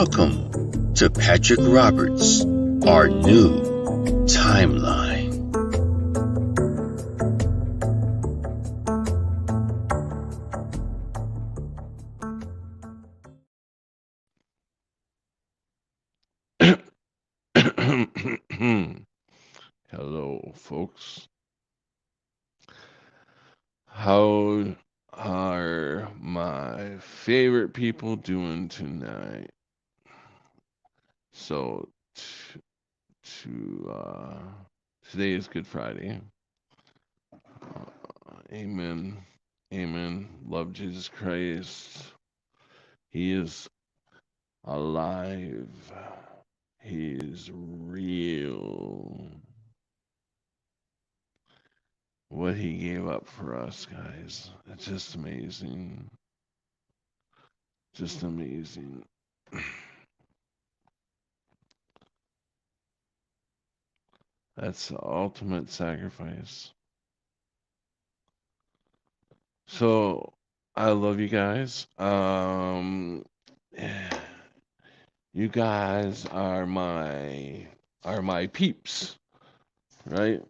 Welcome to Patrick Roberts, Our New Timeline. Hello, folks. How are my favorite people doing tonight? So, t- to today is Good Friday. Amen. Amen. Love Jesus Christ. He is alive. He is real. What he gave up for us, guys. It's just amazing. Just amazing. That's the ultimate sacrifice. So I love you guys. You guys are my peeps, right?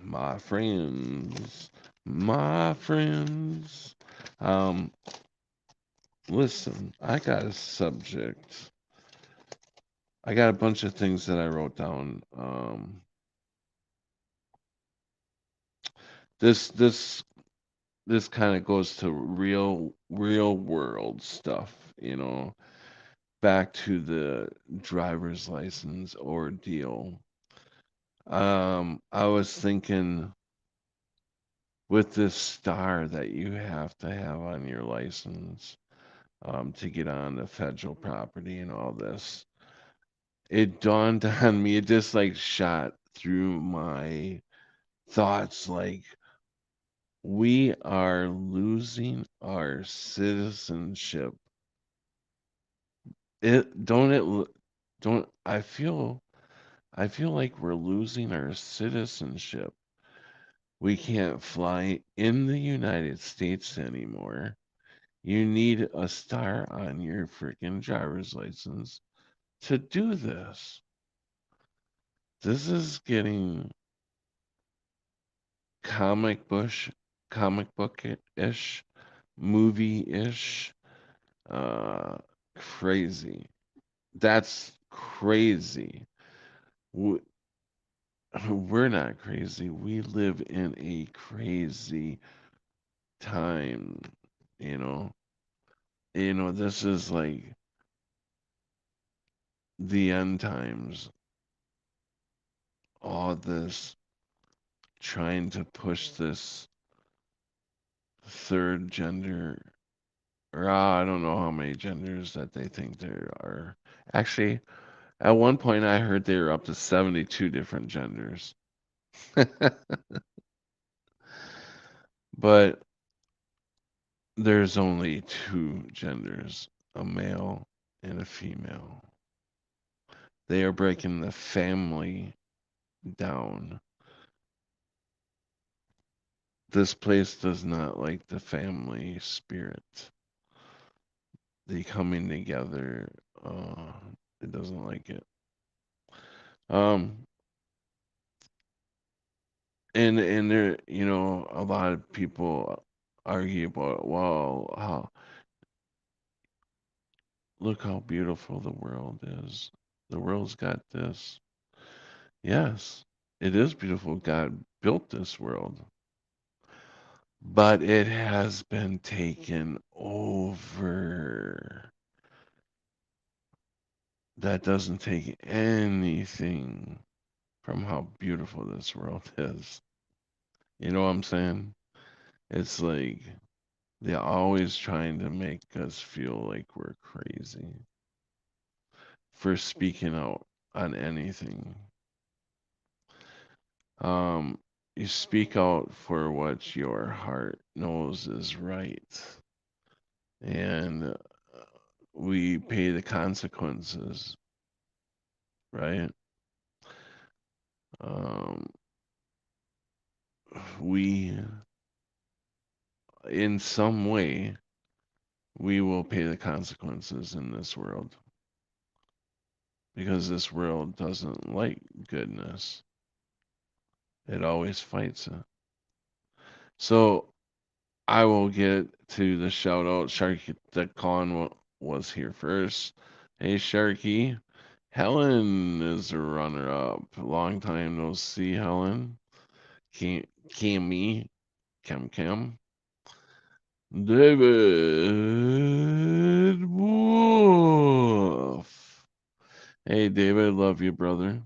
My friends, my friends. Um, Listen, I got a subject. I got a bunch of things that I wrote down. This this kind of goes to real world stuff, back to the driver's license ordeal. I was thinking with this star that you have to have on your license to get on the federal property and all this, it dawned on me, it just like shot through my thoughts like we are losing our citizenship. It don't it l- don't I feel like we're losing our citizenship. We can't fly in the United States anymore. You need a star on your freaking driver's license to do this. This is getting comic bush, comic book-ish, movie-ish, uh, crazy. That's crazy. W- We're not crazy. We live in a crazy time, you know. This is like the end times. All this trying to push this third gender, or I don't know how many genders that they think there are. Actually, at one point I heard they were up to 72 different genders. But there's only two genders, a male and a female. They are breaking the family down. This place does not like the family spirit. The coming together, uh, it doesn't like it. Um, and there, a lot of people argue about, well, look how beautiful the world is. The world's got this. Yes, it is beautiful. God built this world, but it has been taken over. That doesn't take anything from how beautiful this world is. You know what I'm saying? It's like they're always trying to make us feel like we're crazy for speaking out on anything. Um, you speak out for what your heart knows is right, and we pay the consequences, right? Um, we, in some way, we will pay the consequences in this world because this world doesn't like goodness. It always fights it. So I will get to the shout out. Sharky the Con was here first. Hey Sharky. Helen is a runner up. Long time no see, Helen. Cammy. Cam. David Wolf. Hey David, love you, brother.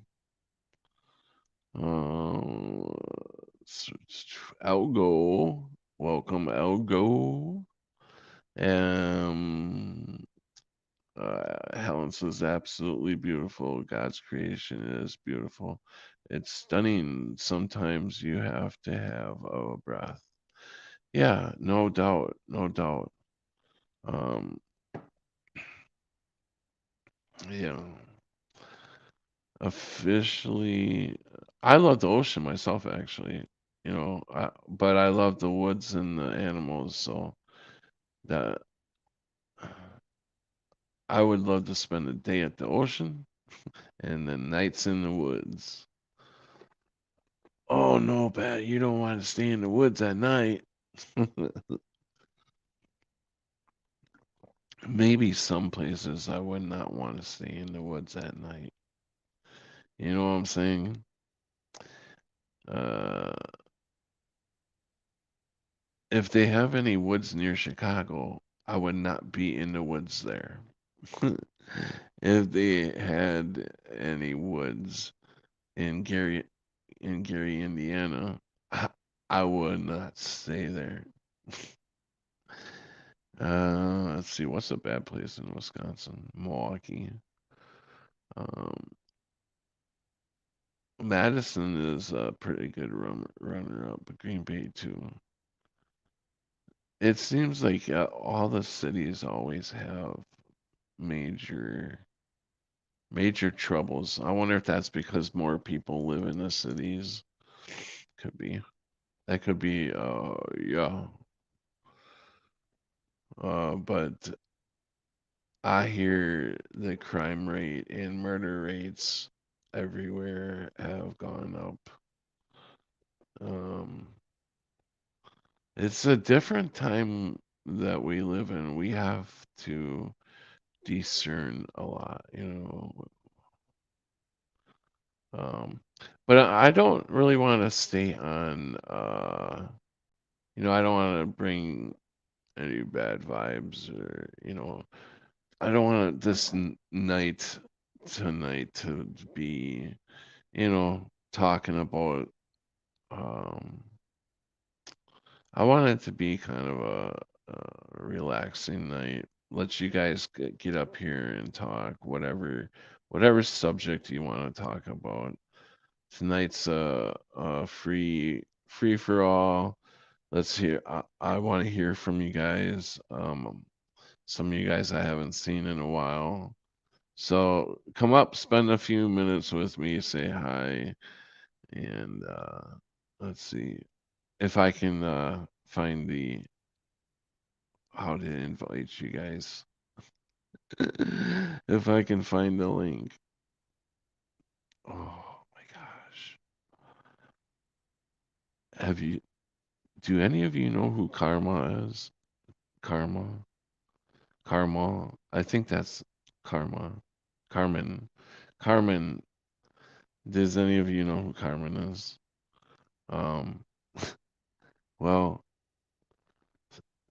Um, Elgo. Welcome, Elgo. Um, Helen says, absolutely beautiful. God's creation is beautiful. It's stunning. Sometimes you have to have a breath. Yeah, no doubt, no doubt. Um, yeah, officially, I love the ocean myself, actually. But I love the woods and the animals, so that I would love to spend a day at the ocean and then nights in the woods. Oh no, Pat, you don't want to stay in the woods at night. Maybe some places I would not want to stay in the woods at night. You know what I'm saying? Uh, if they have any woods near Chicago, I would not be in the woods there. If they had any woods in Gary, Indiana, I would not stay there. Let's see, what's a bad place in Wisconsin? Milwaukee. Um, Madison is a pretty good runner up, but Green Bay too. It seems like all the cities always have major major troubles. I wonder if that's because more people live in the cities. Could be. That could be. Yeah. But I hear the crime rate and murder rates everywhere have gone up. Um, it's a different time that we live in. We have to discern a lot, you know. Um, but I don't really want to stay on. I don't want to bring any bad vibes or I don't want this night tonight to be talking about. Um, I want it to be kind of a relaxing night. Let you guys get up here and talk whatever subject you want to talk about. Tonight's a free for all. Let's hear. I want to hear from you guys. Some of you guys I haven't seen in a while. So come up, spend a few minutes with me, say hi, and let's see if I can find the how to invite you guys. If I can find the link. Oh my gosh. Have you do any of you know who Karma is? Karma? Karma? I think that's Karma. Carmen. Carmen. Does any of you know who Carmen is? Um, well,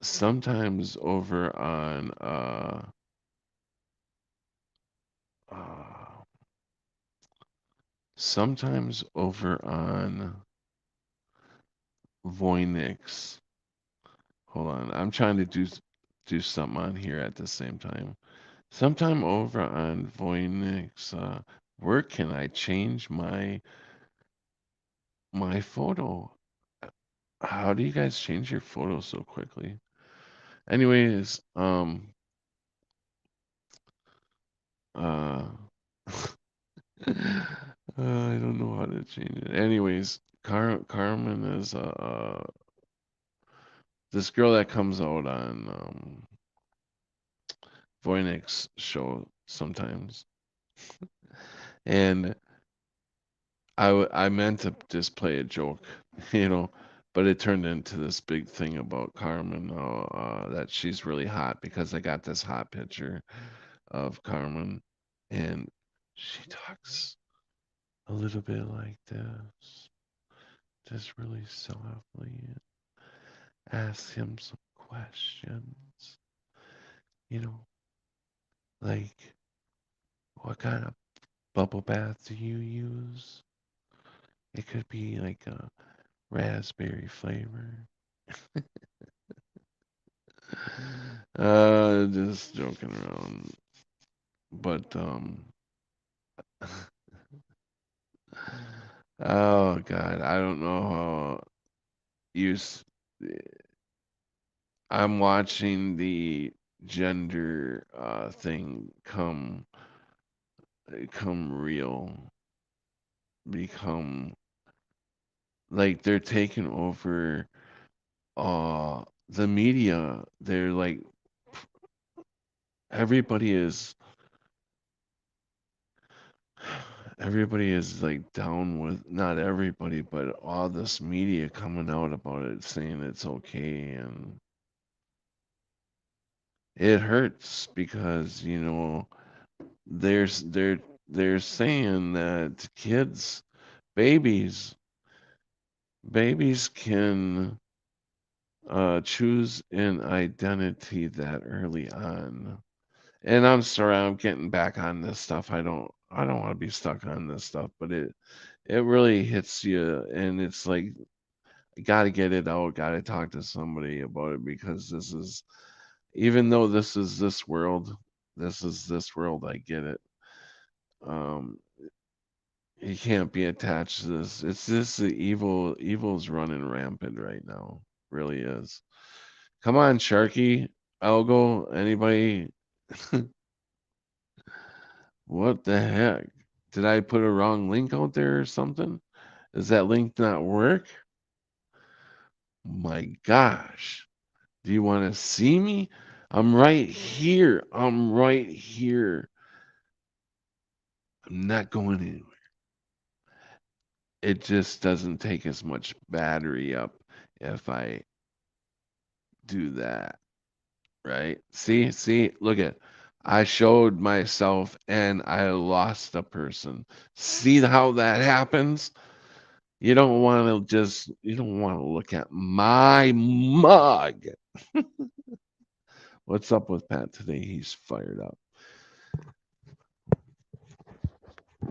sometimes over on uh sometimes over on Voynix. Hold on, I'm trying to do something on here at the same time. Sometime over on Voynix, where can I change my photo? How do you guys change your photo so quickly? Anyways, uh, I don't know how to change it. Anyways, Carmen is this girl that comes out on Voynich show sometimes, and I meant to just play a joke, you know, but it turned into this big thing about Carmen, that she's really hot because I got this hot picture of Carmen, and she talks a little bit like this, just really softly, and ask him some questions, you know, like, what kind of bubble bath do you use? It could be like a raspberry flavor. Just joking around. But oh God, I don't know how you. I'm watching the gender thing come real, become like they're taking over the media. They're like everybody is everybody is like down with, not everybody, but all this media coming out about it saying it's okay, and it hurts because they're they're saying that babies babies can choose an identity that early on. And I'm sorry, I'm getting back on this stuff. I don't want to be stuck on this stuff, but it really hits you, and it's like got to get it out, got to talk to somebody about it, because this is, even though this is this world, I get it. Um, you can't be attached to this. It's just the evil's running rampant right now. Really is. Come on, Sharky, Algo, anybody? What the heck? Did I put a wrong link out there or something? Does that link not work? My gosh. Do you want to see me? I'm right here. I'm right here. I'm not going anywhere. It just doesn't take as much battery up if I do that, right? See, look at, I showed myself and I lost a person. See how that happens? You don't want to look at my mug. What's up with Pat today? He's fired up.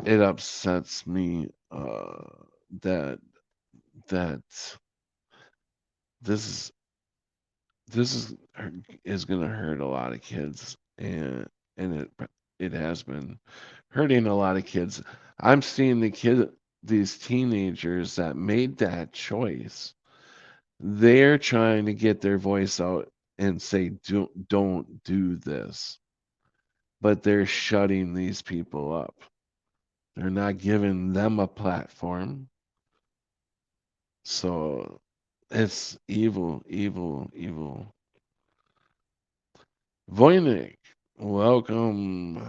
It upsets me that that this is this is going to hurt a lot of kids, and it has been hurting a lot of kids. I'm seeing these teenagers that made that choice. They're trying to get their voice out and say, don't do this. But they're shutting these people up. They're not giving them a platform. So it's evil, evil, evil. Voynich, welcome.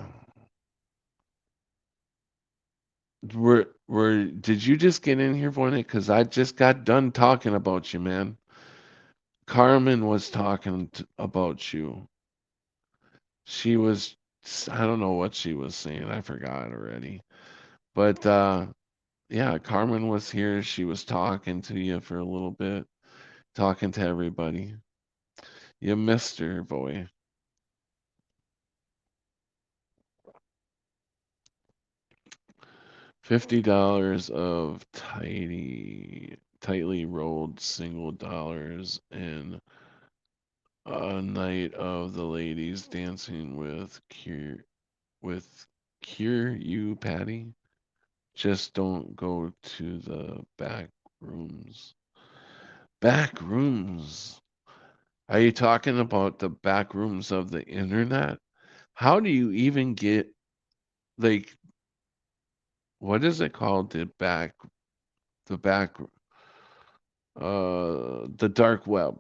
Did you just get in here, Voynich? Because I just got done talking about you, man. Carmen was talking about you. She was, I don't know what she was saying. I forgot already. But yeah, Carmen was here. She was talking to you for a little bit, talking to everybody. You missed her, boy. $50 of tightly rolled single dollars, and a night of the ladies dancing with Cure You, Patty. Just don't go to the back rooms. Back rooms. Are you talking about the back rooms of the internet? How do you even get, like, what is it called? The back, the dark web.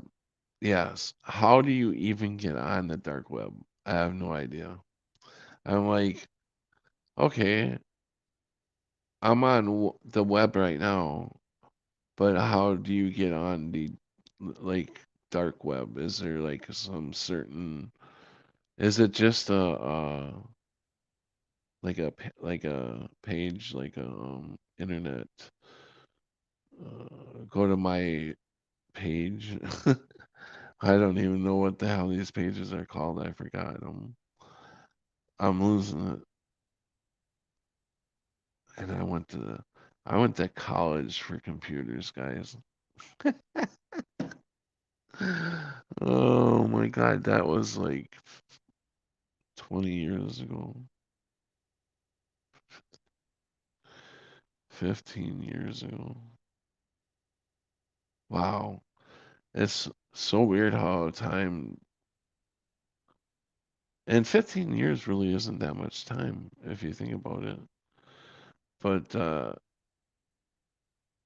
Yes. How do you even get on the dark web? I have no idea. I'm like, okay, I'm on the web right now, but how do you get on the like dark web? Is there like some certain? Is it just like a page like a internet? Go to my page. I don't even know what the hell these pages are called. I forgot. I'm losing it. And I went to college for computers, guys. Oh my God, that was like 20 years ago, 15 years ago. Wow. It's so weird how time, and 15 years really isn't that much time if you think about it. But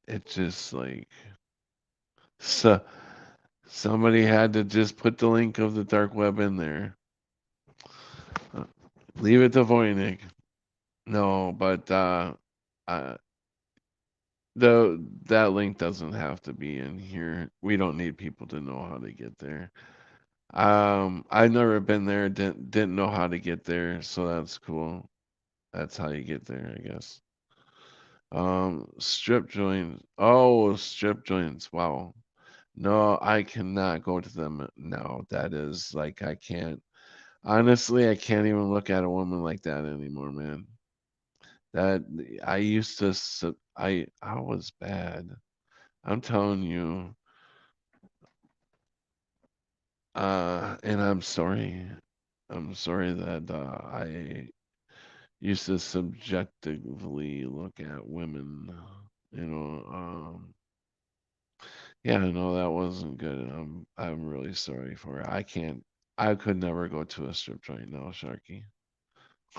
it's just like, so somebody had to just put the link of the dark web in there. Uh, Leave it to Voynich. No, but uh, that link doesn't have to be in here. We don't need people to know how to get there. I've never been there, didn't know how to get there, so that's cool. That's how you get there, I guess. Strip joints. Oh, strip joints. Wow. No, I cannot go to them now. That is like I can't. Honestly, I can't even look at a woman like that anymore, man. That I used to. I was bad. I'm telling you. And I'm sorry. I'm sorry that I used to subjectively look at women. You know. Yeah, no, that wasn't good. And I'm really sorry for it. I can't. I could never go to a strip joint now, Sharky.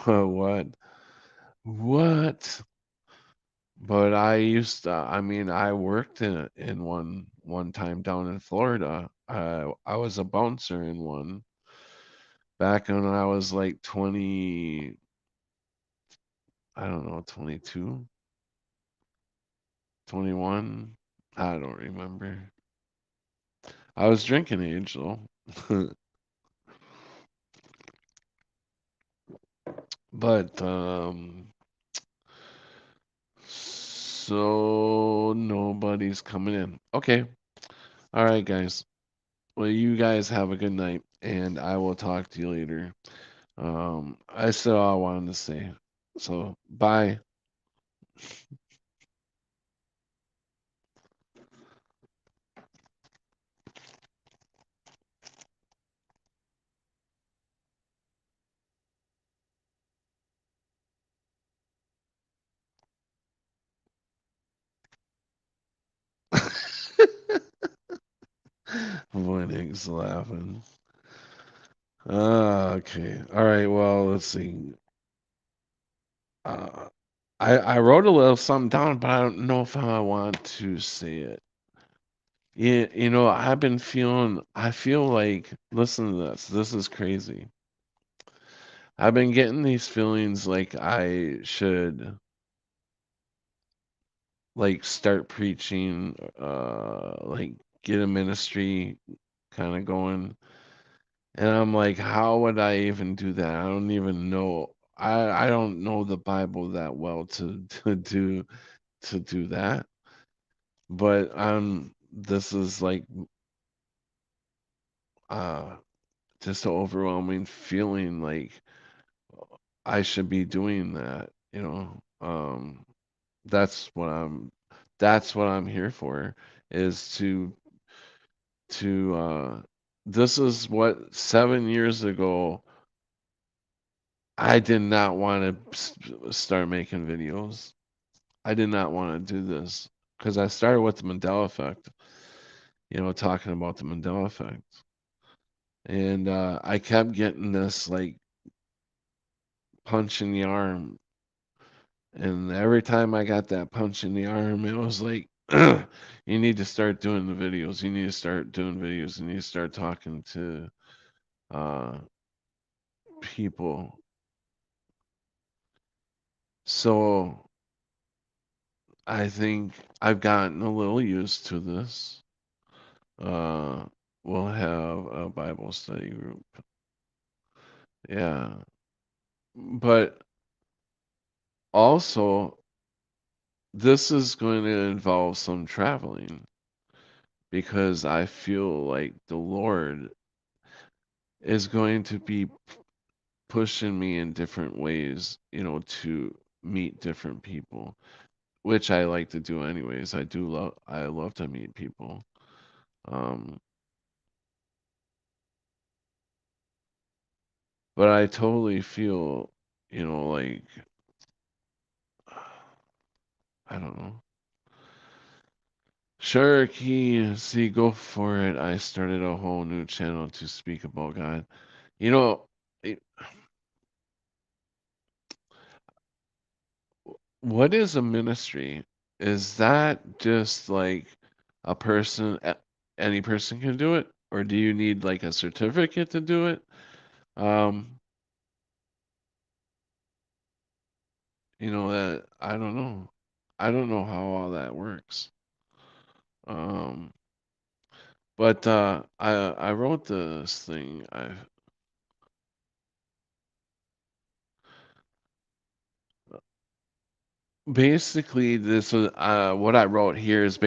What? What? But I used to, I mean, I worked in one time down in Florida. I was a bouncer in one back when I was like 20, I don't know, 22, 21. I don't remember. I was drinking age though. But so nobody's coming in. Okay. All right, guys. Well, you guys have a good night, and I will talk to you later. I said all I wanted to say. So, bye. Winning's laughing. Okay. All right. Well, let's see. Uh, I wrote a little something down, but I don't know if I want to say it. Yeah, I've been feeling, I feel like, listen to this. This is crazy. I've been getting these feelings like I should like start preaching, like get a ministry kind of going. And I'm like, how would I even do that? I don't even know. I don't know the Bible that well to do that. But this is like uh just an overwhelming feeling like I should be doing that. That's what I'm here for is to this is what 7 years ago I did not want to start making videos. I did not want to do this because I started with the Mandela effect, talking about the Mandela effect. And I kept getting this like punch in the arm. And every time I got that punch in the arm, it was like, you need to start doing the videos. You need to start doing videos. You need to start talking to uh, people. So I think I've gotten a little used to this. Uh, we'll have a Bible study group. Yeah. But also, this is going to involve some traveling because I feel like the Lord is going to be pushing me in different ways, to meet different people, which I like to do anyways. I love to meet people. Um, but I totally feel, like I don't know. Sure, Key, see, go for it. I started a whole new channel to speak about God. You know, it- what is a ministry? Is that just like a person, any person can do it? Or do you need like a certificate to do it? Um, that I don't know. I don't know how all that works. Um, but I wrote this thing. I Basically, this was what I wrote here is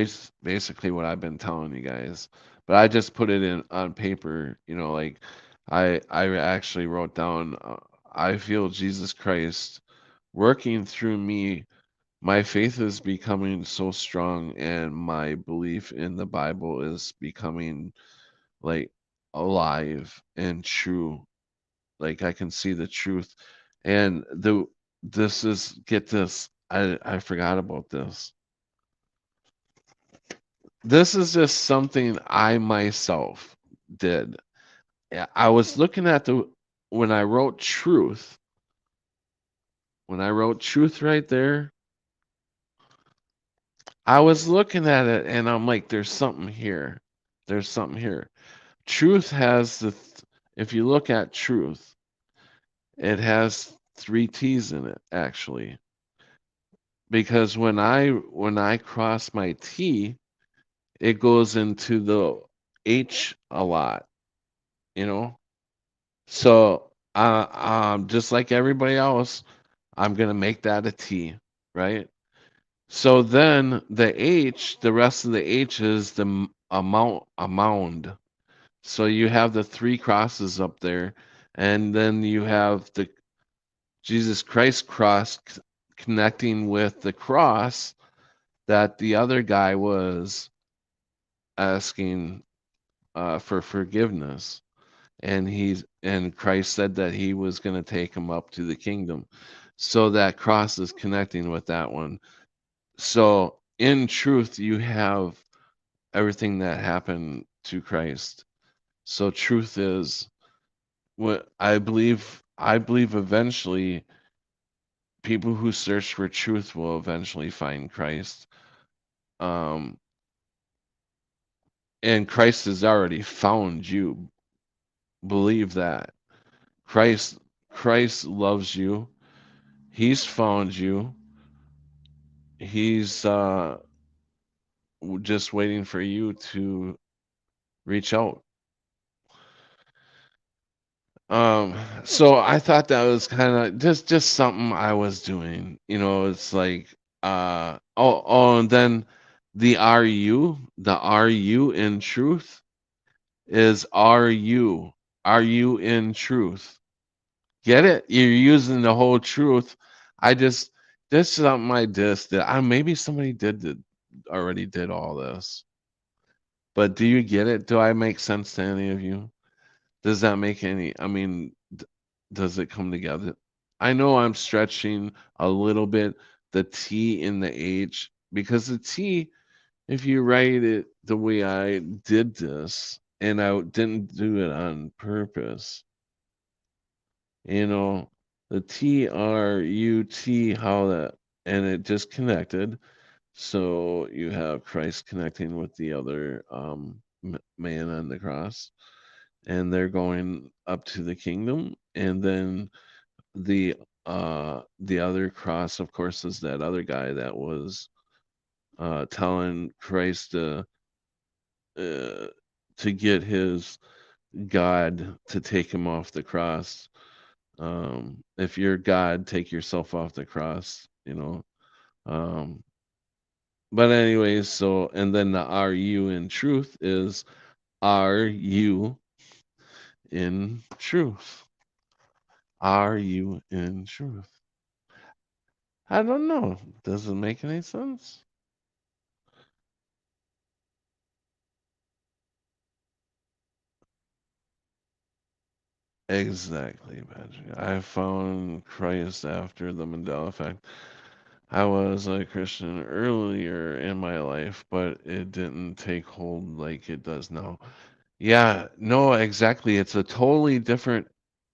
basically what I've been telling you guys, but I just put it in on paper. Like I actually wrote down. I feel Jesus Christ working through me. My faith is becoming so strong, and my belief in the Bible is becoming like alive and true. Like I can see the truth, and this is get this. I forgot about this. This is just something I myself did. I was looking at the when I wrote truth. When I wrote truth right there, I was looking at it and I'm like, there's something here. There's something here. Truth has if you look at truth, it has three T's in it actually. Because when I cross my T, it goes into the H a lot, you know? So, just like everybody else, I'm gonna make that a T, right? So then the H, the rest of the H is a mound. So you have the three crosses up there, and then you have the Jesus Christ cross connecting with the cross that the other guy was asking for forgiveness, and Christ said that he was going to take him up to the kingdom. So that cross is connecting with that one. So in truth, you have everything that happened to Christ. So truth is what I believe. I believe eventually people who search for truth will eventually find Christ. Um, and Christ has already found you. Believe that. Christ Christ loves you. He's found you. He's just waiting for you to reach out. So I thought that was kind of just something I was doing. It's like and then the RU in truth is are you in truth? Get it? You're using the whole truth. I just This is something I just did. Maybe somebody already did all this. But do you get it? Do I make sense to any of you? Does that make any? I mean, does it come together? I know I'm stretching a little bit the T in the H because the T, if you write it the way I did this, and I didn't do it on purpose, you know, the TRUT, how that, and it just connected. So you have Christ connecting with the other man on the cross, and they're going up to the kingdom. And then the other cross, of course, is that other guy that was telling Christ uh, to get his God to take him off the cross. If you're God, take yourself off the cross, you know. Um, but anyways, so and then the "Are you in truth" is "Are you in truth? Are you in truth?" I don't know. Does it make any sense? Exactly, Patrick. I found Christ after the Mandela effect. I was a Christian earlier in my life, but it didn't take hold like it does now. Yeah, no, exactly. It's a totally different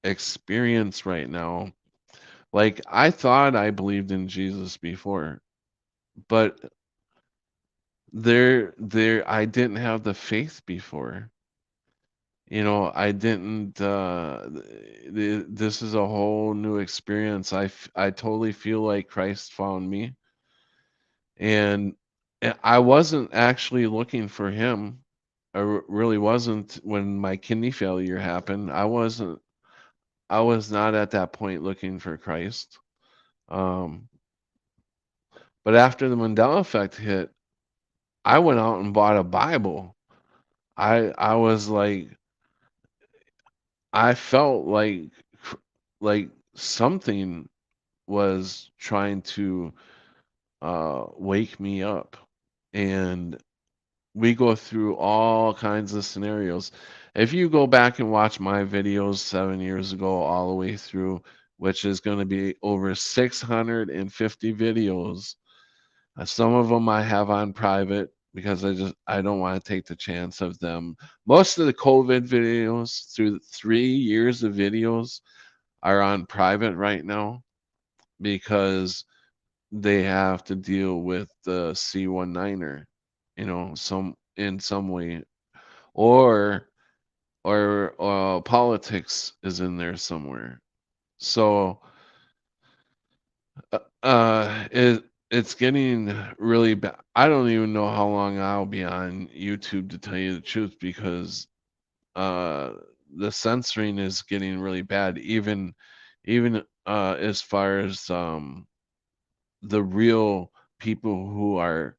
experience right now. Like I thought I believed in Jesus before, but there I didn't have the faith before. You know, I didn't this is a whole new experience. I totally feel like Christ found me, and I wasn't actually looking for him. Really wasn't when my kidney failure happened. I was not at that point looking for Christ. Um, but after the Mandela effect hit, I went out and bought a Bible. I was like I felt like something was trying to wake me up, and we go through all kinds of scenarios. If you go back and watch my videos 7 years ago, all the way through, which is going to be over 650 videos, some of them I have on private because I don't want to take the chance of them. Most of the COVID videos through 3 years of videos are on private right now because they have to deal with the C19er, some in some way, or politics is in there somewhere. So it's getting really bad. I don't even know how long I'll be on YouTube, to tell you the truth, because uh the censoring is getting really bad, even as far as the real people who are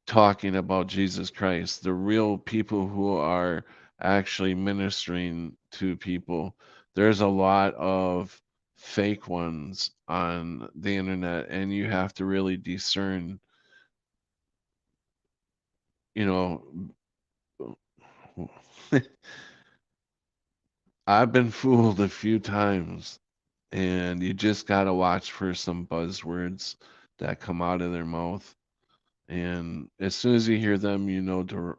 talking about Jesus Christ, the real people who are actually ministering to people. There's a lot of fake ones on the internet, and you have to really discern, you know. I've been fooled a few times, and you just got to watch for some buzzwords that come out of their mouth. And as soon as you hear them, you know to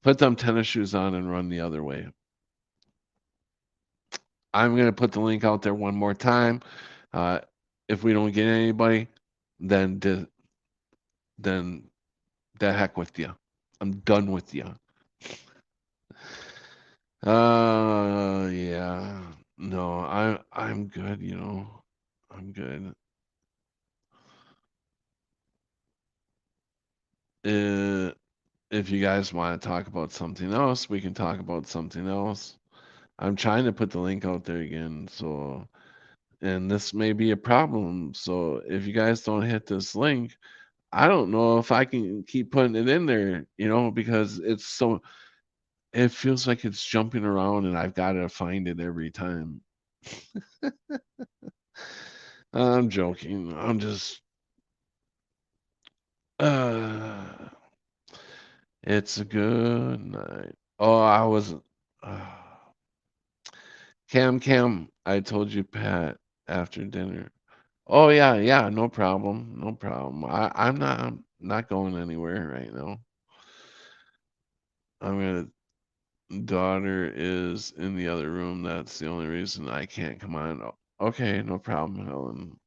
put them tennis shoes on and run the other way. I'm going to put the link out there one more time. Uh, if we don't get anybody, then then the heck with you. I'm done with you. Yeah. No, I'm good, I'm good. Uh, if you guys want to talk about something else, we can talk about something else. I'm trying to put the link out there again, so and this may be a problem. So if you guys don't hit this link, I don't know if I can keep putting it in there, because it feels like it's jumping around and I've got to find it every time. I'm joking. I'm just, uh, it's a good night. Oh, uh, Cam, I told you, Pat, after dinner. Oh, yeah, yeah, no problem. No problem. I'm not going anywhere right now. I'm gonna Daughter is in the other room. That's the only reason I can't come on. Okay, no problem, Helen.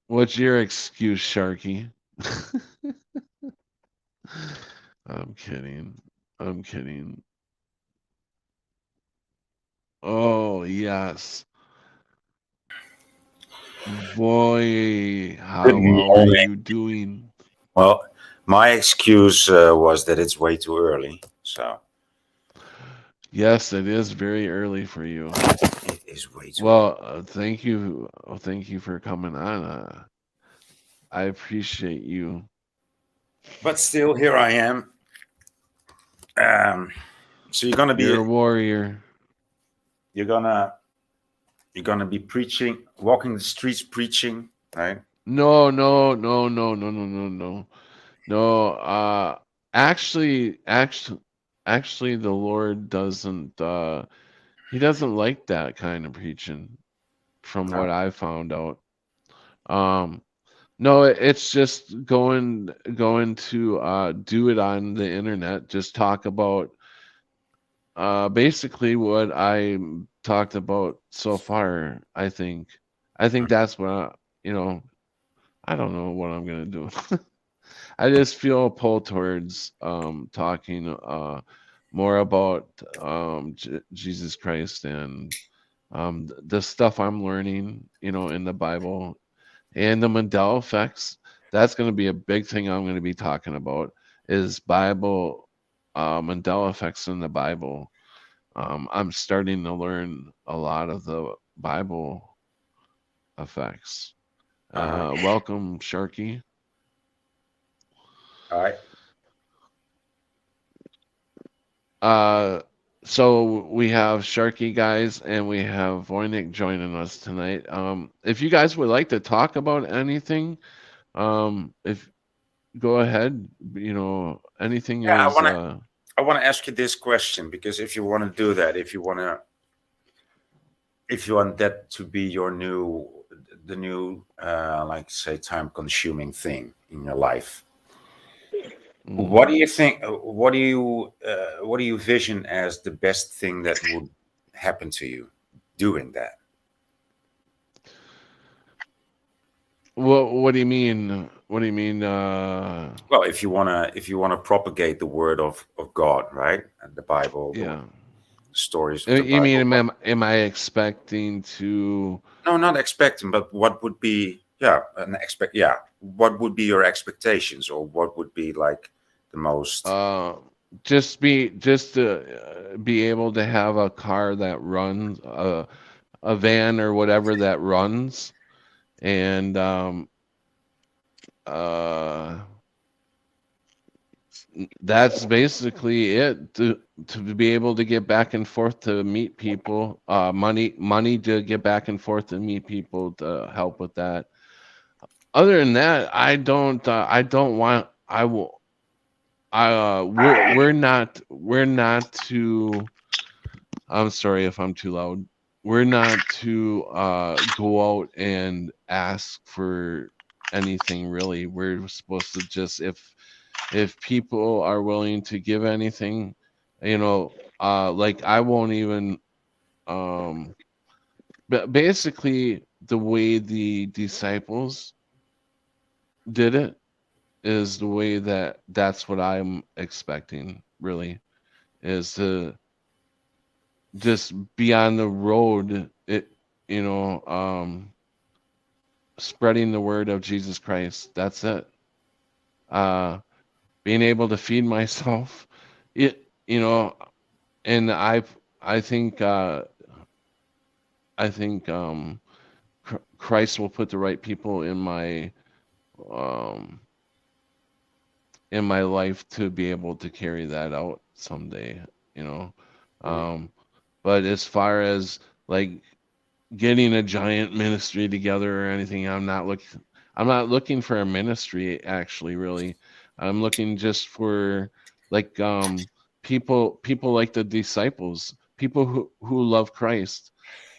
What's your excuse, Sharky? I'm kidding. I'm kidding. Oh, yes. Boy, Good how are morning. you doing? Well, my excuse was that it's way too early, so Yes, it is very early for you. it is way too early. Well, thank you. Thank you for coming on. I appreciate you. But still, here I am. Um, so You're a warrior. you're gonna you're gonna be preaching, walking the streets preaching, right? No, no, no, no, no, no, no, no. No, actually, actually, actually, the Lord doesn't, he doesn't like that kind of preaching, from No. what I found out. Um, no, it's just going to do it on the internet, just talk about basically what I talked about so far, I think that's what you know, I don't know what I'm gonna do. I just feel a pull towards talking more about Jesus Christ and the stuff I'm learning, in the Bible and the Mandela effects. That's going to be a big thing I'm going to be talking about is Bible Mandela effects in the Bible. I'm starting to learn a lot of the Bible effects. Uh-huh. Welcome, Sharky. All right. Uh, so we have Sharky guys and we have Voynich joining us tonight. If you guys would like to talk about anything, if go ahead, anything Yeah, is I wanna ask you this question because if you want to do that, if you want that to be the new like say time consuming thing in your life. What mhm. do you think? What do you vision as the best thing that would happen to you doing that? What do you mean? What do you mean? Well, if you wanna propagate the word of God, right, and the Bible, the Yeah. stories of the You mean Bible. am I expecting to No, not expecting, but what would be an expect? Yeah, what would be your expectations, or what would be like the most? uh just to be able to have a car that runs a van or whatever that runs and uh that's basically it to be able to get back and forth to meet people money to get back and forth to meet people to help with that. Other than that, I don't want I will we're not to I'm sorry if I'm too loud. We're not to go out and ask for anything really. We're supposed to just if people are willing to give anything, like I won't even but basically the way the disciples did it is the way that's what I'm expecting really is to just be on the road you know um spreading the word of Jesus Christ. That's it. uh Being able to feed myself it and I think Christ will put the right people um in my life to be able to carry that out someday, you know. Um but as far as like getting a giant ministry together or anything, I'm not looking for a ministry actually really. I'm looking just for like people like the disciples, people who love Christ,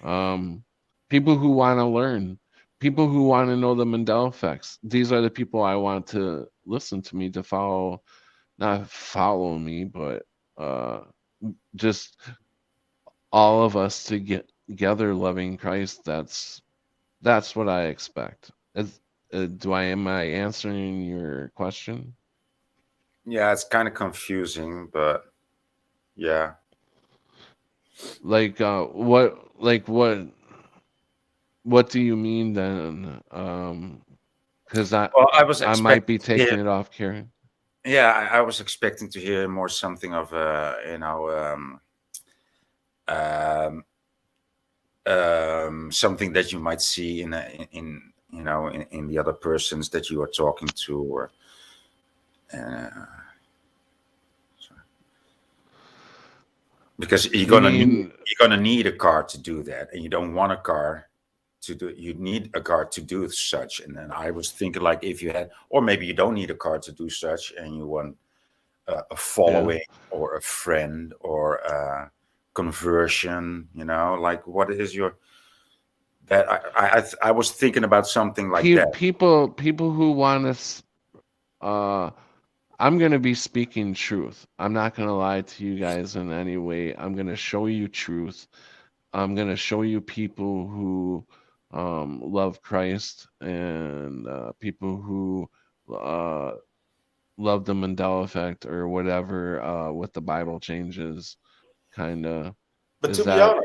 um people who want to learn, people who want to know the Mandela effects. These are the people I want to listen to me, to follow, not follow me, but uh just all of us to get together loving Christ. That's what I expect. Am I answering your question? Yeah, it's kind of confusing, but yeah. Like what do you mean then? Because Well, I was I might be expecting to taking hear. it off, Karen. Yeah, I was expecting to hear more something of um, something that you might see in the other persons that you are talking to, or uh, because You mean you're gonna need a car to do that, and you don't want a car to do. You need a car to do such. And then I was thinking, like, if you had, or maybe you don't need a car to do such, and you want a yeah. following or a friend or a conversion. Like, what is your that I was thinking about something like that. People who want us I'm going to be speaking truth. I'm not going to lie to you guys in any way. I'm going to show you truth. I'm going to show you people who love Christ, and people who uh, love the Mandela effect or whatever, what the Bible changes, kind of. But Is that,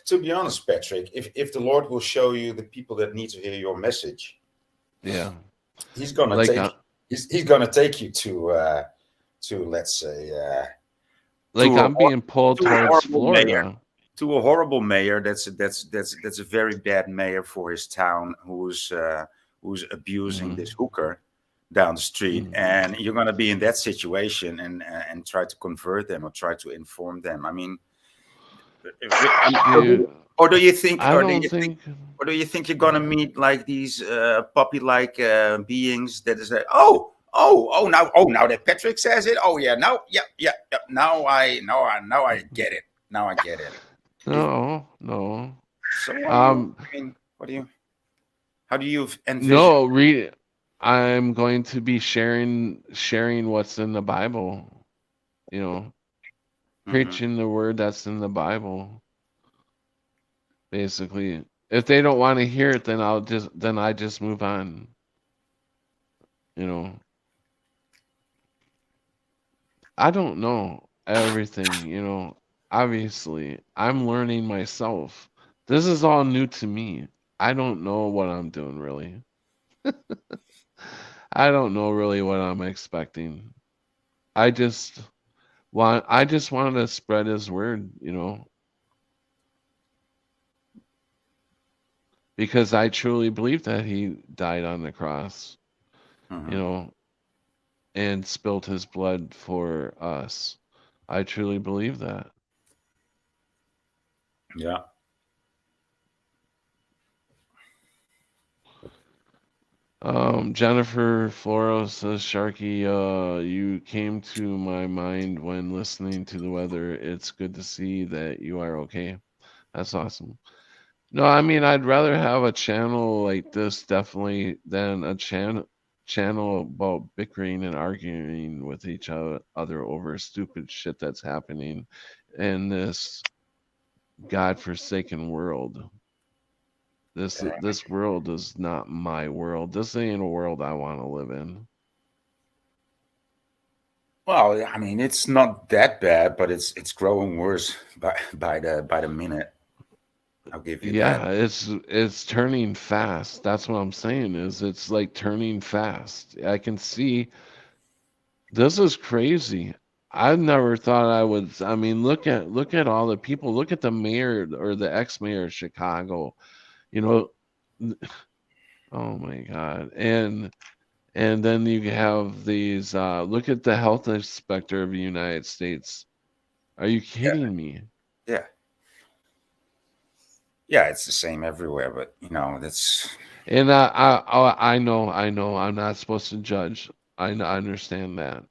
to be honest, Patrick, if the Lord will show you the people that need to hear your message, yeah. He's gonna Like, take he's gonna take you to, let's say, to a I'm being pulled to a towards horrible mayor. Florida. To a horrible mayor. That's a very bad mayor for his town, who's abusing this Mhm. hooker down the street, Mhm. and you're gonna be in that situation and try to convert them or try to inform them. I mean, Dude, or do you think, I don't think. or do you think you're gonna meet like these puppy-like beings that is like, now that Patrick says it, oh yeah, yeah, now I get it. Now I get it. No, no. So Um, how do you envision? no, read. I'm going to be sharing what's in the Bible. You know, Mhm. preaching the word that's in the Bible. Basically, if they don't want to hear it, then I just move on. You know, I don't know everything. Obviously, I'm learning myself. This is all new to me. I don't know what I'm doing really. I don't know really what I'm expecting. I just I just wanted to spread his word, because I truly believe that he died on the cross, you Mhm. know, and spilled his blood for us. I truly believe that. Yeah. Jennifer Floro says, Sharky, you came to my mind when listening to the weather. It's good to see that you are okay. That's awesome. No, I mean, I'd rather have a channel like this definitely than a channel about bickering and arguing with each other over stupid shit that's happening in this godforsaken world. This world is not my world. This ain't a world I want to live in. Well, I mean, it's not that bad, but it's growing worse by the minute. I'll give you that. Yeah, it's turning fast. That's what I'm saying, is it's like turning fast. I can see this is crazy. I never thought I would. I mean, look at all the people. Look at the mayor or the ex-mayor of Chicago. You know, oh my God. And then you have these. Look at the health inspector of the United States. Are you Yeah, kidding me? yeah, yeah. It's the same everywhere, but that's And I know, I'm not supposed to judge. I understand that.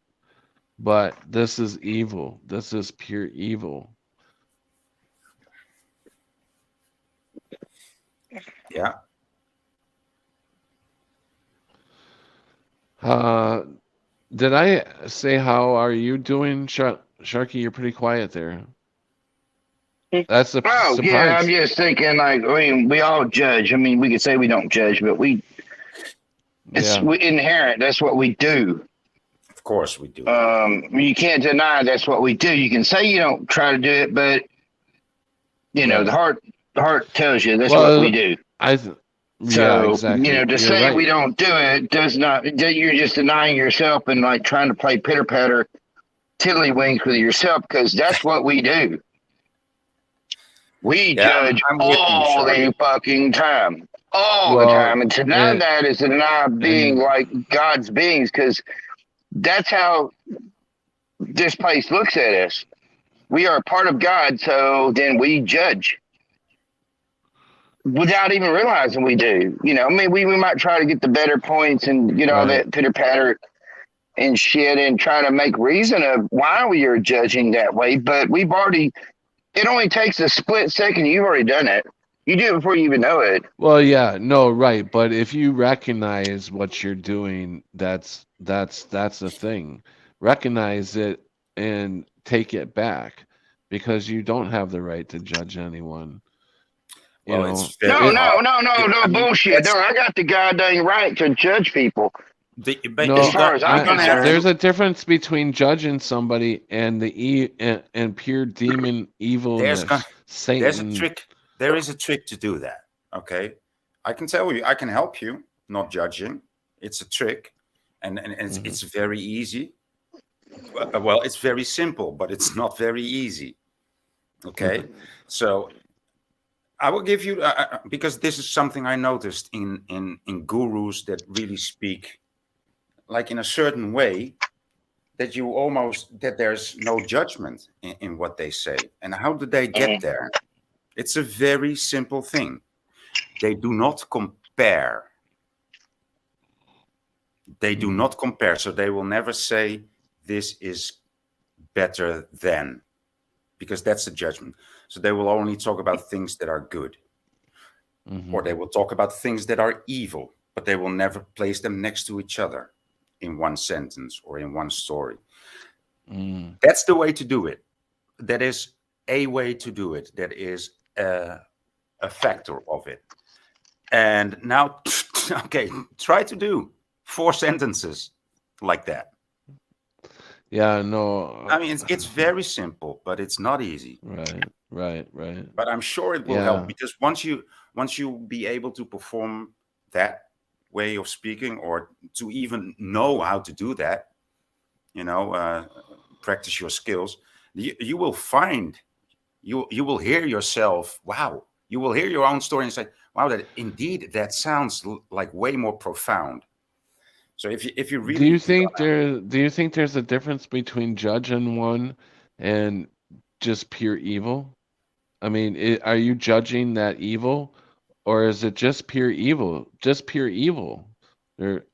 But this is evil. This is pure evil. yeah. Uh, did I say how are you doing, Sharky? You're pretty quiet there. That's a Oh yeah, I'm surprise. just thinking like I mean we all judge. I mean we could say we don't judge, but it's Yeah. inherent. That's what we do. Of course we do. You can't deny that's what we do. You can say you don't try to do it, but You know, Right. the heart tells you that's Well, what we do. yeah, So, exactly. you know, to You're say right. we don't do it does not, you're just denying yourself and like trying to play pitter patter tiddlywinks with yourself because that's what we do. We Yeah, judge I'm with you, all Shorty. the fucking time. All the Well, time. And to deny and that is to deny being and like God's beings because that's how this place looks at us. We are a part of God, so then we judge without even realizing we do. You know, I mean, we might try to get the better points and get all right. that pitter patter and shit and try to make reason of why we are judging that way. But we've already, it only takes a split second. You've already done it. You do it before you even know it. Well, yeah, no, right. But if you recognize what you're doing, that's the thing. Recognize it and take it back because you don't have the right to judge anyone. You Well, know, it's very it, hard. No I mean, bullshit. No, I got the goddamn right to judge people but as no, far as I'm you're gonna have concerned. there's to. a difference between judging somebody and and pure demon There's gonna evilness, there's a Satan. trick. There is a trick to do that. Okay, I can tell you. I can help you. Not judging. It's a trick, and Mhm. it's very easy. Well, it's very simple, but it's not very easy. Okay, so I will give you because this is something I noticed in gurus that really speak like in a certain way that you almost that there's no judgment in what they say. And how do they get there? It's a very simple thing. They do not compare. They do Mhm. not compare. So they will never say this is better than, because that's the judgment. So they will only talk about things that are good, or Mhm. they will talk about things that are evil, but they will never place them next to each other in one sentence or in one story. Mhm. That's the way to do it. That is a way to do it. That is a factor of it. And now, okay, try to do 4 sentences like that. Yeah, no. I mean, it's very simple, but it's not easy. Right, right, right. But I'm sure it will help Yeah. because once you be able to perform that way of speaking, or to even know how to do that, you know, practice your skills, you will find you will hear yourself. Wow, you will hear your own story and say, "Wow, that indeed that sounds like way more profound." So if you really Do you think there's a difference between judging one and just pure evil? I mean, are you judging that evil, or is it just pure evil? Just pure evil? Or,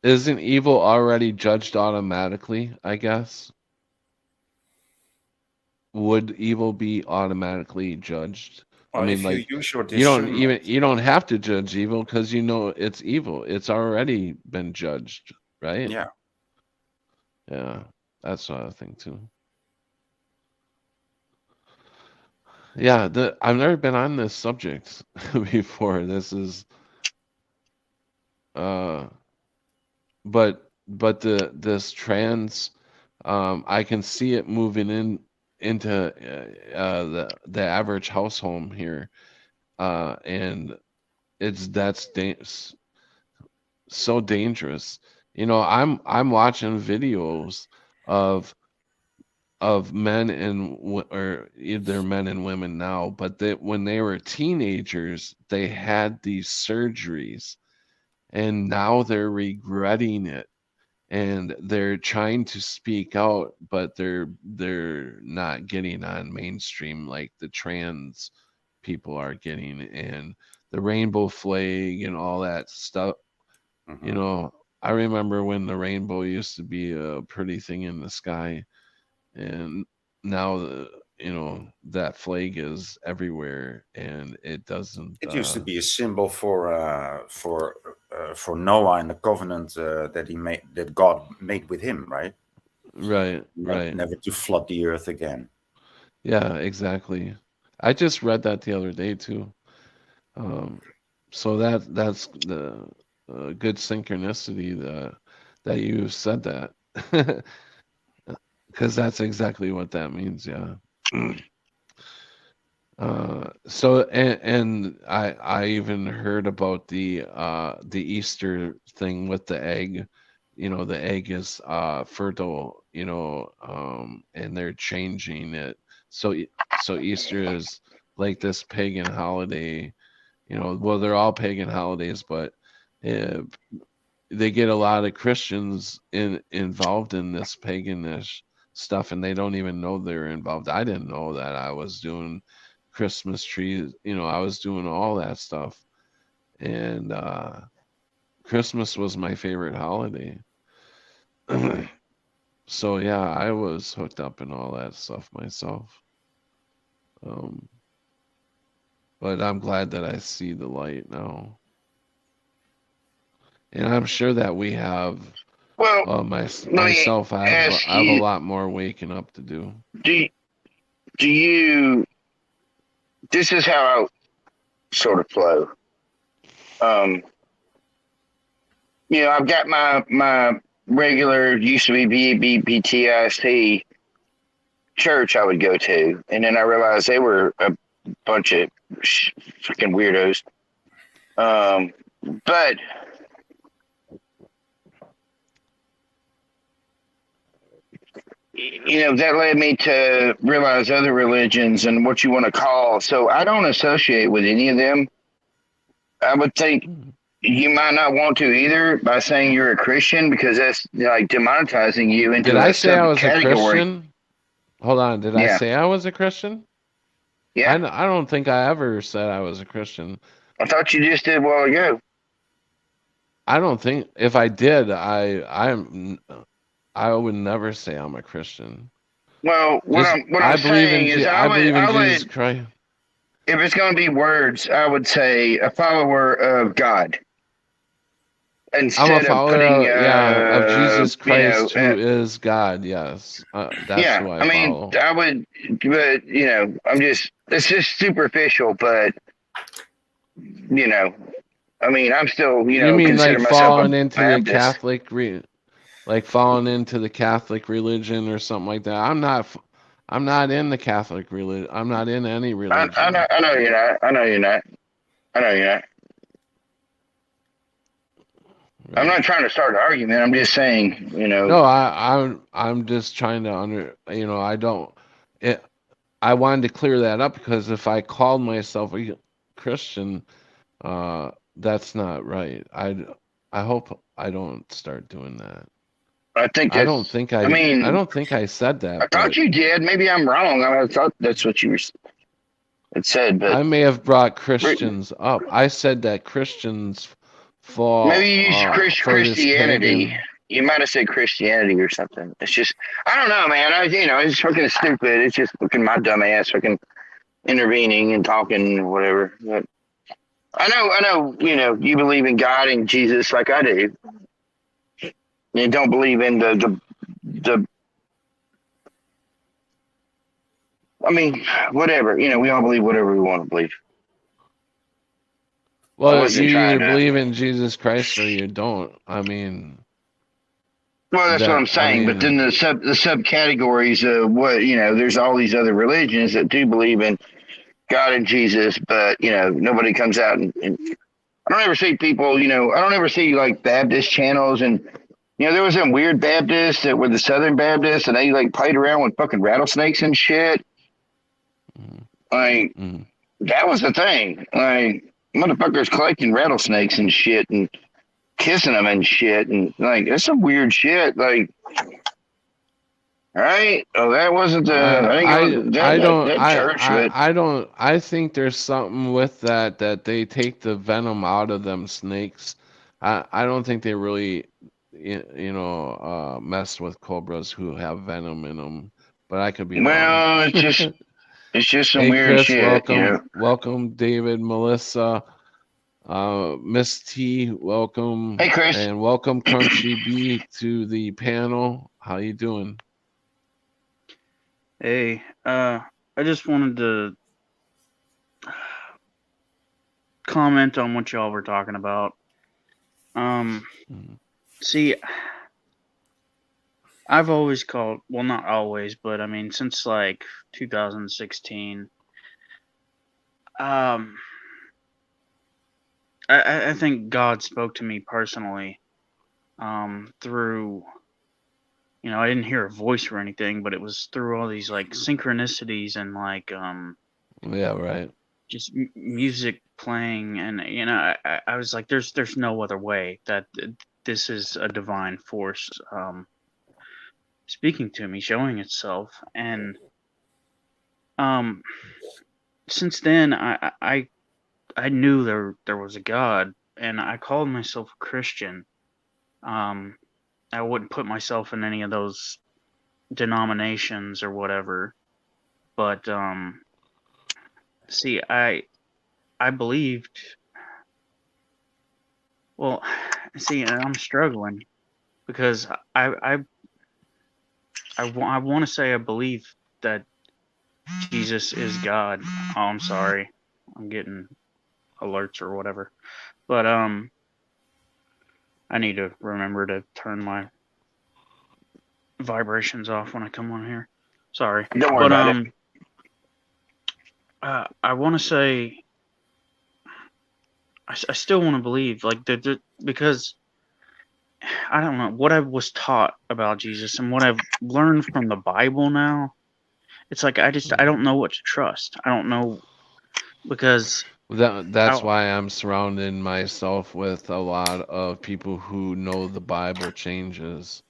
isn't evil already judged automatically, I guess? Would evil be automatically judged? I well, mean, if you like, use your discernment, you don't have to judge evil because you know it's evil. It's already been judged, right? yeah. Yeah, that's what I think too. Yeah, I've never been on this subject before. This is uh but this trans I can see it moving into the average house home here. And that's so dangerous. I'm watching videos of men or either men and women now, but when they were teenagers, they had these surgeries and now they're regretting it and they're trying to speak out, but they're not getting on mainstream like the trans people are getting and the rainbow flag and all that stuff. You Hmm. know, I remember when the rainbow used to be a pretty thing in the sky, and now that flag is everywhere, and it doesn't. It used to be a symbol for Noah and the covenant that God made with him, right? Right, right. Never to flood the earth again. Yeah, exactly. I just read that the other day too. Um, so that's the good synchronicity that you said that, because that's exactly what that means. Yeah. So and I even heard about the Easter thing with the egg. You know, the egg is fertile, you know, and they're changing it. So Easter is like this pagan holiday, you know, well they're all pagan holidays, but uh, they get a lot of Christians involved in this paganish stuff, and they don't even know they're involved. I didn't know that I was doing Christmas trees, you know, I was doing all that stuff, and Christmas was my favorite holiday. So yeah, I was hooked up in all that stuff myself. Um, but I'm glad that I see the light now, and I'm sure that we have. Well, Well, let me myself, ask I have a you: lot more waking up to do. Do you? This is how I sort of flow. You know, I've got my regular used to be BPTIC church I would go to, and then I realized they were a bunch of freaking weirdos. But you know, that led me to realize other religions and what you want to call. So I don't associate with any of them. I would think you might not want to either by saying you're a Christian, because that's like demonetizing you into Did I a say I was a subcategory. Christian? Hold on. Did I Yeah. say I was a Christian? Yeah. I don't think I ever said I was a Christian. I thought you just did a while ago. I don't think if I did, I would never say I'm a Christian. Well, what Just, I'm believe saying is I believe in I Jesus would, Christ. if it's going to be words, I would say a follower of God I'm a instead of follower putting, of Jesus you know, Christ, who is God. Yes, that's who yeah. I I mean, follow. I would, but you know, it's just superficial, but you know, I mean, I'm still, you You know, mean consider like myself a falling into the Baptist. Catholic like falling into the Catholic religion or something like that? I'm not in the Catholic religion. I'm not in any religion. I know you're not. I know you're not. I know you're not. I'm Right. not trying to start an argument. I'm just saying, you know. No, I'm just trying to you know, I don't it, I wanted to clear that up because if I called myself a Christian, that's not right. I hope I don't start doing that. I think that's. I I mean, don't think I said I that, thought but you did. Maybe I'm wrong. I thought that's what you were. It said, but I may have brought Christians up. I said that Christians maybe you fall used for this Christianity. pagan. You might have said Christianity or something. It's just, I don't know, man. You know, it's fucking stupid. It's just fucking my dumb ass fucking intervening and talking or whatever. But I know, you know, you believe in God and Jesus like I do. You don't believe in the. I mean, whatever. You know, we all believe whatever we want to believe. I Well, you wasn't trying either to. believe in Jesus Christ or you don't. I mean, Well, that's what I'm I saying. But then mean, the subcategories of what, you know, there's all these other religions that do believe in God and Jesus, but you know, nobody comes out and I don't ever see people. You know, I don't ever see like Baptist channels and. You know, there was some weird Baptists that were the Southern Baptists, and they like played around with fucking rattlesnakes and shit. mm, Like mm. that was the thing. Like motherfuckers collecting rattlesnakes and shit and kissing them and shit, and like that's some weird shit. Like, all right, oh, that wasn't the. I think it was that church, but I don't, I think there's something with that they take the venom out of them snakes. I don't think they really, you know, mess with cobras who have venom in them, but I could be wrong. well, it's just some Hey, weird Chris, shit, you know. welcome, David, Melissa, Miss T, welcome, Hey, Chris. and welcome, Crunchy B, to the panel. How you doing? Hey, I just wanted to comment on what y'all were talking about. Mhm. See, I've always called, well, not always, but I mean, since like 2016, um, I think God spoke to me personally, through, I didn't hear a voice or anything, but it was through all these like synchronicities and like, Yeah, right. just music playing, and I was like, there's no other way that this is a divine force, speaking to me, showing itself, and um, since then I knew there was a God, and I called myself a Christian. Um, I wouldn't put myself in any of those denominations or whatever, but see, I believed. Well, see, I'm struggling because I want to say I believe that Jesus is God. Oh, I'm sorry, I'm getting alerts or whatever, but I need to remember to turn my vibrations off when I come on here. Sorry, Don't worry but about it. I want to say I still want to believe like because I don't know what I was taught about Jesus and what I've learned from the Bible now. It's like I don't know what to trust. I don't know because That's I why I'm surrounding myself with a lot of people who know the Bible changes.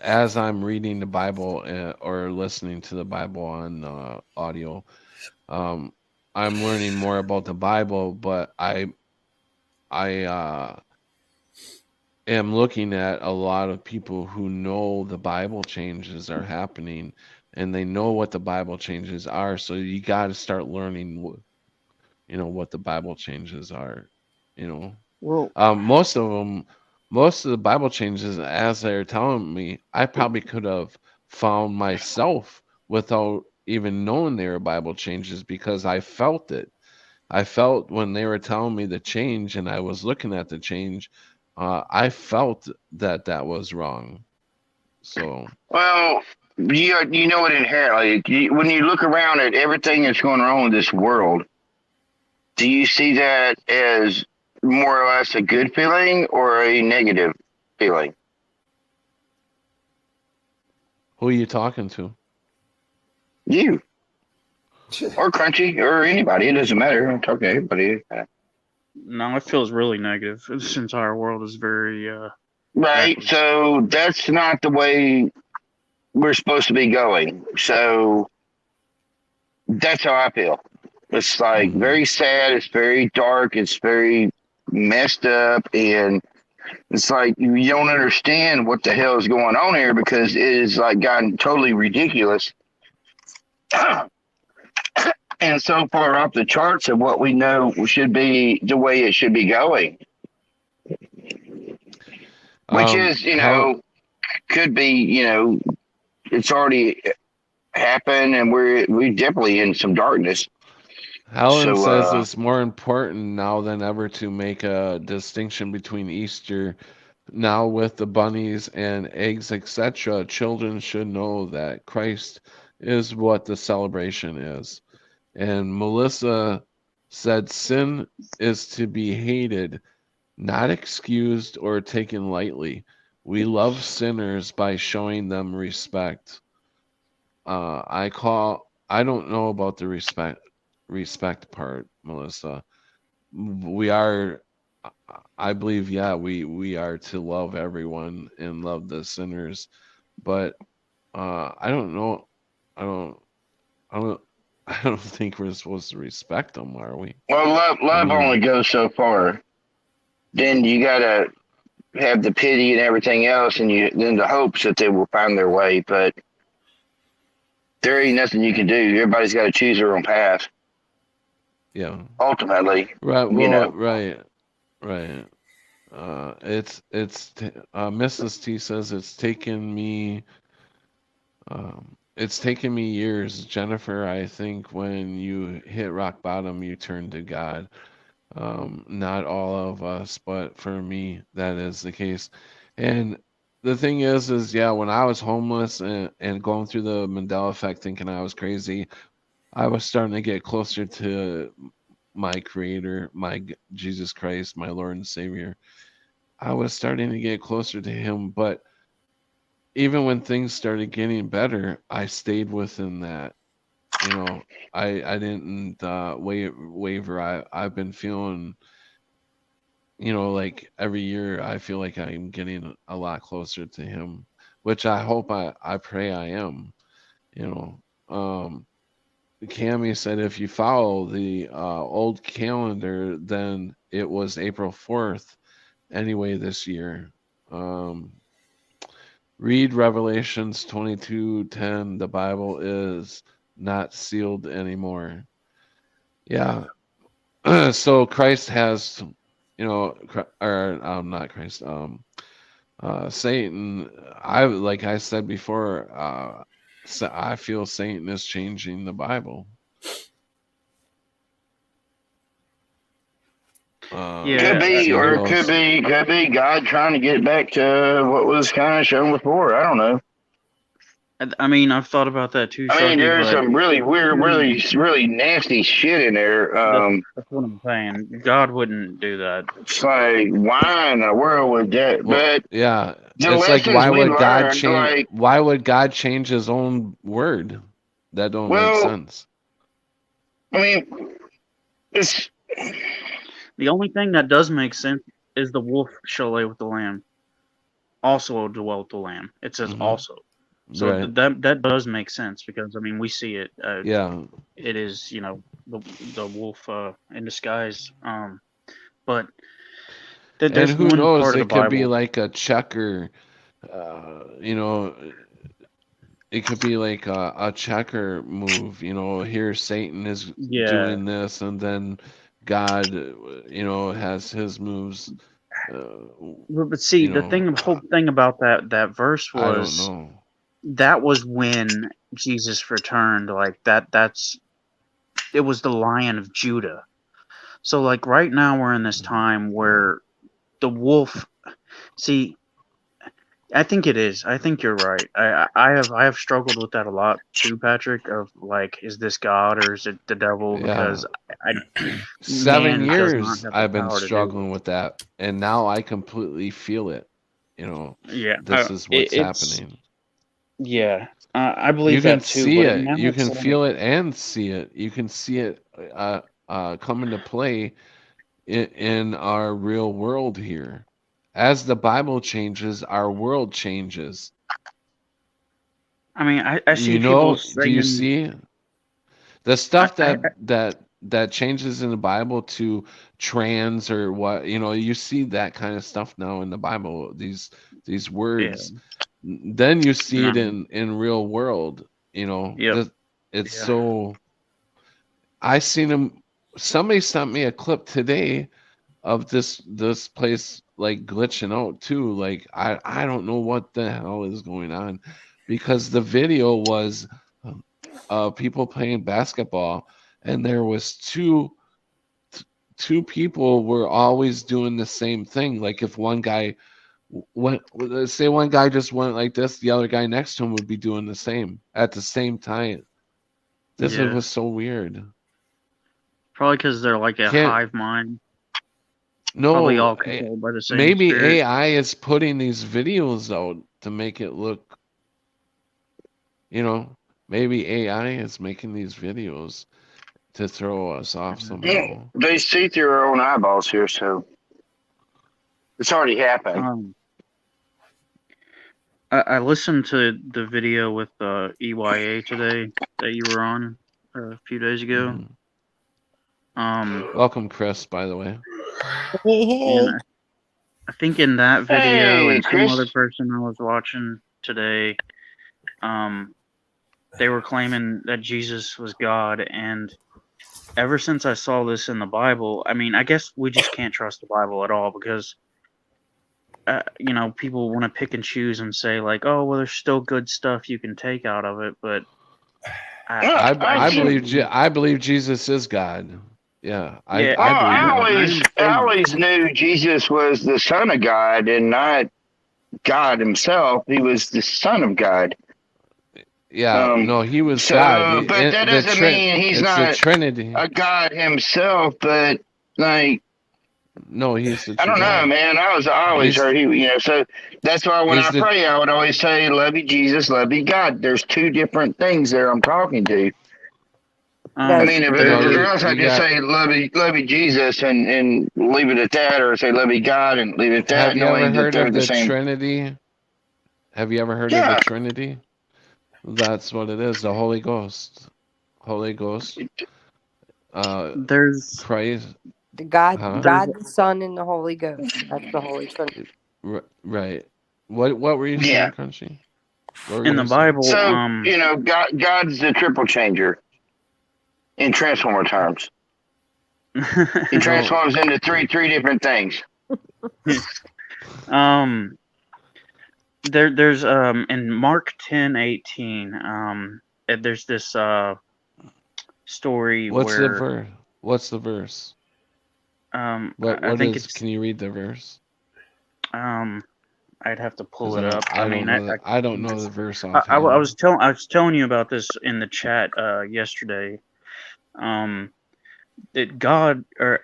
As I'm reading the Bible or listening to the Bible on audio, um, I'm learning more about the Bible, but I am looking at a lot of people who know the Bible changes are happening, and they know what the Bible changes are. So you got to start learning, what the Bible changes are. You know, well most of them, most of the Bible changes, as they're telling me, I probably could have found myself without even knowing they were Bible changes because I felt it. I felt when they were telling me the change and I was looking at the change, I felt that was wrong. So, Well, you know it inherently. When you look around at everything that's going on in this world, do you see that as more or less a good feeling or a negative feeling? who are you talking to? You or Crunchy or anybody, it doesn't matter. I'm talking to everybody. no, it feels really negative. This entire world is very Right. backwards. So that's not the way we're supposed to be going. So that's how I feel. It's like Mhm. very sad. It's very dark. It's very messed up. And it's like you don't understand what the hell is going on here because it is like gotten totally ridiculous and so far off the charts of what we know should be the way it should be going, which is, could be, it's already happened and we definitely in some darkness. Helen So, says it's more important now than ever to make a distinction between Easter. Now, with the bunnies and eggs, etc., children should know that Christ is what the celebration is. And Melissa said sin is to be hated, not excused or taken lightly. We love sinners by showing them respect. I don't know about the respect part, Melissa. We are, I believe, yeah, we are to love everyone and love the sinners, but I don't know. I don't. I don't. I don't think we're supposed to respect them, are we? well, I love only mean, goes so far. Then you gotta have the pity and everything else, and then the hopes that they will find their way. But there ain't nothing you can do. Everybody's got to choose their own path. yeah. Ultimately, Right. you Well, know. right. Right. Mrs. T says it's taken me years, Jennifer. I think when you hit rock bottom, you turn to God. Not all of us, but for me, that is the case. And the thing is yeah, when I was homeless and going through the Mandela effect, thinking I was crazy, I was starting to get closer to my Creator, Jesus Christ, my Lord and Savior. I was starting to get closer to Him, but even when things started getting better, I stayed within that. You know, I didn't waver. I've been feeling, you know, like every year I feel like I'm getting a lot closer to Him, which I hope I pray I am. You know, Cammy said if you follow the old calendar, then it was April 4th anyway this year. Read Revelations 22:10. The Bible is not sealed anymore. Yeah. So Christ has, you know, or not Christ. Satan. Like I said before. I feel Satan is changing the Bible. Could be, or it could be God trying to get back to what was kind of shown before. I don't know. I mean, I've thought about that too. I mean, there's some really weird, really nasty shit in there. That's what I'm saying. God wouldn't do that. It's like, why in the world would that? Well, but yeah, it's like why would God change? Like, why would God change His own word? That don't make sense. I mean, it's. The only thing that does make sense is the wolf shall lay with the lamb. Also dwell with the lamb. It says also. So right. that does make sense because I mean we see it. Yeah. It is, you know, the wolf in disguise. But there's and who one knows? part It of the could Bible. be like a checker. You know, it could be like a checker move. You know, here Satan is doing this, and then God, you know, has his moves. But see, the whole thing about that verse was, I don't know. That was when Jesus returned. Like it was the Lion of Judah. So like right now we're in this time where the wolf. See, I think it is. I think you're right. I have struggled with that a lot too, Patrick. Of like, is this God or is it the devil? Because 7 years I've been struggling with that, and now I completely feel it. You know, this is what's happening. Yeah, I believe you can that too. See it. You can feel it and see it. You can see it come into play in our real world here. As the Bible changes, our world changes. I mean, I see. You know, do you see the stuff that changes in the Bible to trans or what? You know, you see that kind of stuff now in the Bible. These words. Yeah. Then you see it in real world. You know, it's so. I seen them. Somebody sent me a clip today of this place like glitching out too. Like I don't know what the hell is going on, because the video was people playing basketball, and there was two people were always doing the same thing. Like if one guy went, say one guy just went like this, the other guy next to him would be doing the same at the same time. This was so weird. Probably because they're like a hive mind. No, probably all controlled by the same maybe spirit. AI is putting these videos out to make it look, you know, maybe AI is making these videos to throw us off somehow. Yeah, they see through our own eyeballs here, so it's already happened. I listened to the video with EYA today that you were on a few days ago. Welcome, Chris, by the way. And I think in that video and Chris. some other person I was watching today, they were claiming that Jesus was God. And ever since I saw this in the Bible, I mean, I guess we just can't trust the Bible at all because, you know, people want to pick and choose and say like, oh, well, there's still good stuff you can take out of it. But I believe Jesus is God. Yeah, I always knew Jesus was the Son of God and not God himself. He was the Son of God. Yeah, no, he was So, God. but that doesn't mean he's It's the not Trinity. a God himself. But like, No, he's the I true don't know, God. man. I always He's heard he, so that's why when he's I the pray, I would always say, "Love you, Jesus. Love you, God." There's two different things there I'm talking to. I Um, mean, if, no, or else I you just got. say, love you, Jesus," and leave it at that, or say, "Love you, God," and leave it at that, Have you ever knowing that heard they're of the the same. Trinity? Have you ever heard of the Yeah. Trinity? That's what it is. The Holy Ghost. Holy Ghost. there's Christ. The God, Huh? there's God the Son, and the Holy Ghost. That's the Holy Trinity. Right. What were you Yeah. saying, Crunchy? What were you in the gonna say? Bible. So, God's the triple changer in Transformer terms. He No. transforms into three different things. There's in Mark 10:18, there's this story What's the where verse? What's the verse? I What think is? it's Can you read the verse? I'd have to pull 'Cause it up. I don't know. I don't know the verse I offhand. was telling you about this in the chat yesterday. That God or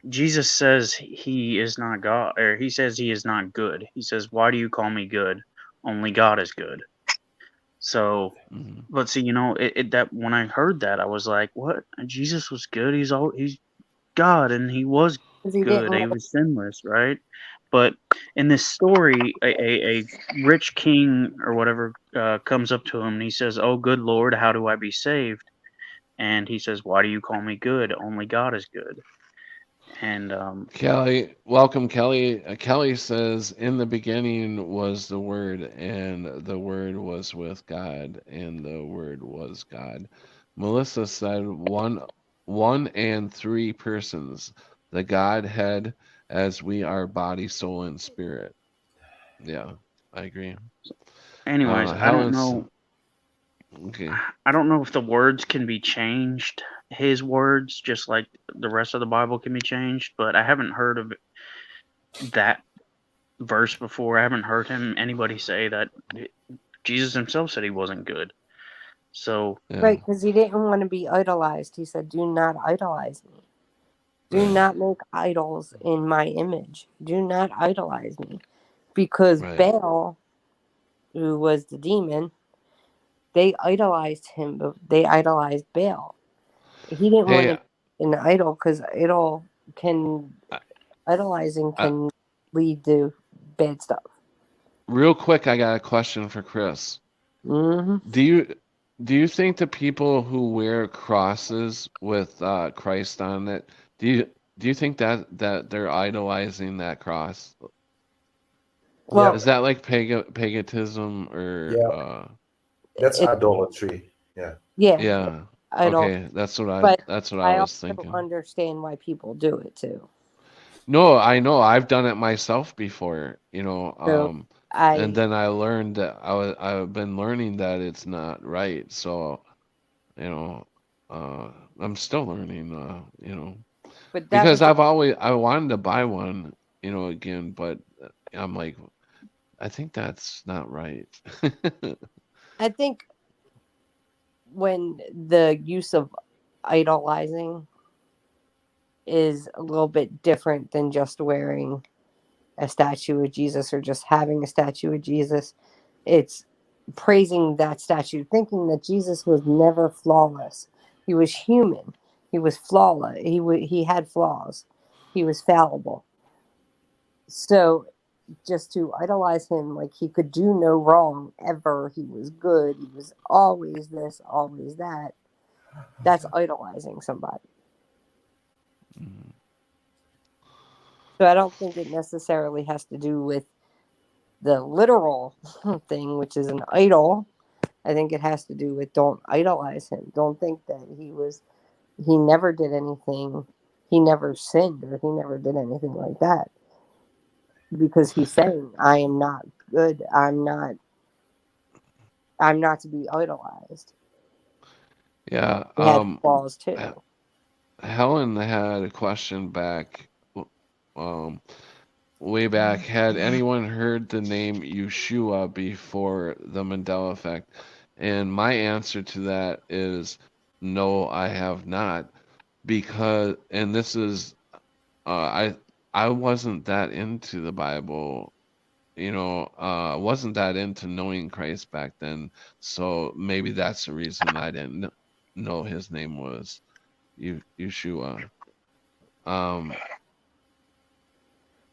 Jesus says he is not God, or he says he is not good. He says, "Why do you call me good? Only God is good." So, Mhm. but see, that when I heard that, I was like, "What? Jesus was good. He's God, and he was 'Cause he good. didn't He want was sinless, right?" But in this story, a rich king or whatever comes up to him and he says, "Oh, good Lord, how do I be saved?" And he says, "Why do you call me good? Only God is good." And Kelly, welcome, Kelly. Kelly says, "In the beginning was the Word, and the Word was with God, and the Word was God." Melissa said, one and three persons, the Godhead, as we are body, soul, and spirit." Yeah, I agree. anyways, Helen's okay. I don't know if the words can be changed, his words, just like the rest of the Bible can be changed, but I haven't heard of that verse before. I haven't heard anybody say that Jesus himself said he wasn't good. So, Yeah. Right, because he didn't want to be idolized. He said, "Do not idolize me. Do Right. not make idols in my image. Do not idolize me." Because Right. Baal, who was the demon, they idolized him, but they idolized Baal. He didn't want Hey, to be an idol because idolizing uh, can lead to bad stuff. real quick, I got a question for Chris. Hmm. Do you think the people who wear crosses with Christ on it, do you think that they're idolizing that cross? Well, Is that like paganism or Yeah. That's it, idolatry. Yeah. yeah, yeah. idol. Okay, that's what I But I was also thinking. understand why people do it too. No, I know I've done it myself before, So and I, then I learned that I've been learning that it's not right. So, you know, I'm still learning, but that because was, I wanted to buy one, again, but I'm like, I think that's not right. I think when the use of idolizing is a little bit different than just wearing a statue of Jesus or just having a statue of Jesus. It's praising that statue, thinking that Jesus was never flawless. He was human. He was flawless. He had flaws. He was fallible. So just to idolize him like he could do no wrong ever, he was good, he was always this, always that, that's idolizing somebody. Mhm. So I don't think it necessarily has to do with the literal thing, which is an idol. I think it has to do with don't idolize him. Don't think that he never did anything, he never sinned or he never did anything like that. Because he's saying, I am not good. I'm not to be idolized. Yeah, He had flaws too. Helen had a question back. Um, way back, had anyone heard the name Yeshua before the Mandela effect? And my answer to that is no, I have not. Because, and this is, I wasn't that into the Bible, wasn't that into knowing Christ back then. So maybe that's the reason I didn't know his name was Yeshua.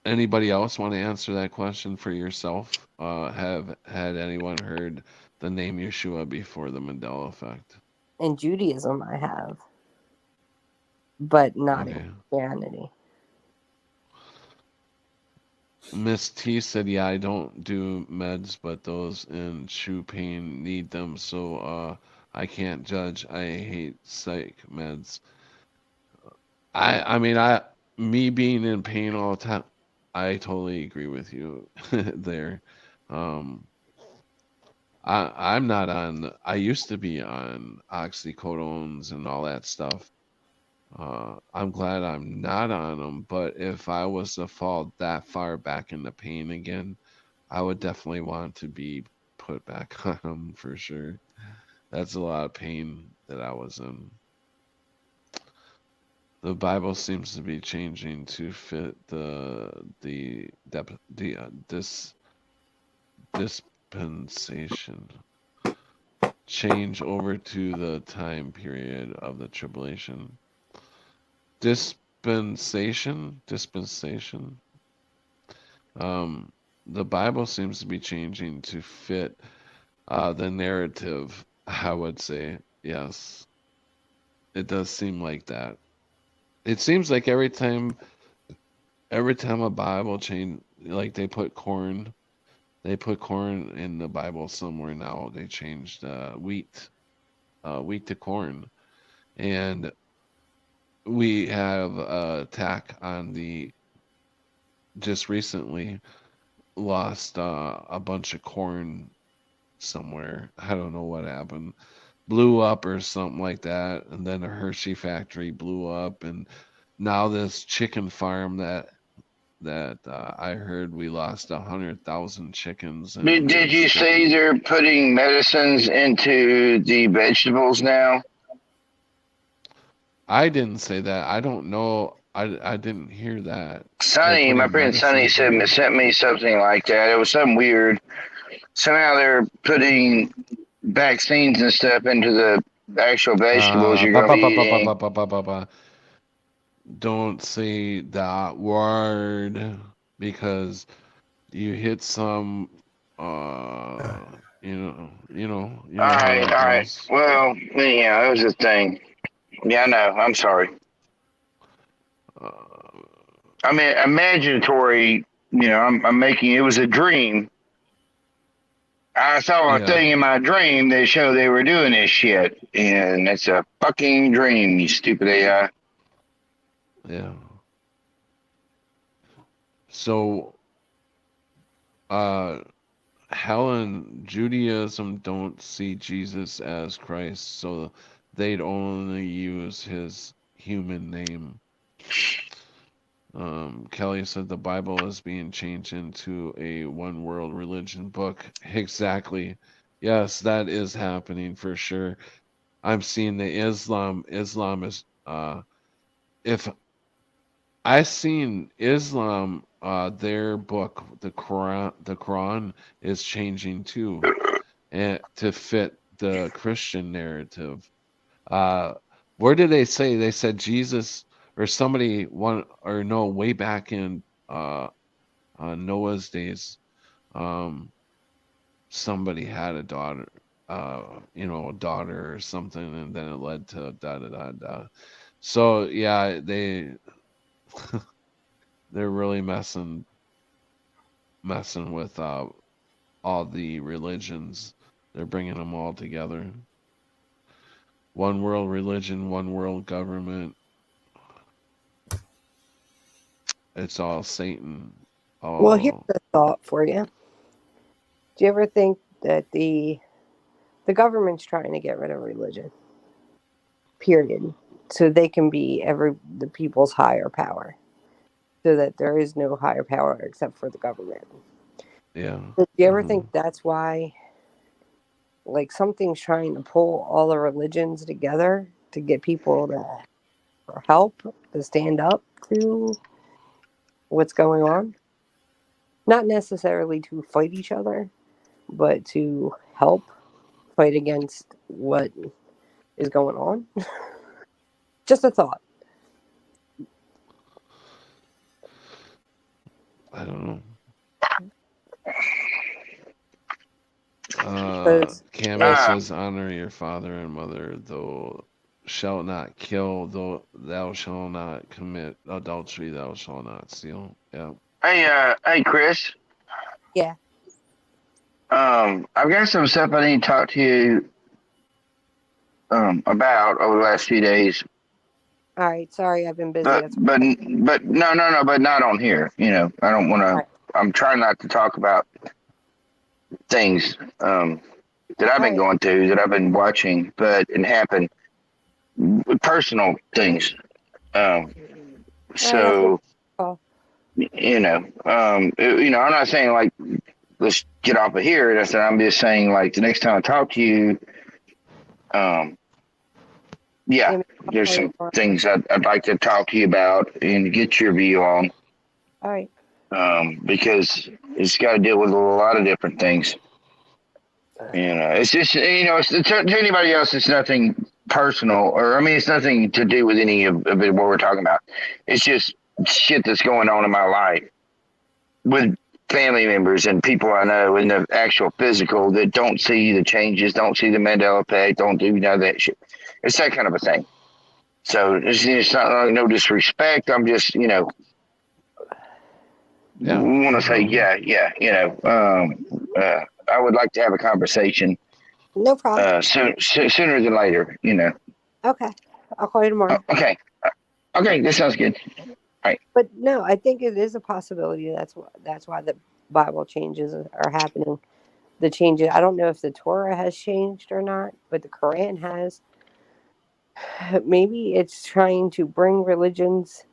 Anybody else want to answer that question for yourself? Have had anyone heard the name Yeshua before the Mandela effect? In Judaism, I have, but not Okay. in Christianity. Miss T said, yeah, I don't do meds, but those in shoe pain need them, so I can't judge. I hate psych meds. I mean, me being in pain all the time, I totally agree with you there. I'm not on. I used to be on oxycodones and all that stuff. I'm glad I'm not on them. But if I was to fall that far back into pain again, I would definitely want to be put back on them for sure. That's a lot of pain that I was in. The Bible seems to be changing to fit this dispensation. Change over to the time period of the tribulation. Dispensation. The Bible seems to be changing to fit the narrative. I would say yes. It does seem like that. It seems like every time a Bible change, like they put corn in the Bible somewhere now. They changed wheat to corn, and we have a attack on the just recently lost a bunch of corn somewhere. I don't know what happened. Blew up or something like that, and then a Hershey factory blew up, and now this chicken farm that I heard we lost 100,000 chickens. Did you say they're putting medicines into the vegetables now? I didn't say that. I don't know. I didn't hear that. Sonny, my friend Sonny sent me something like that. It was something weird. Somehow they're putting vaccines and stuff into the actual vegetables you're going to be eating. Don't say that word because you hit some All right. Well, yeah, that was the thing. Yeah, I know. I'm sorry. I mean, imaginatory. I'm making it was a dream. I saw a thing in my dream that showed they were doing this shit, and it's a fucking dream, you stupid AI. Yeah. So, Helen, Judaism don't see Jesus as Christ, so they'd only use his human name. Kelly said the Bible is being changed into a one world religion book. Exactly. Yes, that is happening for sure. I'm seeing the Islam is if I seen Islam their book, the Quran is changing too, and to fit the Christian narrative. Where did they say? They said Jesus or somebody way back in Noah's days, somebody had a daughter, a daughter or something, and then it led to da da da da. So yeah, they're really messing with all the religions. They're bringing them all together. One world religion, one world government. It's all Satan. Well, here's a thought for you. Do you ever think that the government's trying to get rid of religion? Period. So they can be the people's higher power. so that there is no higher power except for the government. Yeah. Do you ever Mhm. think that's why, like, something's trying to pull all the religions together to get people to for help to stand up to what's going on? Not necessarily to fight each other, but to help fight against what is going on. Just a thought. I don't know. 'Cause Cammy if, says, "Honor your father and mother, though shalt not kill, though thou shalt not commit adultery, thou shalt not steal." Yeah. Hey, Chris. yeah. I've got some stuff I need to talk to you about over the last few days, All right. Sorry, I've been busy. but That's but but no, but not on here. You know, I don't want all to. right. I'm trying not to talk about things that I've All been right. going through, that I've been watching, but it happened, personal things. Um, All right. That's what so I call. I'm not saying like let's get off of here. That's what I'm just saying. Like the next time I talk to you, um, yeah, Yeah, maybe I'll there's call you some tomorrow. things I'd like to talk to you about and get your view on, All right. because it's got to deal with a lot of different things. It's just it's to anybody else. It's nothing personal, or I mean, it's nothing to do with any of it, what we're talking about. It's just shit that's going on in my life with family members and people I know in the actual physical that don't see the changes, don't see the Mandela effect, don't do none of that shit. It's that kind of a thing. So it's not like no disrespect. I'm just Yeah. want No to say problem. I would like to have a conversation No problem. sooner than later. Okay. I'll call you tomorrow. Okay. Okay, that sounds good. But no, I think it is a possibility. That's why the Bible changes are happening. The changes. I don't know if the Torah has changed or not, but the Quran has. Maybe it's trying to bring religions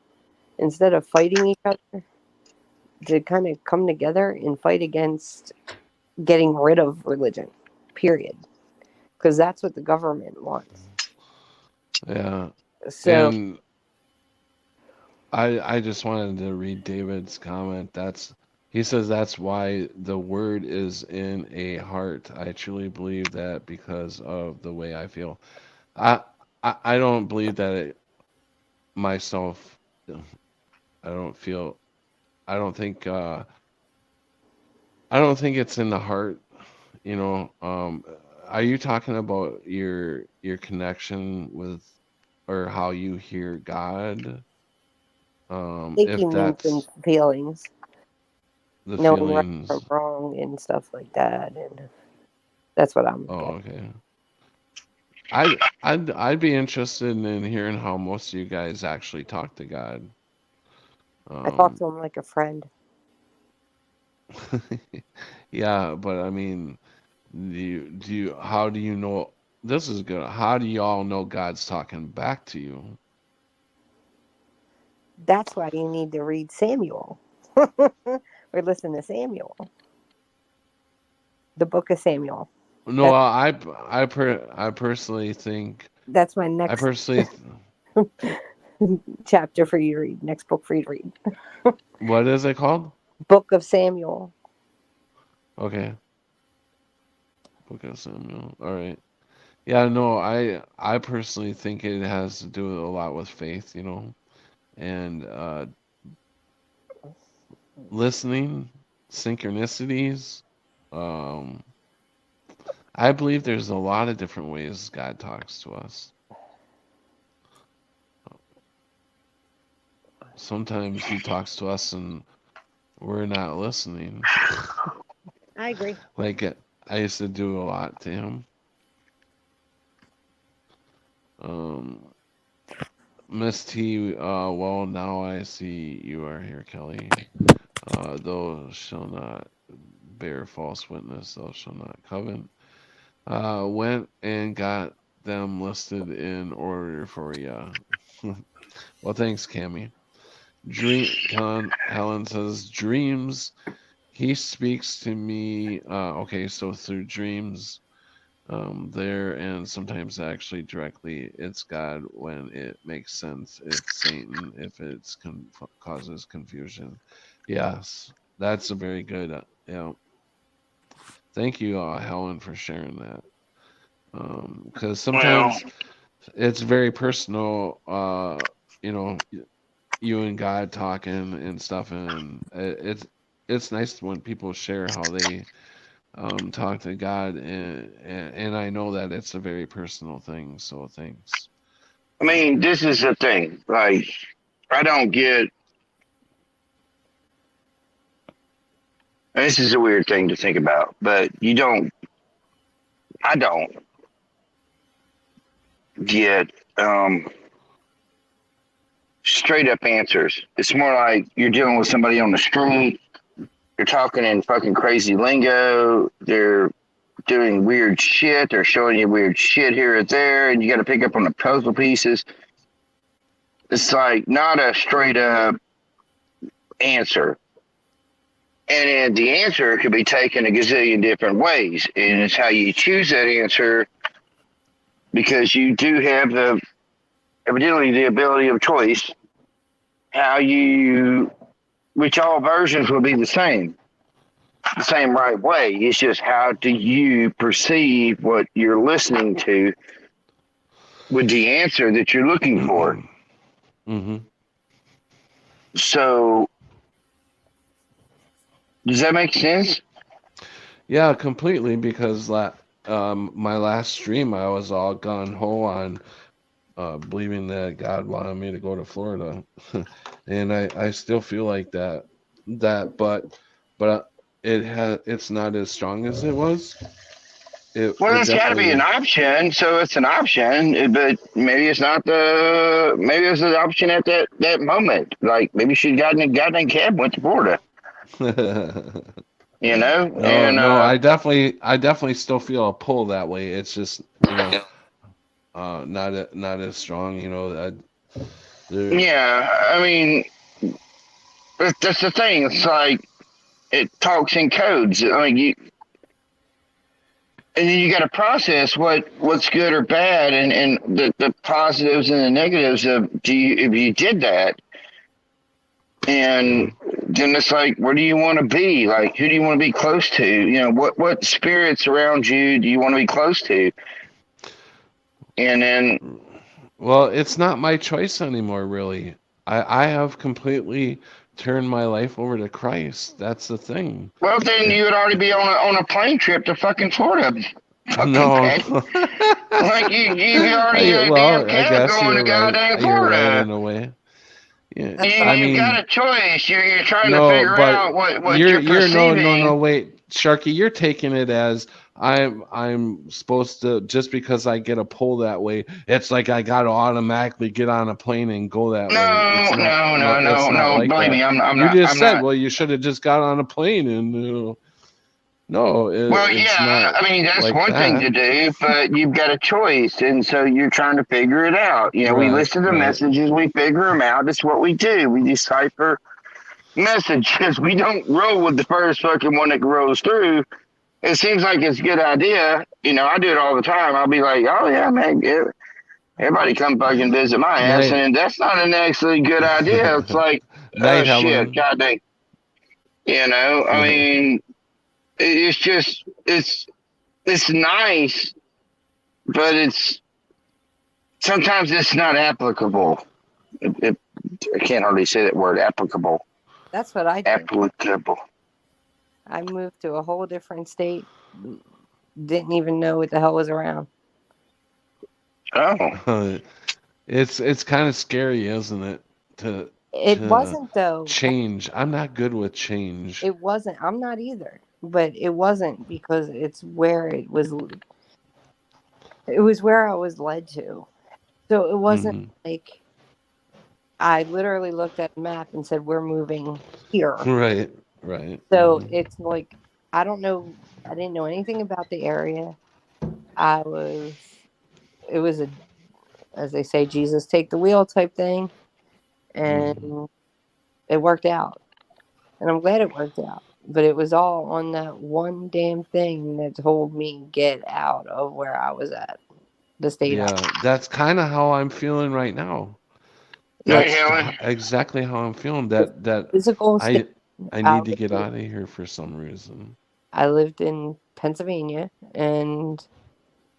instead of fighting each other to kind of come together and fight against getting rid of religion. Period. Because that's what the government wants. Yeah. So And I just wanted to read David's comment. He says that's why the word is in a heart. I truly believe that because of the way I feel. I I don't believe that myself. I don't feel. I don't think. I don't think it's in the heart. Are you talking about your connection with, or how you hear God? I think he If mentioned that's feelings, the knowing right from feelings. wrong and stuff like that, and that's what I'm Oh, getting. okay. I'd be interested in hearing how most of you guys actually talk to God. I talk Um, to him like a friend. yeah, but I mean, how do you know? This is good. How do you all know God's talking back to you? That's why you need to read Samuel or listen to Samuel, the book of Samuel. No, That I personally think that's my I next personally chapter for you to read. Next book for you to read. what is it called? Book of Samuel. Okay, Book of Samuel. All right. Yeah, no, I personally think it has to do a lot with faith, and listening, synchronicities. Um, I believe there's a lot of different ways God talks to us. Sometimes He talks to us and we're not listening. I agree. Like I used to do a lot to Him. Miss T, well, now I see you are here, Kelly. Thou shall not bear false witness, thou shall not covet. Went and got them listed in order for ya. Well, thanks, Cammy. Helen says dreams. He speaks to me. Okay, so through dreams, there, and sometimes actually directly, it's God when it makes sense. It's Satan if it's causes confusion. Yes, that's a very good. Yeah, thank you, Helen, for sharing that. Because Well, sometimes it's very personal. You know, you and God talking and stuff, and it's nice when people share how they talk to God, and I know that it's a very personal thing. So thanks. I mean, this is the thing. Like, I don't get. This is a weird thing to think about, but you don't. I don't get straight up answers. It's more like you're dealing with somebody on the street. You're talking in fucking crazy lingo. They're doing weird shit. They're showing you weird shit here or there, and you got to pick up on the puzzle pieces. It's like not a straight up answer. And then the answer could be taken a gazillion different ways. And it's how you choose that answer because you do have evidently the ability of choice. How you, which all versions will be the same right way. It's just how do you perceive what you're listening to with the answer that you're looking for. Mm-hmm. So, does that make sense? Yeah, completely. Because my last stream, I was all gung ho on believing that God wanted me to go to Florida, and I still feel like that. But it's not as strong as it was. Well, It it's got to be an definitely. option, so it's an option, but maybe it's not maybe it's an option at that moment. Like maybe she'd gotten a goddamn cab, went to Florida, you know, No, and no, I definitely still feel a pull that way. It's just, not as strong. There. yeah, I mean, that's the thing. It's like it talks in codes. I mean, and then you got to process what's good or bad, and the positives and the negatives of if you did that. And then it's like, where do you want to be? Like, who do you want to be close to? What spirits around you do you want to be close to? And then, Well, it's not my choice anymore, really. I have completely turned my life over to Christ. That's the thing. well, then you would already be on a plane trip to fucking Florida, fucking No. Patty. Like you already got a damn Well, I cab guess going to you're right. goddamn You're right Florida. in a way. Yeah, That's I You've got mean, a choice. You're trying to no, figure but out what you're you're you're no, perceiving. wait, Sharky, you're taking it as I'm supposed to, just because I get a pull that way. It's like I got to automatically get on a plane and go that way. It's No, not. no, No, no, it's no, not no. like Believe that. me, I'm You not. just I'm said, not. well, you should have just got on a plane and. No, Well, it's yeah, not I mean, that's like one thing that. to do, but you've got a choice. And so you're trying to figure it out. We Right, listen to right. messages, we figure them out. That's what we do. We decipher messages. We don't roll with the first fucking one that rolls through. It seems like it's a good idea. I do it all the time. I'll be like, oh, yeah, man, everybody come fucking visit my ass. Night, And that's not an actually good idea. It's like, oh, night, shit, Helen. God dang. I mean, it's just, it's nice, but sometimes it's not applicable. I can't hardly say that word, applicable. That's what I did. Applicable. I moved to a whole different state. Didn't even know what the hell was around. Oh, It's kind of scary, isn't it? It To wasn't though. change. I'm not good with change. It wasn't. I'm not either. But it wasn't because it's where it was. It was where I was led to. So it wasn't like I literally looked at a map and said, we're moving here. Right, right. So it's like, I don't know. I didn't know anything about the area. It was a, as they say, Jesus take the wheel type thing. And it worked out. And I'm glad it worked out. But it was all on that one damn thing that told me get out of where I was at. The state. Yeah, that's kind of how I'm feeling right now. Right, That's Helen? exactly how I'm feeling. That Physical state. I need to get out of here for some reason. I lived in Pennsylvania and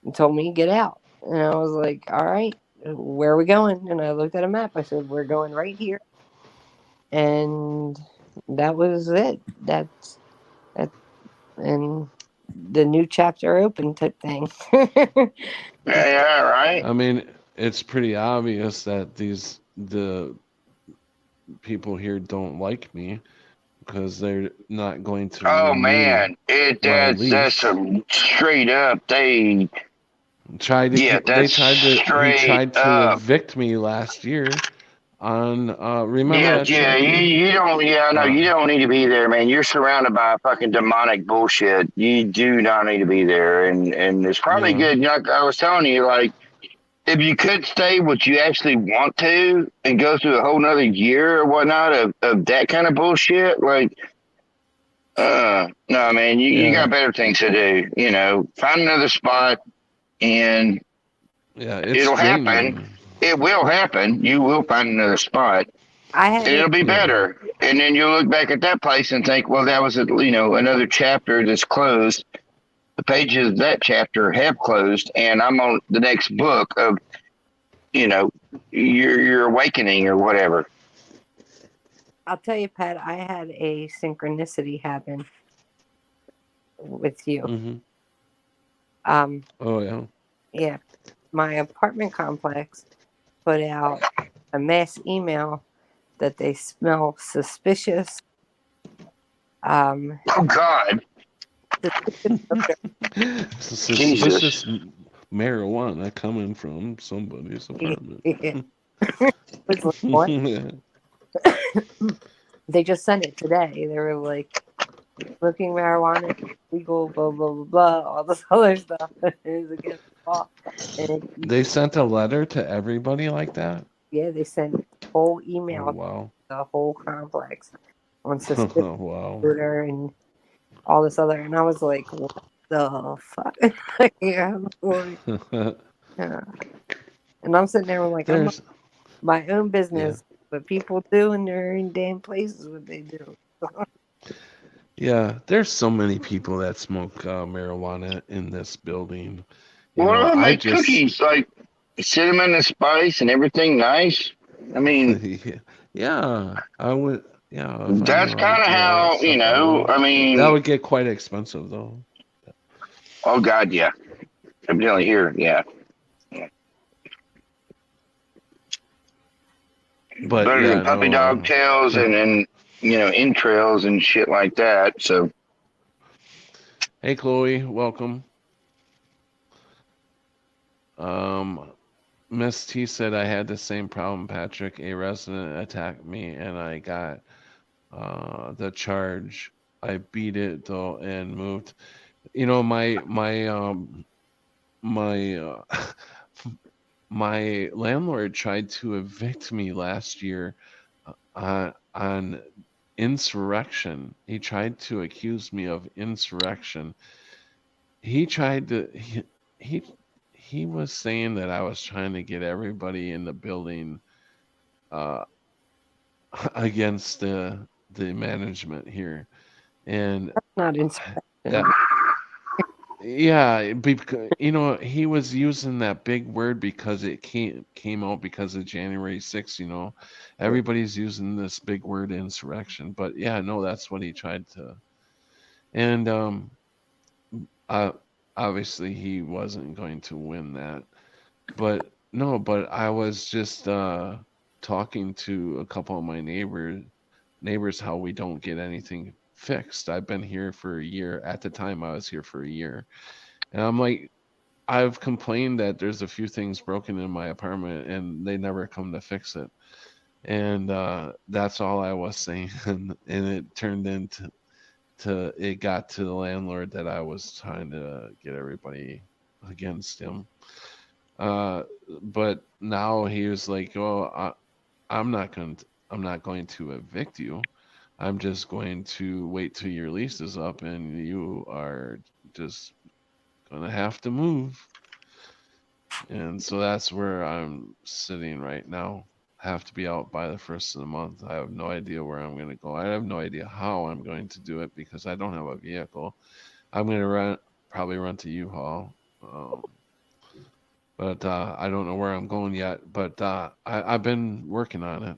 it told me get out. And I was like, all right, where are we going? And I looked at a map. I said, we're going right here. And that was it. That's that. And the new chapter open type thing. Yeah, right. I mean, it's pretty obvious that the people here don't like me because they're not going to Oh renew man, my that's lease. a straight up. They Tried to yeah, get, they that's he tried straight to up. evict me last year on remember Yeah, that yeah, shit? you don't. Yeah, no, Uh, you don't need to be there, man. You're surrounded by fucking demonic bullshit. You do not need to be there, and it's probably yeah. good. You know, like I was telling you, like if you could stay, what you actually want to, and go through a whole nother year or whatnot of that kind of bullshit, like no, man, you Yeah. got better things to do. You know, find another spot, and Yeah, it's it'll draining happen. me. It will happen. You will find another spot, I had and it'll be Yeah. better. And then you'll look back at that place and think, well, that was another chapter that's closed. The pages of that chapter have closed, and I'm on the next book of your awakening or whatever. I'll tell you, Pat, I had a synchronicity happen with you. Mm-hmm. Oh yeah. Yeah, my apartment complex put out a mass email that they smell suspicious. Oh God, Suspicious marijuana coming from somebody's apartment. Was like, what? They just sent it today. They were like, smoking marijuana is legal, blah, blah, blah, blah, all this other stuff is against the law. And They sent a letter to everybody like that? yeah, they sent a whole Oh email wow. to the whole complex on suspicious Wow. shooter and all this other. And I was like, what the fuck? Yeah, I'm like, yeah. And I'm sitting there, I'm like, I'm There's my own business, but people do in their own damn places what they do. yeah, there's so many people that smoke marijuana in this building. You what know, do I I make just cookies like cinnamon and spice and everything nice? I mean, yeah, I would yeah, if I that's knew how to kind of do all that how stuff, I would. I That mean, would get quite expensive though. oh God, yeah, I'm definitely here, yeah. But Better yeah, than puppy no. dog tails and entrails and shit like that. So Hey Chloe, welcome. Miss T said I had the same problem, Patrick. A resident attacked me and I got the charge. I beat it though and moved. You know, my my landlord tried to evict me last year on insurrection. He tried to accuse me of insurrection. He tried to he was saying that I was trying to get everybody in the building uh, against the management here, and Not inspiration. that yeah, because he was using that big word because it came out because of January 6th. Everybody's using this big word insurrection, but yeah, no, that's what he tried to, and obviously he wasn't going to win that. But no, but I was just talking to a couple of my neighbors how we don't get anything fixed. I've been here for a year. At the time I was here for a year. And I'm like, I've complained that there's a few things broken in my apartment and they never come to fix it. And that's all I was saying. And it turned into it got to the landlord that I was trying to get everybody against him. But now he was like, "Oh, I'm not going to. I'm not going to evict you. I'm just going to wait till your lease is up and you are just gonna have to move. And so that's where I'm sitting right now. I have to be out by the first of the month. I have no idea where I'm going to go. I have no idea how I'm going to do it because I don't have a vehicle. I'm going to probably rent a U-Haul. But I don't know where I'm going yet. But I've been working on it.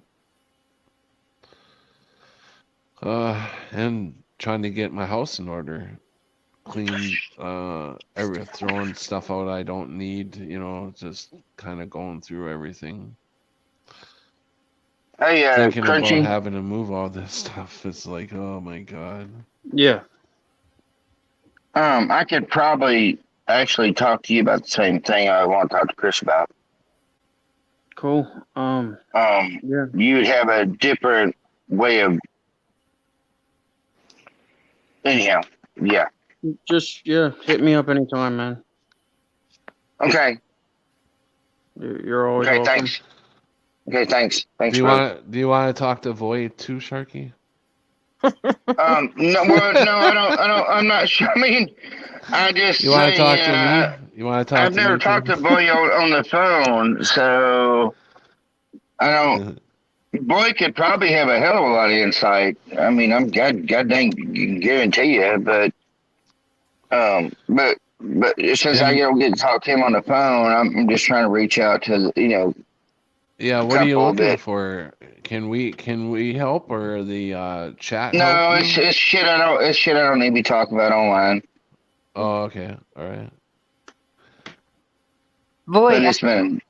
And trying to get my house in order. Clean, throwing stuff out I don't need, just kind of going through everything. Hey, Thinking about Crunchy. having to move all this stuff. It's like, oh my God. Yeah. I could probably actually talk to you about the same thing I want to talk to Chris about. Cool. Yeah. You'd have a different way of. Anyhow, yeah. Just hit me up anytime, man. Okay. You're always Okay. welcome. Thanks. Okay. Thanks. Thanks. Do you bro. want to talk to Void too, Sharky? No. Well, no. I don't. I'm not sure. I mean, I just. You want to talk say, to me? You want to talk I've to never me talked too? to Boy on the phone, so I don't. Boy could probably have a hell of a lot of insight. I mean, I'm god dang guarantee you, but since I don't get to talk to him on the phone, I'm just trying to reach out to Yeah, what are you couple looking that- for? Can we help or the chat No, help you? it's shit I don't need to be talking about online. Oh, okay. All right. Boy, But it's been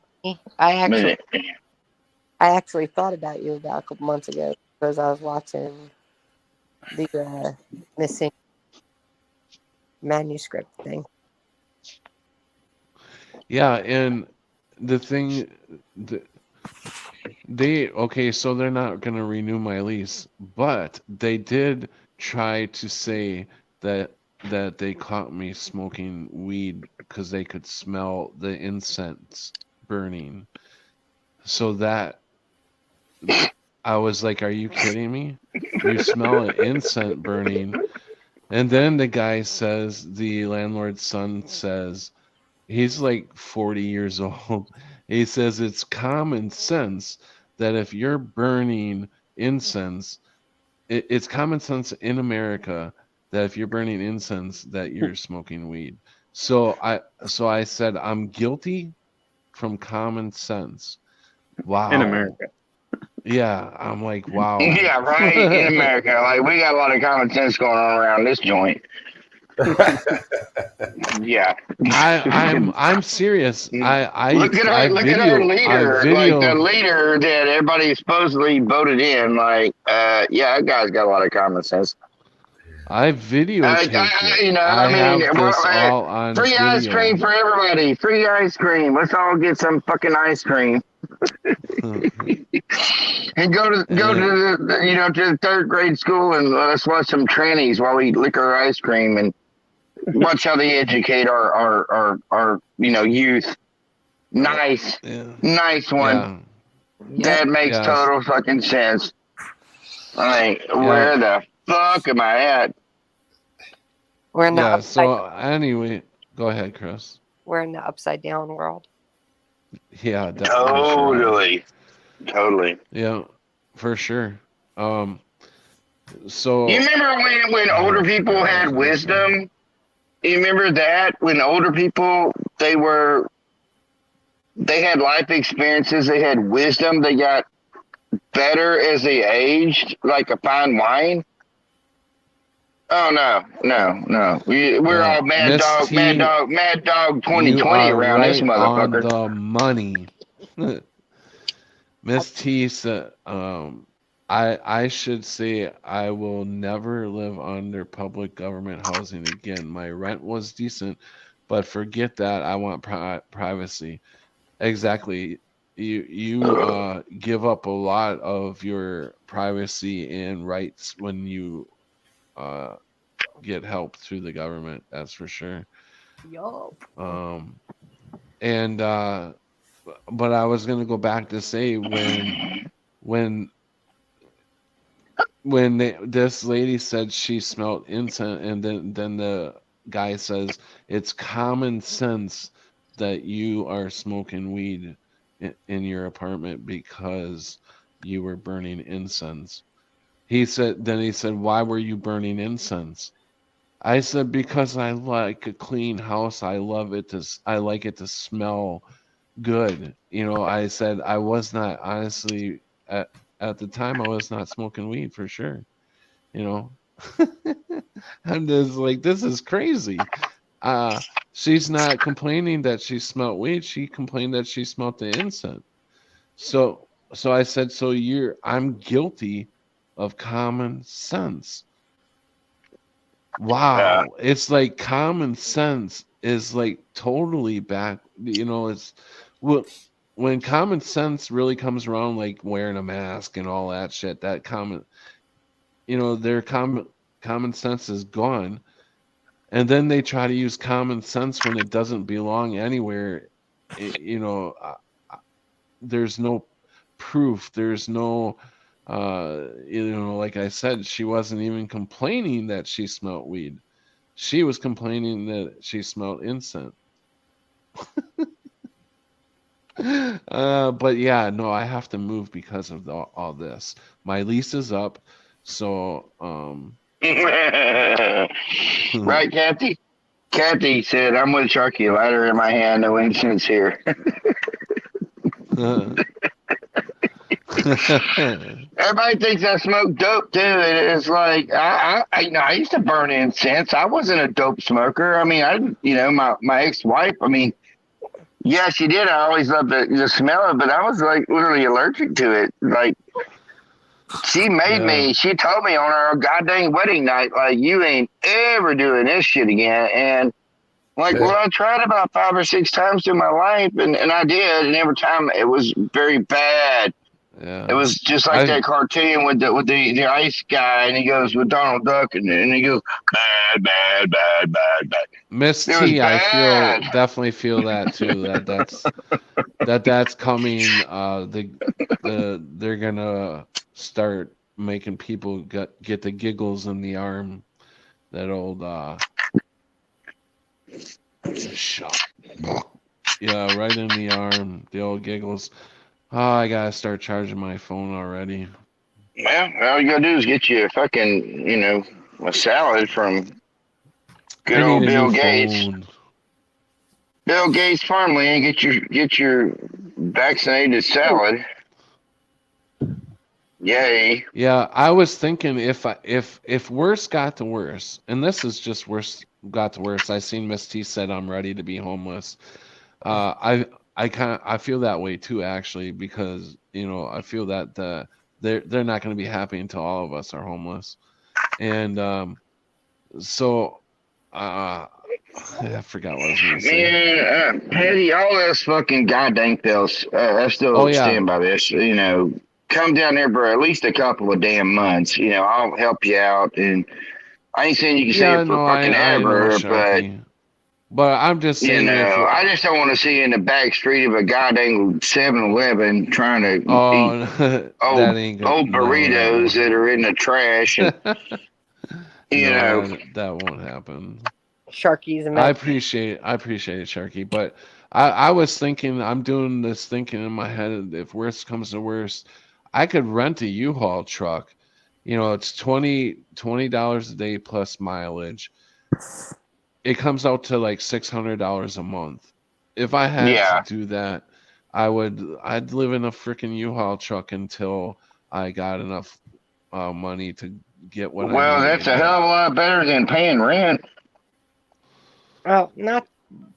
I actually thought about you about a couple months ago because I was watching the missing manuscript thing. Yeah, and the thing, so they're not going to renew my lease, but they did try to say that they caught me smoking weed because they could smell the incense burning. So that I was like, are you kidding me? You smell an incense burning. And then the guy says, the landlord's son says, he's like 40 years old. He says it's common sense that if you're burning incense, it's common sense in America that if you're burning incense that you're smoking weed. So I said I'm guilty from common sense. Wow. In America. Yeah, I'm like, wow. yeah, right. In America, like we got a lot of common sense going on around this joint. Yeah, I'm serious. I look at our leader, like the leader that everybody supposedly voted in. Like, yeah, that guy's got a lot of common sense. I videotaped it. I mean, have this all on free video. ice cream for everybody. Free ice cream. Let's all get some fucking ice cream. And go to the third grade school and let's watch some trannies while we lick our ice cream and watch how they educate our youth. Nice, nice one. Yeah. That makes total fucking sense. Like, where the fuck am I at? We're in the anyway, go ahead, Chris. We're in the upside down world. Yeah, definitely. Totally. Yeah, for sure. So you remember when older people had wisdom? You remember that when older people they had life experiences, they had wisdom, they got better as they aged, like a fine wine. Oh no! We're all mad dog 2020 around this motherfucker. On the money, Miss T said, I should say I will never live under public government housing again. My rent was decent, but forget that. I want privacy. Exactly. You give up a lot of your privacy and rights when you get help through the government. That's for sure. Yup. But I was gonna go back to say when this lady said she smelled incense, and then the guy says it's common sense that you are smoking weed in your apartment because you were burning incense. He said, why were you burning incense? I said, because I like a clean house. I like it to smell good. I said I was not, honestly, at the time I was not smoking weed for sure. I'm just like, this is crazy. She's not complaining that she smelled weed. She complained that she smelled the incense. So I said, I'm guilty of common sense. Wow. It's like common sense is like totally back. It's when common sense really comes around, like wearing a mask and all that shit, that their common sense is gone. And then they try to use common sense when it doesn't belong anywhere. There's no proof. There's no, like I said, she wasn't even complaining that she smelled weed. She was complaining that she smelled incense. But yeah, no, I have to move because of all this. My lease is up, so right, Kathy? Kathy said, I'm with Sharky, lighter in my hand, no incense here. Everybody thinks I smoke dope too. It's like I used to burn incense. I wasn't a dope smoker. I mean, my ex-wife. I mean, yeah, she did. I always loved the smell of it, but I was like literally allergic to it. Like she made me. She told me on our goddamn wedding night, like, you ain't ever doing this shit again. And like, well, I tried about 5 or 6 times in my life, and I did, and every time it was very bad. Yeah. It was just like that cartoon with the ice guy, and he goes with Donald Duck, and he goes bad. Miss T, I definitely feel that too. That's coming. They're gonna start making people get the giggles in the arm. That old yeah, right in the arm. The old giggles. Oh, I gotta start charging my phone already. Well, all you gotta do is get you a fucking, a salad from good old Bill Gates. Phone. Bill Gates farmland. Get your vaccinated salad. Yay! Yeah, I was thinking if worse got to worse, and this is just worse got to worse. I seen Miss T said I'm ready to be homeless. I feel that way too, actually, because I feel that they're not going to be happy until all of us are homeless, and so I forgot what I was going to say. Man, Patty, all those fucking goddamn pills. I still stand by this. Come down there for at least a couple of damn months. I'll help you out, and I ain't saying you can stay for fucking ever, but I'm just saying, I just don't want to see you in the back street of a goddamn 7-Eleven trying to eat old burritos that are in the trash. And, that won't happen. Sharky's amazing. I appreciate it, Sharky. But I was thinking, I'm doing this thinking in my head, if worst comes to worst, I could rent a U-Haul truck. It's $20 a day plus mileage. It comes out to like $600 a month. If I had to do that, I'd live in a freaking U-Haul truck until I got enough money to get what I need. Well, that's a hell of a lot better than paying rent. Well, not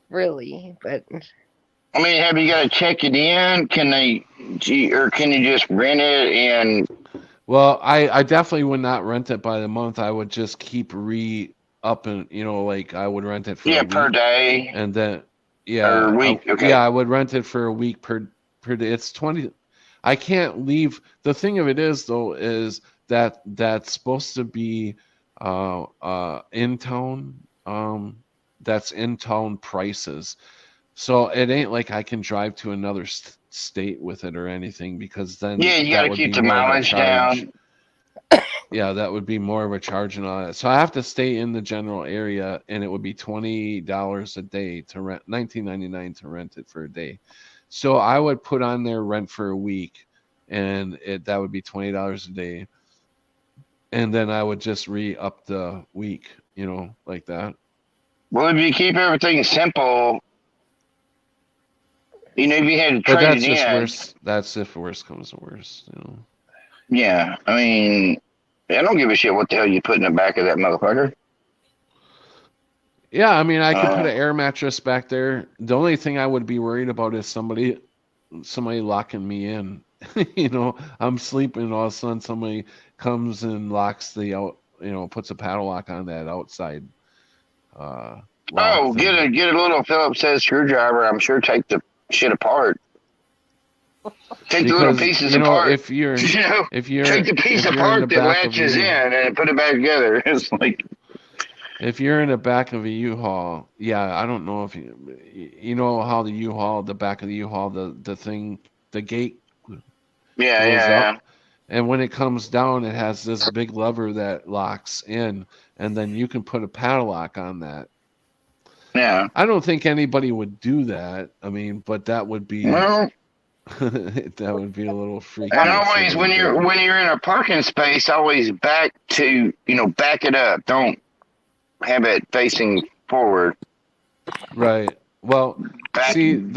really, but I mean, have you got to check it in? Can you just rent it? And well, I definitely would not rent it by the month. I would just keep up and like I would rent it for a week, per day, and then per week. Okay. I would rent it for a week per day. It's 20. I can't leave. The thing of it is though is that's supposed to be in town. That's in town prices, so it ain't like I can drive to another state with it or anything, because then you got to keep the mileage down. yeah, that would be more of a charge and all that. So I have to stay in the general area, and it would be $20 a day to rent, $19.99 to rent it for a day. So I would put on their rent for a week, and that would be $20 a day, and then I would just re-up the week, like that. Well, if you keep everything simple, if you had to But trade that's it just in, worse. That's if worse comes to worse. yeah. I mean, I don't give a shit what the hell you put in the back of that motherfucker. Yeah, I mean, I could put an air mattress back there. The only thing I would be worried about is somebody locking me in. I'm sleeping, and all of a sudden somebody comes and locks puts a padlock on that outside. Oh, thing. get a little Phillips head screwdriver. I'm sure take the shit apart. Take the little pieces apart. If you're take the piece apart that latches in and put it back together. It's like. If you're in the back of a U-Haul, yeah, I don't know if you know how the U-Haul, the back of the U-Haul, the thing, the gate goes up, and when it comes down, it has this big lever that locks in, and then you can put a padlock on that. Yeah. I don't think anybody would do that. I mean, but that would be that would be a little freaky. And always when you're in a parking space, always back it up. Don't have it facing forward. Right. Well, the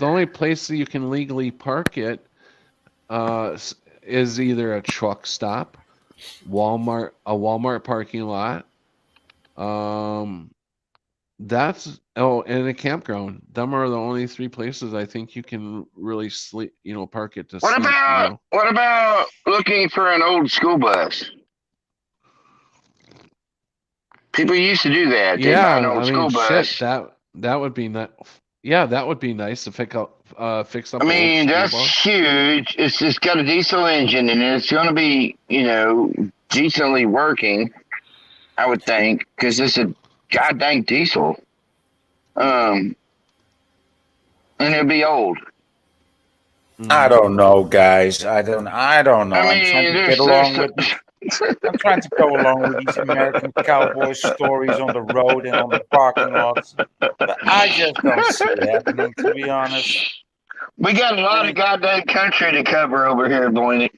only place that you can legally park it is either a truck stop, a Walmart parking lot. And a campground. Them are the only three places I think you can really sleep, park it to sleep. What about looking for an old school bus? People used to do that. They buy an old school bus. Shit, that would be nice. Yeah, that would be nice to fix up. I mean, that's huge. It's just got a diesel engine, and it's going to be, decently working. I would think, because it's a goddamn diesel. And it'll be old. I don't know, guys. I don't know. I mean, I'm trying to go along with these American cowboy stories on the road and on the parking lots, but I just don't see it happening, to be honest. We got a lot of goddamn country to cover over here, Blaney.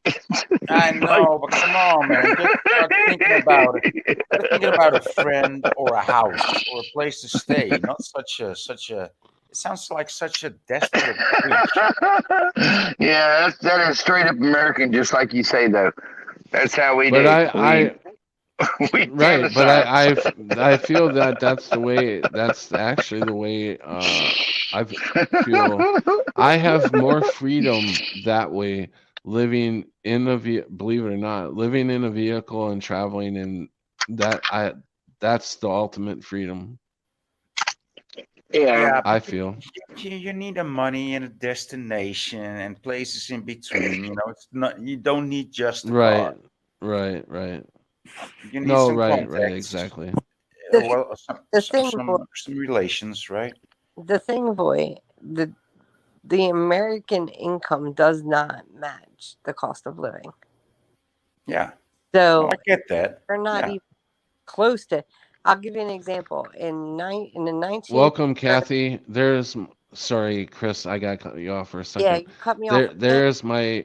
I know, but come on, man. Just start thinking about it. Start thinking about a friend or a house or a place to stay. Not such a. It sounds like such a desperate wish. Yeah, that is straight up American, just like you say, though. That's how we do. But I feel that that's the way. That's actually the way. I feel I have more freedom that way, living in believe it or not, living in a vehicle and traveling in that's the ultimate freedom. Yeah, I feel you need a money and a destination and places in between. It's not. You don't need just a car. Right. You need some contacts. Right, exactly. Some relations, right? The thing, boy, the American income does not match the cost of living. Yeah. So I get that. They're not even close to. I'll give you an example. In the 19th. Welcome, Kathy. Sorry, Chris. I got to cut you off for a second. Yeah, you cut me off. There's my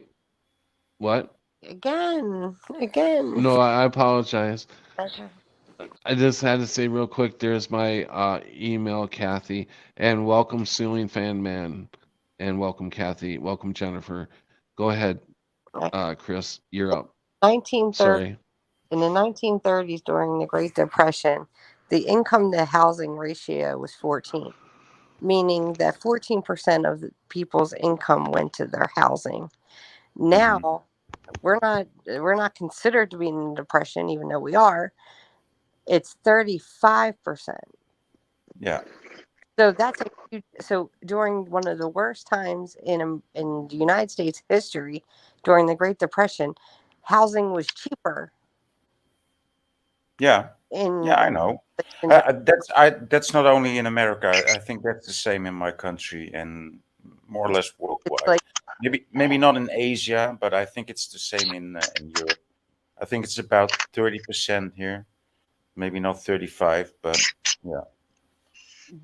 what? Again. No, I apologize. Okay. I just had to say real quick, there's my email, Kathy, and welcome Ceiling Fan Man, and welcome Kathy, welcome Jennifer. Go ahead, Chris, you're up. 1930. Sorry. In the 1930s, during the Great Depression, the income to housing ratio was 14, meaning that 14% of the people's income went to their housing. Now, we're not considered to be in a depression, even though we are. It's 35%. Yeah. So that's so during one of the worst times in the United States history, during the Great Depression, housing was cheaper. Yeah. I know. That's not only in America. I think that's the same in my country and more or less worldwide. Maybe not in Asia, but I think it's the same in Europe. I think it's about 30% here. Maybe not 35, but yeah.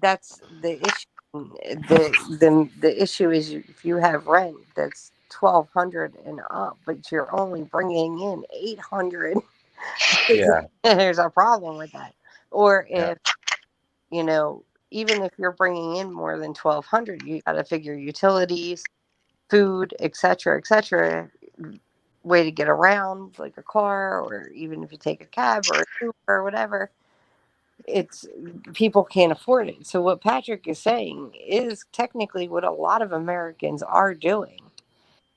That's the issue. The issue is if you have rent that's 1,200 and up, but you're only bringing in 800. Yeah. There's a problem with that. Or Yeah. if you know, even if you're bringing in more than 1,200, you got to figure utilities, food, etc., way to get around, like a car, or even if you take a cab or a Uber or whatever. It's people can't afford it. So what Patrick is saying is technically what a lot of Americans are doing.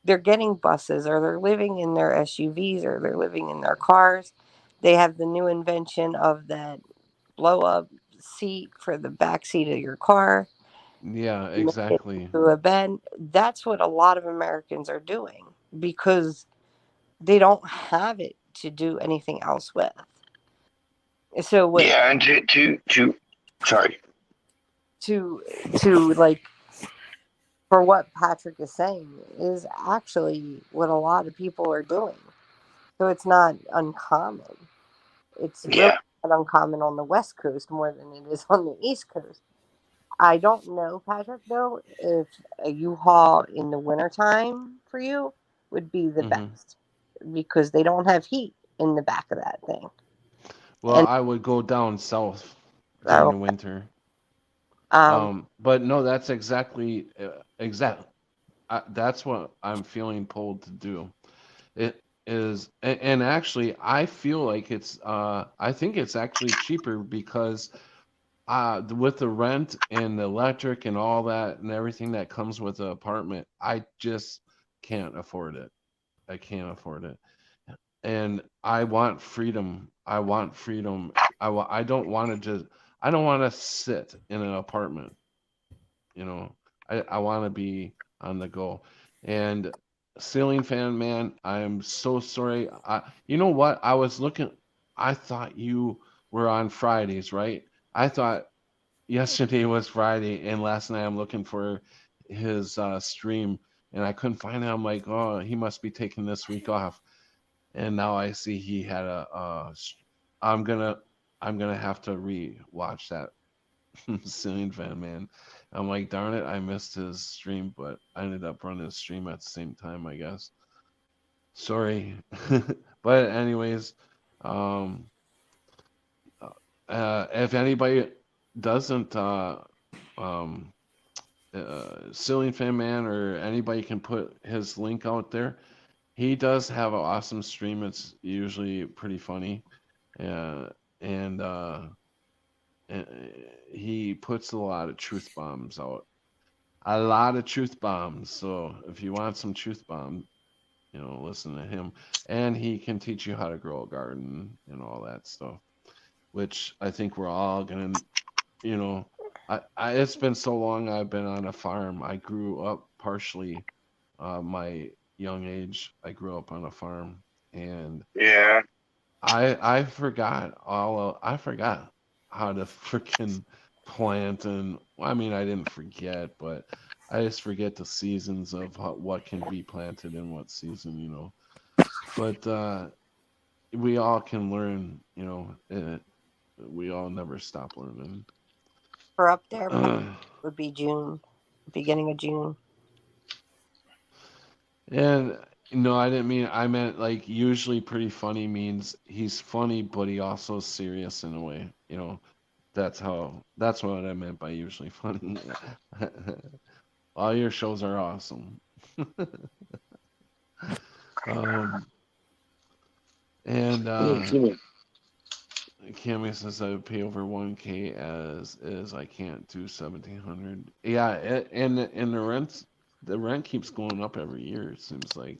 They're getting buses, or they're living in their SUVs, or they're living in their cars. They have the new invention of that blow up seat for the back seat of your car. Yeah, Make it exactly. into a bed. That's what a lot of Americans are doing because they don't have it to do anything else with. So what Yeah, and to sorry. to like for what Patrick is saying is actually what a lot of people are doing. So it's not uncommon. It's really Yeah. not uncommon on the West Coast more than it is on the East Coast. I don't know, Patrick, though, if a U-Haul in the wintertime for you would be the Hmm. best because they don't have heat in the back of that thing. Well, And I would go down south during so, the winter. um, But no, that's exactly that's what I'm feeling pulled to do. It is, and actually, I feel like I think it's actually cheaper because with the rent and the electric and all that and everything that comes with the apartment, I just can't afford it. I can't afford it. And I want freedom. I want freedom. I don't want to I don't want to sit in an apartment, you know. I want to be on the go. And ceiling fan man, I am so sorry. You know what? I thought you were on Fridays, right? I thought yesterday was Friday, and last night I'm looking for his stream, and I couldn't find it. I'm like, oh, he must be taking this week off. And now I see he had I'm gonna have to re-watch that Ceiling Fan Man. I'm like, darn it, I missed his stream, but I ended up running his stream at the same time, I guess. Sorry. But anyways, um, if anybody doesn't um, Ceiling Fan Man or anybody can put his link out there. He does have an awesome stream. It's usually pretty funny, uh, and he puts a lot of truth bombs out. A lot of truth bombs. So if you want some truth bomb, listen to him, and he can teach you how to grow a garden and all that stuff. Which I think we're all gonna, you know, it's been so long I've been on a farm. I grew up partially, my young age. I grew up on a farm, and Yeah. I forgot how to freaking plant, and I mean I didn't forget, but I just forget the seasons of what can be planted in what season, But we all can learn, we all never stop learning. for up there, would be June, beginning of June. And no, I didn't mean, I meant like usually pretty funny means he's funny, but he also is serious in a way, That's what I meant by usually funny. All your shows are awesome. And Cammy says I would pay over 1K as is. I can't do 1,700. Yeah, and the rent keeps going up every year. It seems like.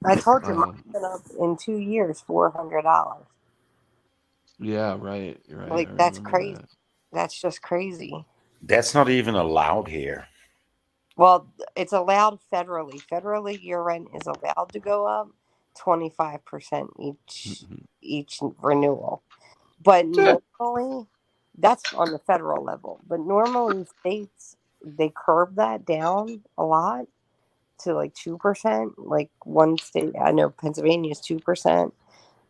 I told you, mine's been up in 2 years, $400. Yeah, right. Like I that's remember crazy. that. That's just crazy. That's not even allowed here. Well, it's allowed federally. Federally, your rent is allowed to go up 25% each renewal. But normally, that's on the federal level. But normally, states they curb that down a lot to like 2%. Like one state, I know Pennsylvania is 2%.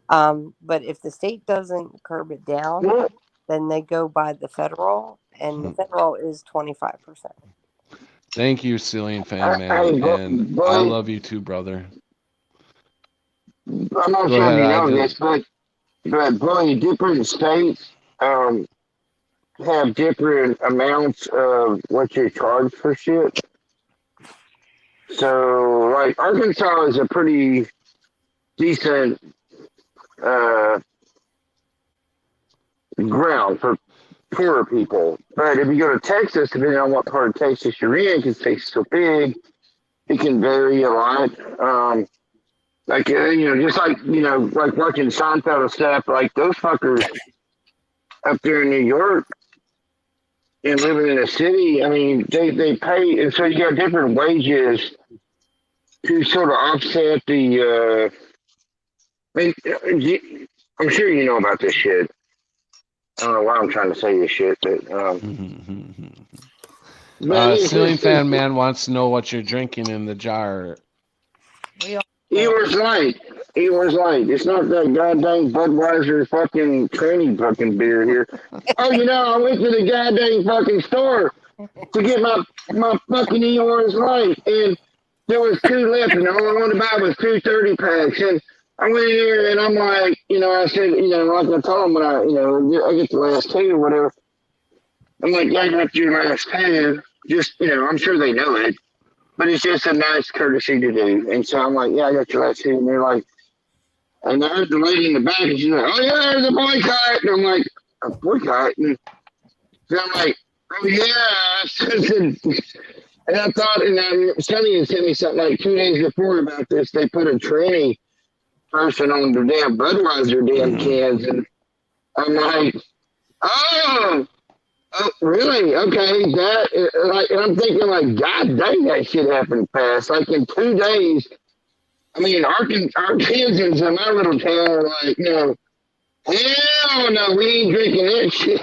But if the state doesn't curb it down, then they go by the federal, and the federal is 25%. Thank you, Cillian Fan Man, and I love you too, brother. I'm not Go sure if you ahead, know I this, but boy, different states have different amounts of what you charge for shit. So, like, Arkansas is a pretty decent ground for poorer people. But if you go to Texas, depending on what part of Texas you're in, because Texas is so big, it can vary a lot. Like, just like, like watching Seinfeld and stuff, like those fuckers up there in New York and living in a city, I mean, they pay, and so you got different wages to sort of offset the, I'm sure you know about this shit. I don't know why I'm trying to say this shit, but Cillian Fan Man wants to know what you're drinking in the jar. Eeyores Light. Eeyores Light. It's not that goddamn Budweiser fucking tranny fucking beer here. Oh, I went to the goddamn fucking store to get my fucking Eeyores Light, and there was 2 left, and all I wanted to buy was 2 30-packs, and I went in there, and I'm like, I said, like I told them when I get the last 2 or whatever. I'm like, yeah, I got your last 2. Just, I'm sure they know it, but it's just a nice courtesy to do. And so I'm like, yeah, I got your last 2. And they're like, and I heard the lady in the back, and she's like, oh, yeah, there's a boycott. And I'm like, a boycott? And so I'm like, oh, yeah. And I thought, and Sonny had sent me something like 2 days before about this. They put a tranny person on the damn Budweiser damn cans, and I'm like, oh, really? Okay, that, and I'm thinking like, God dang, that shit happened fast. Like in 2 days, I mean, our kids in my little town are like, hell no, we ain't drinking that shit.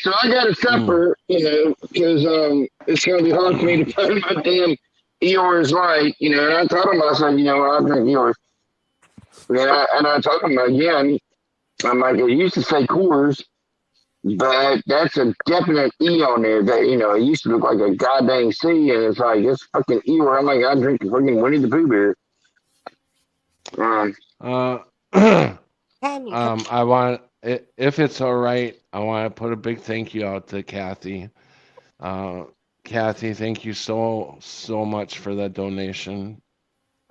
So I got to suffer, because it's going to be hard for me to find my damn Eeyores Light, and I told him, I said, I drink Eeyores. And I told him again, I'm like, it used to say Coors, but that's a definite E on there that, it used to look like a goddamn C, and it's like, it's fucking Eeyore. I'm like, I drink the fucking Winnie the Pooh beer. I want, if it's all right, I want to put a big thank you out to Kathy. Kathy, thank you so much for that donation.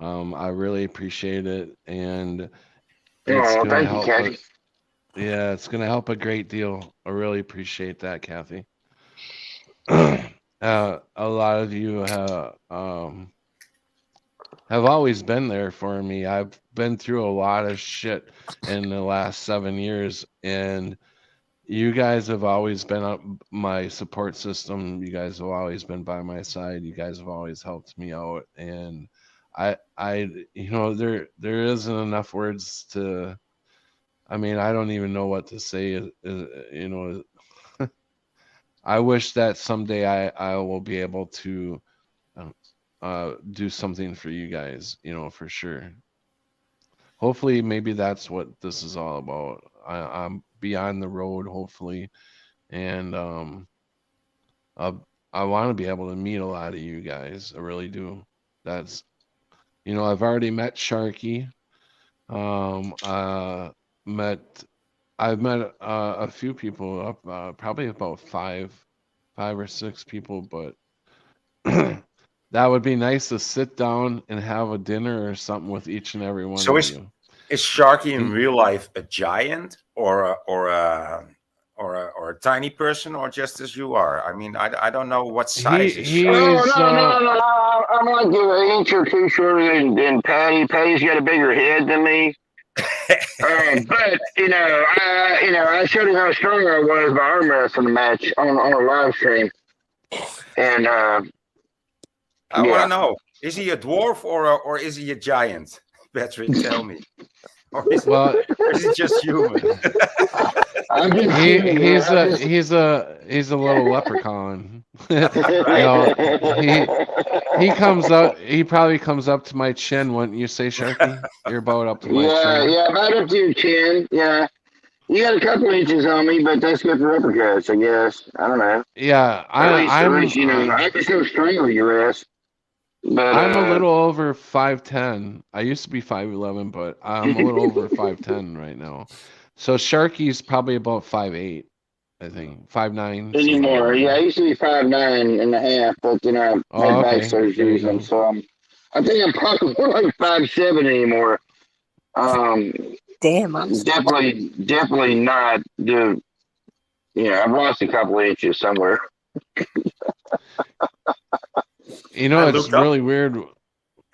I really appreciate it, and it's gonna help. Yeah, it's gonna help a great deal. I really appreciate that, Kathy. A lot of you have always been there for me. I've been through a lot of shit in the last 7 years, and you guys have always been my support system. You guys have always been by my side. You guys have always helped me out, and I there isn't enough words to. I mean, I don't even know what to say. I wish that someday I will be able to do something for you guys, for sure. Hopefully, maybe that's what this is all about. I'm beyond the road, hopefully, and I want to be able to meet a lot of you guys. I really do. That's, I've already met Sharky. I've met a few people, probably about five or six people, but that would be nice to sit down and have a dinner or something with each and every one of you. Is Sharky in real life a giant or a tiny person, or just as you are? I mean, I don't know what size is Sharky. No. I'm like an inch or 2 shorter than Patty. Patty's got a bigger head than me. But I showed him how strong I was by arm wrestling match on a live stream, and I want to know: is he a dwarf or is he a giant? Patrick, tell me. Or is he just human? I'm just He kidding, he's man. a he's a little leprechaun. No, he comes up. He probably comes up to my chin. Wouldn't you say, Sharky? You're about up to my Yeah, chin. yeah, right up to your chin. Yeah. You got a couple inches on me, but that's good for uppercuts, I guess. I don't know. Yeah, At least, you know, I can still strangle your ass. But I'm a little over 5'10". I used to be 5'11", but I'm a little over 5'10" right now. So Sharky's probably about 5'8", I think 5'9". anymore. Yeah, I used to be 5'9.5", but you know, I Oh, had back okay. There you surgeries, go. and so I think I'm probably more like 5'7" anymore. Um, Damn, I'm definitely not the. You know, I've lost a couple of inches somewhere. You know, I it's looked up. really weird.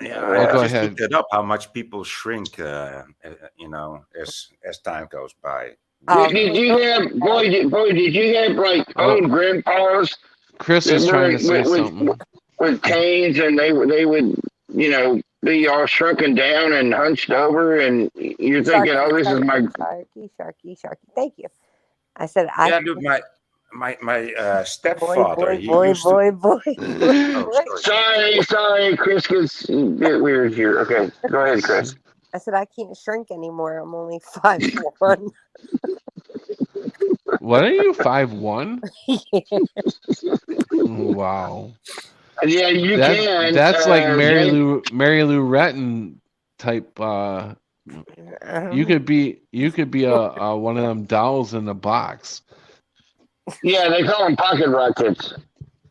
Yeah, Oh, I go just ahead. looked it up. How much people shrink, you know, as time goes by. Did you have boy? Did you have like Oh, old grandpas Chris that is were trying to say something. with canes, and they would, you know, be all shrunken down and hunched over, and you're thinking, oh, this is my. Sharky. Thank you. I said Yeah, dude, my stepfather, he used to. boy. Oh, sorry. Sorry, Chris gets a bit weird here. Okay, go ahead, Chris. I said I can't shrink anymore. I'm only 5'1". What are you, 5'1"? Yeah. Wow. Yeah, you can. That's like Mary James. Lou Retton type. You could be a one of them dolls in a box. Yeah, they call them pocket rockets.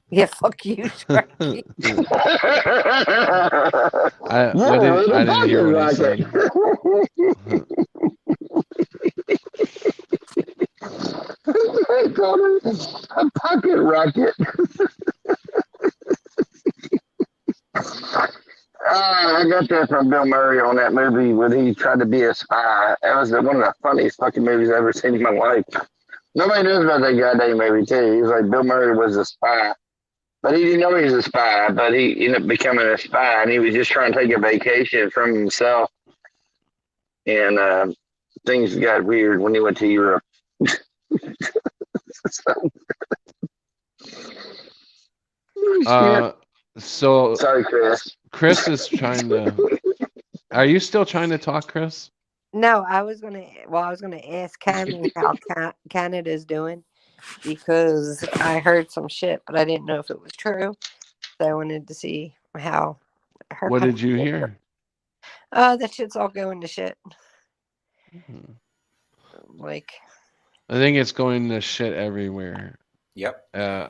Yeah, fuck you, Sharky. I didn't hear what he said. They call it a pocket rocket. I got that from Bill Murray on that movie when he tried to be a spy. That was one of the funniest fucking movies I've ever seen in my life. Nobody knows about that goddamn movie, too. He was like, Bill Murray was a spy. But he didn't know he was a spy, but he ended up becoming a spy, and he was just trying to take a vacation from himself. And things got weird when he went to Europe. So Sorry, Chris. Chris is trying to. Are you still trying to talk, Chris? No, I was gonna ask Canada how Canada's doing because I heard some shit, but I didn't know if it was true. So I wanted to see how her. What did you hear? That shit's all going to shit. Like, I think it's going to shit everywhere. Yep. Yeah,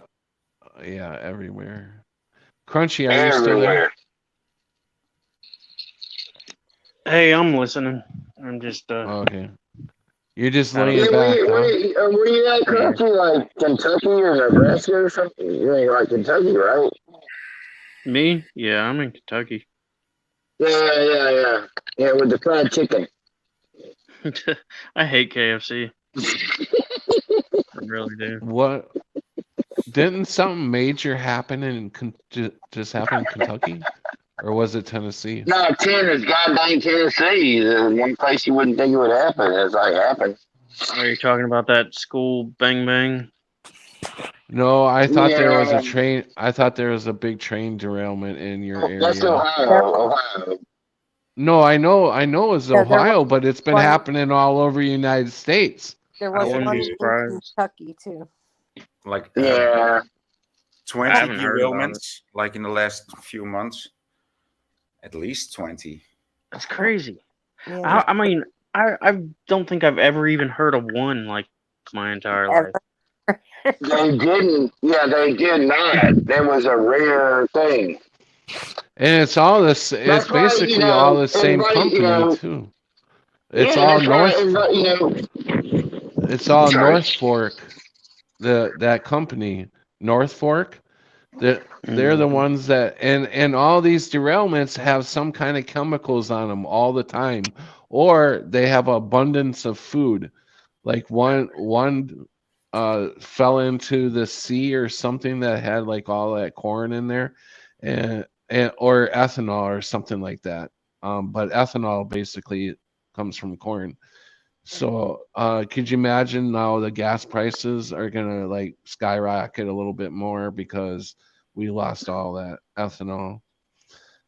everywhere. Crunchy, are you still there? Hey, I'm listening. I'm just Okay. You're just Yeah, laying back, huh? Were you at Crunchy, like Kentucky or Nebraska or something? You're like Kentucky, right? Me? Yeah, I'm in Kentucky. Yeah, with the fried chicken. I hate KFC. I really do. What? Didn't something major happen in just happen in Kentucky, or was it Tennessee? No, goddamn Tennessee. The one place you wouldn't think it would happen. It's like happened. Are you talking about that school bang bang? No, I thought there was a train. I thought there was a big train derailment in your area. That's Ohio. No, I know it's Ohio, but it's been happening all over the United States. There was wouldn't one be in surprised. Kentucky too. Like 20 I haven't heard about derailments, like in the last few months. At least 20. That's crazy. Yeah. I mean, I don't think I've ever even heard of one like my entire life. They didn't. Yeah, they did not. That was a rare thing. And it's all this. It's basically all the same company too. It's all North. It's all North Fork. That company, North Fork. They're the ones that and all these derailments have some kind of chemicals on them all the time, or they have abundance of food. Like one fell into the sea or something that had like all that corn in there, and or ethanol or something like that. But ethanol basically comes from corn, So, could you imagine now the gas prices are gonna like skyrocket a little bit more because we lost all that ethanol?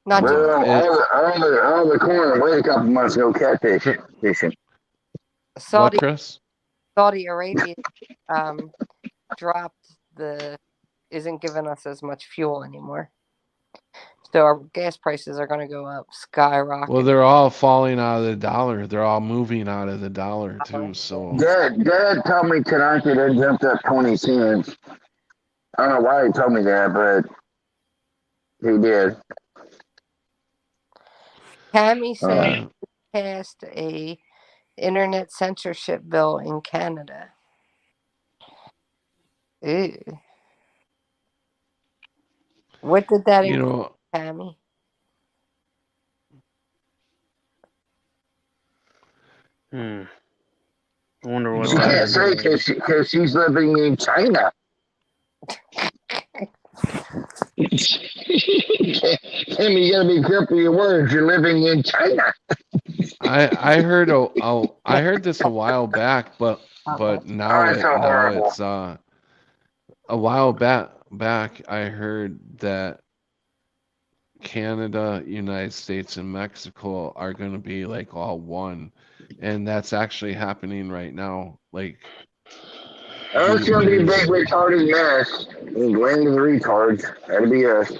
Not just Well, It, all the corn wait a couple months ago catfish fishing. what, Saudi Chris? Saudi Arabia dropped isn't giving us as much fuel anymore. So our gas prices are going to go up, skyrocket. Well, they're all falling out of the dollar. They're all moving out of the dollar too. So, Dad told me tonight that it jumped up 20 cents. I don't know why he told me that, but he did. Tammy said uh, passed a internet censorship bill in Canada. Ew. What did that you include, know, Tammy? I wonder what She that can't is. say because she's living in China. Timmy, you gotta be careful your words. You're living in China. I heard I heard this a while back, but now Oh, it's so horrible. it's a while back I heard that Canada, United States, and Mexico are going to be like all one, and that's actually happening right now. Like, Oh, it's gonna be a big there's, retarded mess. Blame the retards. That'll be us.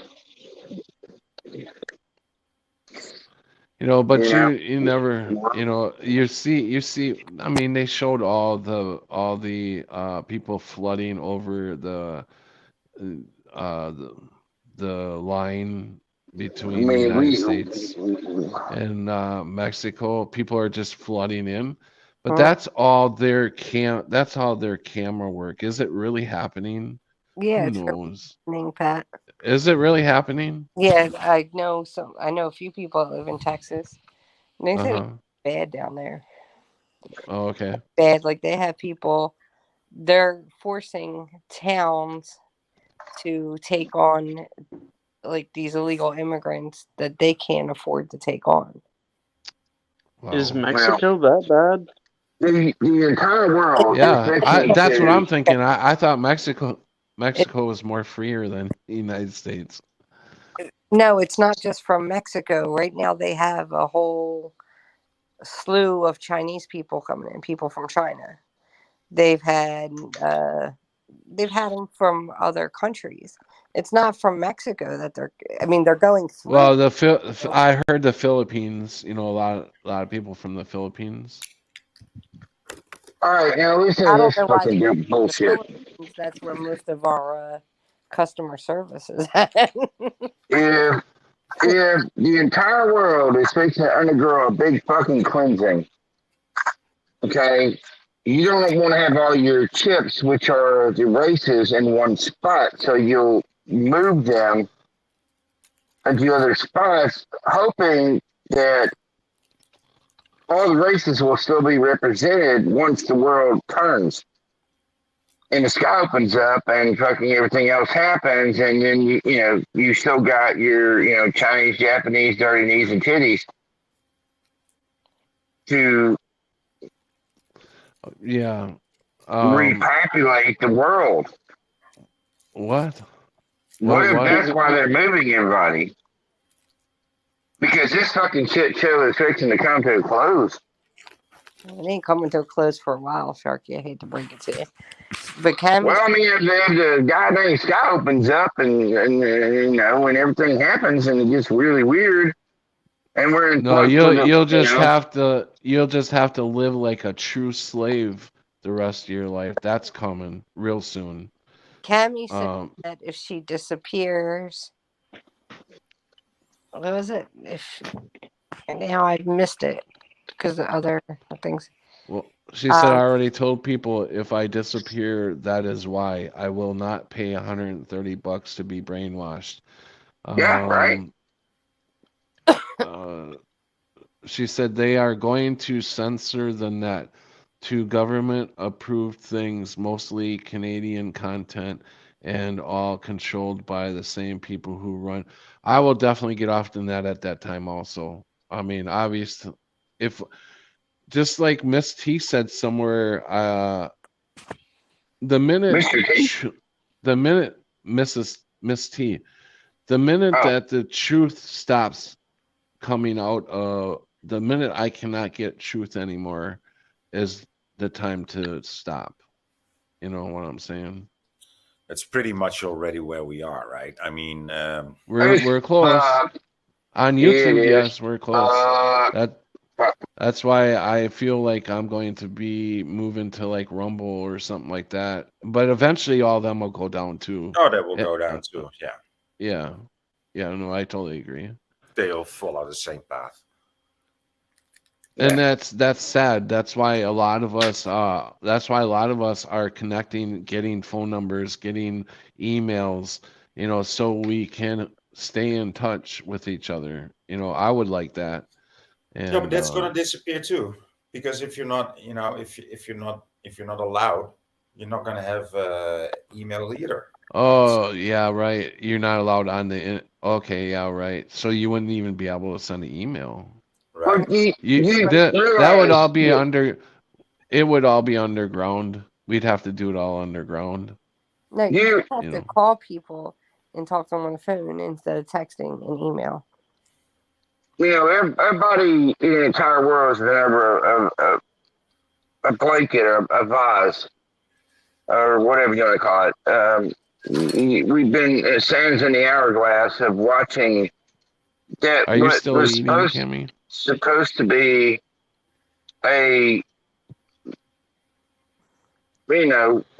but You know? you never, you see. I mean, they showed all the people flooding over the line I between the mean, United States and Mexico. People are just flooding in, but that's all their camera work. Is it really happening? Yeah, Who it's knows? happening, Pat. Is it really happening? Yeah, I know a few people that live in Texas. And they said it's Uh-huh. bad down there. Oh, okay. Bad. Like they have people, they're forcing towns to take on like these illegal immigrants that they can't afford to take on. Is Wow. Mexico that bad? the entire world. Yeah, that's what I'm thinking. Yeah. I thought Mexico was more freer than the United States. No, it's not just from Mexico. Right now they have a whole slew of Chinese people coming in, people from China. They've had them from other countries. It's not from Mexico that they're going through. Well, I heard the Philippines. A lot of people from the Philippines. All right, now listen I to don't this know why fucking they dumb bullshit. That's where most of our customer service is at. If the entire world is fixing to undergo a big fucking cleansing, okay, you don't want to have all your chips, which are the races, in one spot, so you'll move them into other spots, hoping that all the races will still be represented once the world turns and the sky opens up and fucking everything else happens, and then you still got your Chinese, Japanese, dirty knees and titties to repopulate the world. What? What if that's why they're moving everybody? Because this fucking shit show is fixing to come to a close. It ain't coming to a close for a while, Sharky. I hate to break it to you. But Well, I mean, if the goddamn sky opens up and when everything happens and it gets really weird, and we're in No, you'll just have to live like a true slave the rest of your life. That's coming real soon. Cammy said that if she disappears, what was it? Now I missed it because of other things. Well, she said, I already told people if I disappear, that is why. I will not pay $130 to be brainwashed. Yeah, right. She said they are going to censor the net to government-approved things, mostly Canadian content, and all controlled by the same people who run. I will definitely get off the net at that time also. I mean, obviously, if just like Miss T said somewhere, the minute Mr. T? the minute Miss T, the minute Oh. that the truth stops coming out, the minute I cannot get truth anymore is the time to stop. You know what I'm saying? That's pretty much already where we are, right? I mean, We're close. On Yeah, it YouTube, is. yes, we're close. Uh, That's why I feel like I'm going to be moving to like Rumble or something like that. But eventually all of them will go down too. oh, that will Yeah, go down too. Yeah, Yeah. Yeah, no, I totally agree. they all follow the same path. And that's sad. That's why a lot of us are connecting, getting phone numbers, getting emails, so we can stay in touch with each other. I would like that. And Yeah, but that's going to disappear too, because if you're not, if you're not allowed, you're not going to have email either. oh, yeah, right. You're not allowed on okay, yeah, right. So you wouldn't even be able to send an email. Right? That would all be it would all be underground. We'd have to do it all underground. No, you just have you to know. call people and talk to them on the phone instead of texting and email. Everybody in the entire world is never a blanket or a vase or whatever you want to call it. We've been sands in the hourglass of watching that. Are you what still was eating, Kimmy? supposed to be a,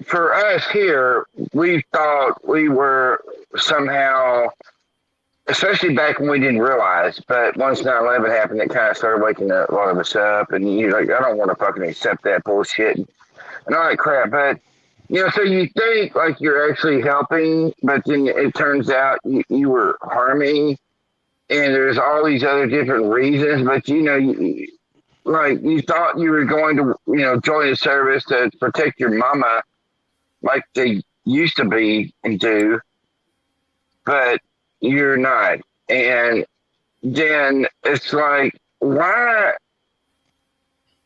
for us here, we thought we were somehow, especially back when we didn't realize, but once 9/11 happened, it kind of started waking a lot of us up, and you're like, I don't want to fucking accept that bullshit and all that crap. But so you think like you're actually helping, but then it turns out you were harming, and there's all these other different reasons. But you thought you were going to join the service to protect your mama, like they used to be and do, but you're not. And then it's like, why?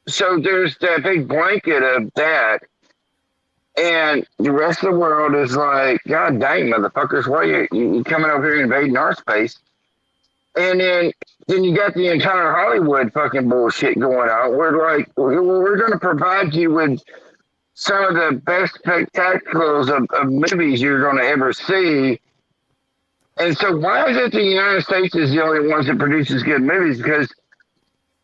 So there's that big blanket of that, and the rest of the world is like, God dang, motherfuckers, why you coming over here invading our space? And then you got the entire Hollywood fucking bullshit going on. We're like, we're going to provide you with some of the best spectacles of movies you're going to ever see. And so why is it the United States is the only ones that produces good movies? Because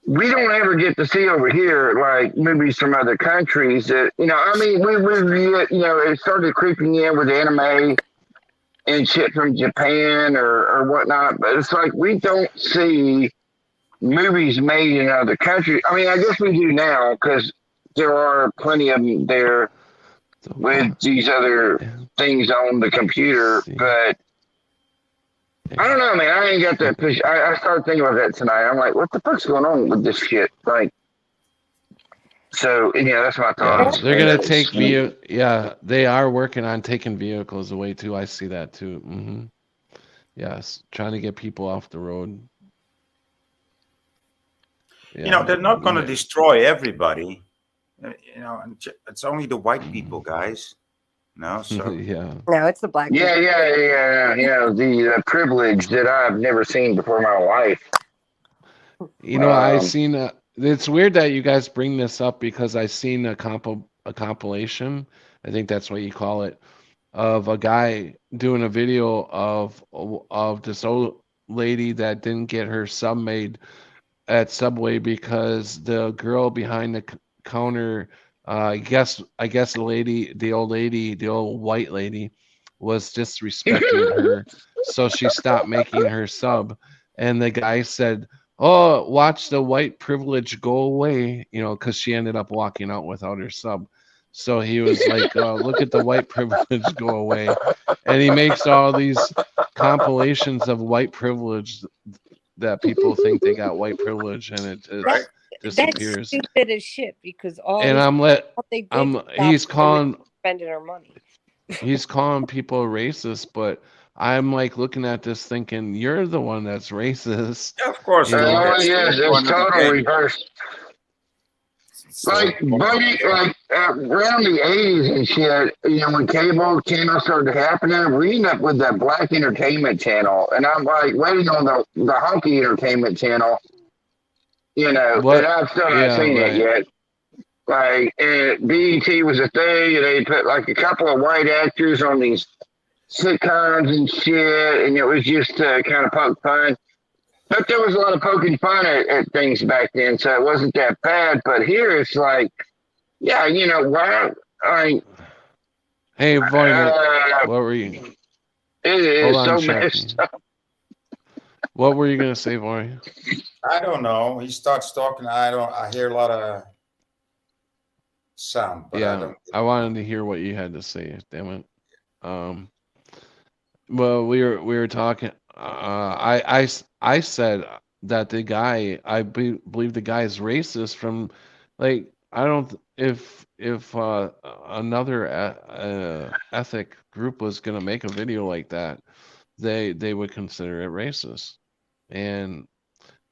we don't ever get to see over here like movies from other countries that, we it started creeping in with anime and shit from Japan or whatnot, but it's like we don't see movies made in other countries. I mean, I guess we do now because there are plenty of them there with these other things on the computer, but I don't know, man. I ain't got that push. I started thinking about that tonight. I'm like, what the fuck's going on with this shit? Like, so that's my thoughts. They're gonna take they are working on taking vehicles away too. I see that too. Mm-hmm. Yes, trying to get people off the road. Yeah. They're not going to destroy everybody. And it's only the white people, guys. No, so yeah. No, it's the black people. Yeah. The privilege that I've never seen before in my life. I seen it's weird that you guys bring this up because I seen a compilation. I think that's what you call it, of a guy doing a video of this old lady that didn't get her sub made at Subway because the girl behind the counter, I guess the old white lady was disrespecting her, so she stopped making her sub. And the guy said, "Oh, watch the white privilege go away," because she ended up walking out without her sub. So he was like, "Look at the white privilege go away," and he makes all these compilations of white privilege that people think they got white privilege, and it just disappears. That's stupid as shit because he's calling spending our money. He's calling people racist, but I'm like looking at this thinking you're the one that's racist. Yeah, of course. Yes, it's totally reversed. like around the 80s and shit, when cable channels started happening, we ended up with the Black Entertainment Channel, and I'm like waiting on the Honky Entertainment Channel, and I've still not seen it yet. Like, and BET was a thing, and they put like a couple of white actors on these sitcoms and shit, and it was just kind of poke fun. But there was a lot of poking fun at things back then, so it wasn't that bad. But here it's like, yeah, why? Hey, Voyner, what were you? It is Hold on, so messed up. What were you gonna say, Voyner? I don't know. He starts talking. I hear a lot of sound, but I don't. I wanted to hear what you had to say. Damn it. Well, we were talking. I said that the guy, I believe the guy is racist from, like, I don't, if another ethnic group was gonna make a video like that, they would consider it racist. And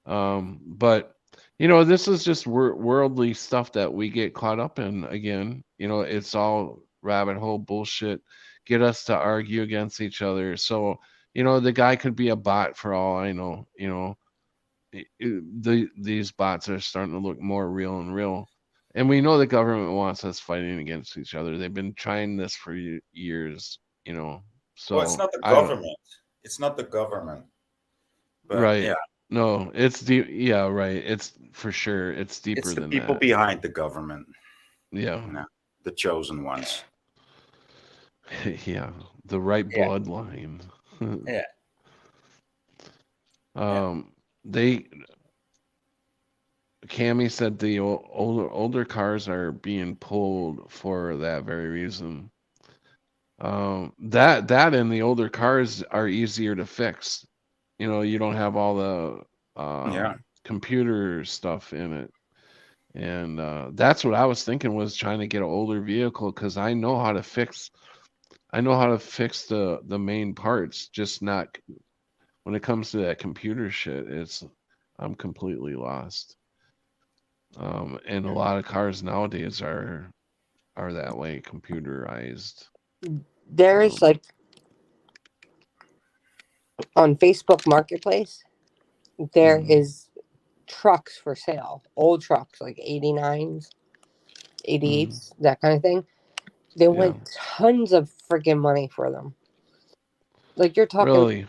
but this is just worldly stuff that we get caught up in again. It's all rabbit hole bullshit, get us to argue against each other. So the guy could be a bot for all I know. These bots are starting to look more real and real, and we know the government wants us fighting against each other. They've been trying this for years. So Well, it's not the government. It's not the government. But, right. Yeah. No, it's deep. Yeah, right. It's for sure. It's deeper It's the than people that. behind the government. Yeah. The chosen ones. Yeah. The right Yeah. bloodline. Yeah. Cammy said the older cars are being pulled for that very reason. That and the older cars are easier to fix. You don't have all the computer stuff in it. And that's what I was thinking, was trying to get an older vehicle, because I know how to fix the main parts, just not when it comes to that computer shit. I'm completely lost. And a lot of cars nowadays are that way, computerized. There's like on Facebook Marketplace, there is trucks for sale, old trucks like 89s, 88s, that kind of thing. They want tons of freaking money for them. Like, you're talking Really?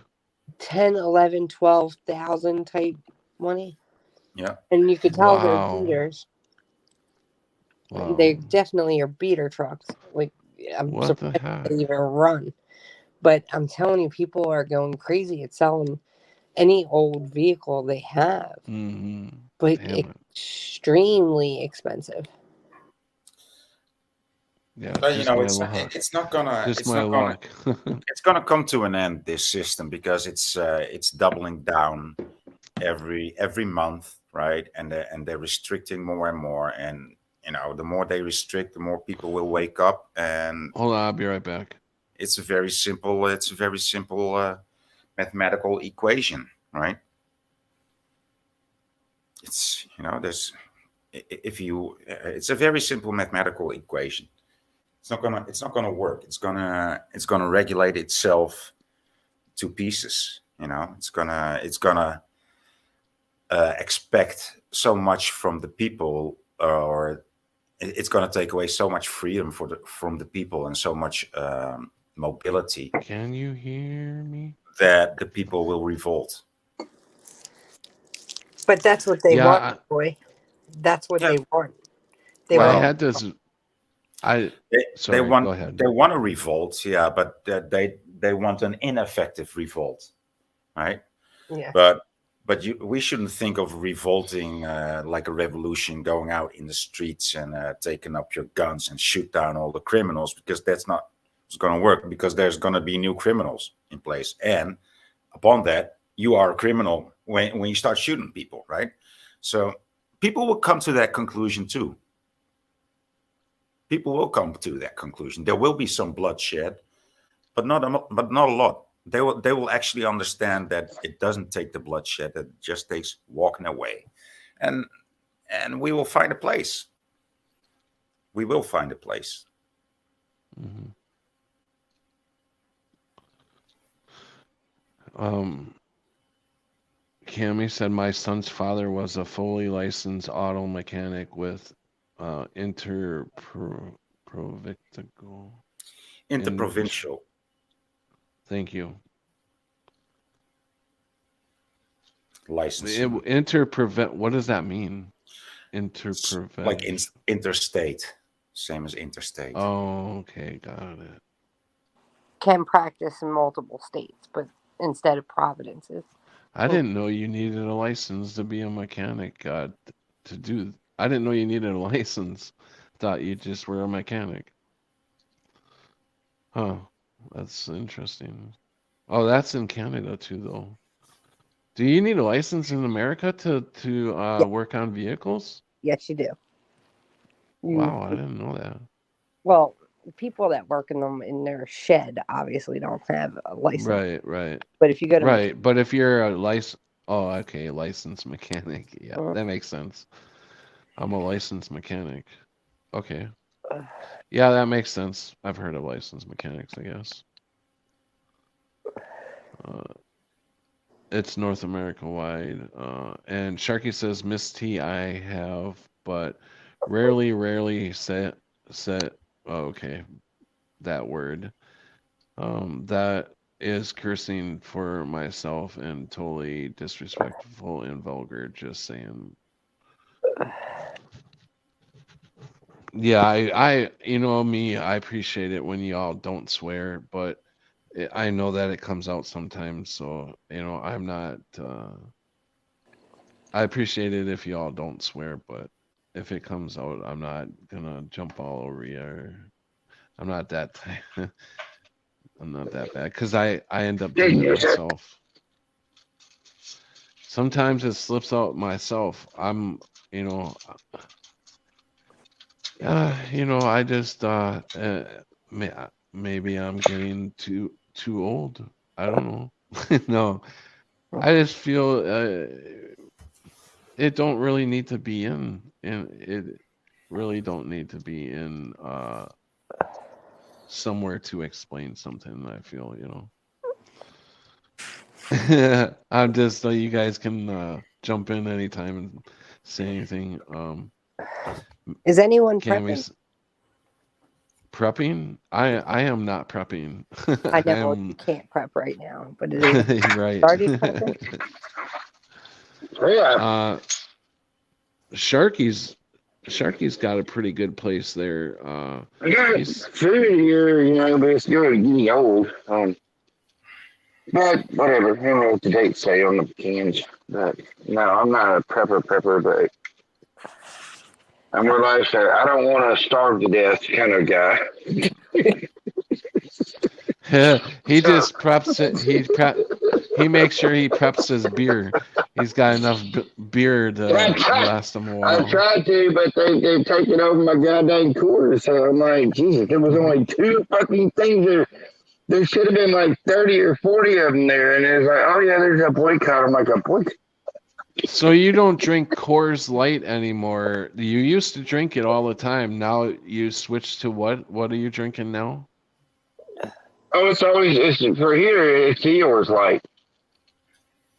10, 11, 12,000 type money. Yeah. And you could tell Wow. they're beaters. Wow. They definitely are beater trucks. Like, I'm What the surprised heck? they even run. But I'm telling you, people are going crazy at selling any old vehicle they have. But Damn it. extremely expensive. Yeah, But just my luck. it's not gonna Just it's my not gonna luck. it's gonna come to an end, this system, because it's doubling down every month, right? And they're restricting more and more, and the more they restrict, the more people will wake up. And Hold on, I'll be right back. it's a very simple mathematical equation, right? It's it's a very simple mathematical equation. It's not gonna work. It's gonna regulate itself to pieces. It's gonna expect so much from the people, or it's gonna take away so much freedom from the people, and so much mobility. Can you hear me? That the people will revolt. But that's what they want, boy. That's what they want. I had this. They want. Go ahead. They want a revolt, yeah, but they want an ineffective revolt, right? Yeah. But we shouldn't think of revolting like a revolution, going out in the streets and taking up your guns and shoot down all the criminals, because that's not what's going to work. Because there's going to be new criminals in place, and upon that, you are a criminal when you start shooting people, right? So people will come to that conclusion too. People will come to that conclusion. There will be some bloodshed, but not a lot. They will actually understand that it doesn't take the bloodshed; that it just takes walking away, and we will find a place. We will find a place. Mhm. Cammy said my son's father was a fully licensed auto mechanic with interprovincial. Interprovincial. Thank you. License. What does that mean? Like interstate. Same as interstate. Oh, okay, got it. Can practice in multiple states, but instead of providences. I didn't know you needed a license to be a mechanic. I didn't know you needed a license. Thought you just were a mechanic. Huh. That's interesting. Oh, that's in Canada too, though. Do you need a license in America to work on vehicles? Yes, you do. Wow, I didn't know that. Well, people that work in them in their shed obviously don't have a license. Right. But if you go to Right, but if you're a licensed mechanic, yeah, that makes sense. I'm a licensed mechanic. Okay. Yeah, that makes sense. I've heard of licensed mechanics, I guess. It's North America wide. And Sharky says, Miss T, I have, but rarely set. Oh, okay, that word. That is cursing for myself and totally disrespectful and vulgar. Just saying. Yeah, I you know me, I appreciate it when y'all don't swear, but I know that it comes out sometimes, so I'm not. I appreciate it if y'all don't swear, but if it comes out, I'm not gonna jump all over you. I'm not that. I'm not that bad because I end up doing it myself. Sometimes it slips out myself. I just maybe I'm getting too old. I don't know. No, I just feel it don't really need to be in it really don't need to be in somewhere to explain something. I feel I'm just so you guys can jump in anytime and say anything. Is anyone prepping? Prepping? I am not prepping. I know you can't prep right now, but it is right. started prepping. Yeah. Sharky's got a pretty good place there. I got food here, but it's getting old. But whatever. I don't know what the dates say on the cans. But no, I'm not a prepper, but I'm more like I don't want to starve to death kind of guy. He just preps it. He makes sure he preps his beer. He's got enough beer to last him a while. I tried to, but they've taken over my goddamn Coors. So I'm like, Jesus, there was only 2 fucking things there. There should have been like 30 or 40 of them there. And it was like, oh yeah, there's a boycott. I'm like, a boycott? So you don't drink Coors Light anymore. You used to drink it all the time. Now you switched to what? What are you drinking now? Oh, it's for here. It's Eeyores Light.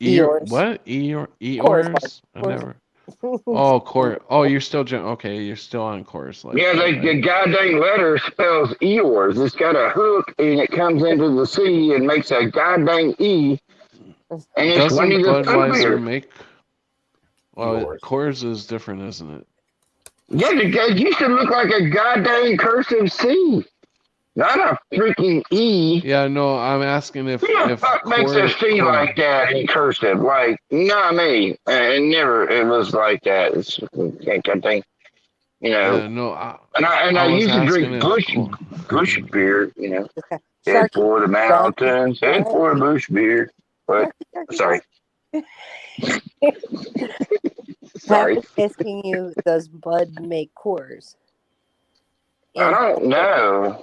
Eeyores. What? Eeyores? I never. Oh, Coors. Oh, you're still drinking. Okay, you're still on Coors Light. Yeah, the goddamn letter spells Eeyores. It's got a hook and it comes into the C and makes a goddamn E. And it's Doesn't Winnie the Pooh Budweiser beer. make? Well, Coors is different, isn't it? Yeah, it used to look like a goddamn cursive C, not a freaking E. Yeah, no, I'm asking if Who the fuck makes a C like that in cursive? Like, not me. It was like that. It's I think, Yeah, no, I was used to drink asking Bush beer, Okay. head for the mountains, head for Bush beer. But sorry. Sorry. Pat was asking you, does Bud make Coors? I don't know.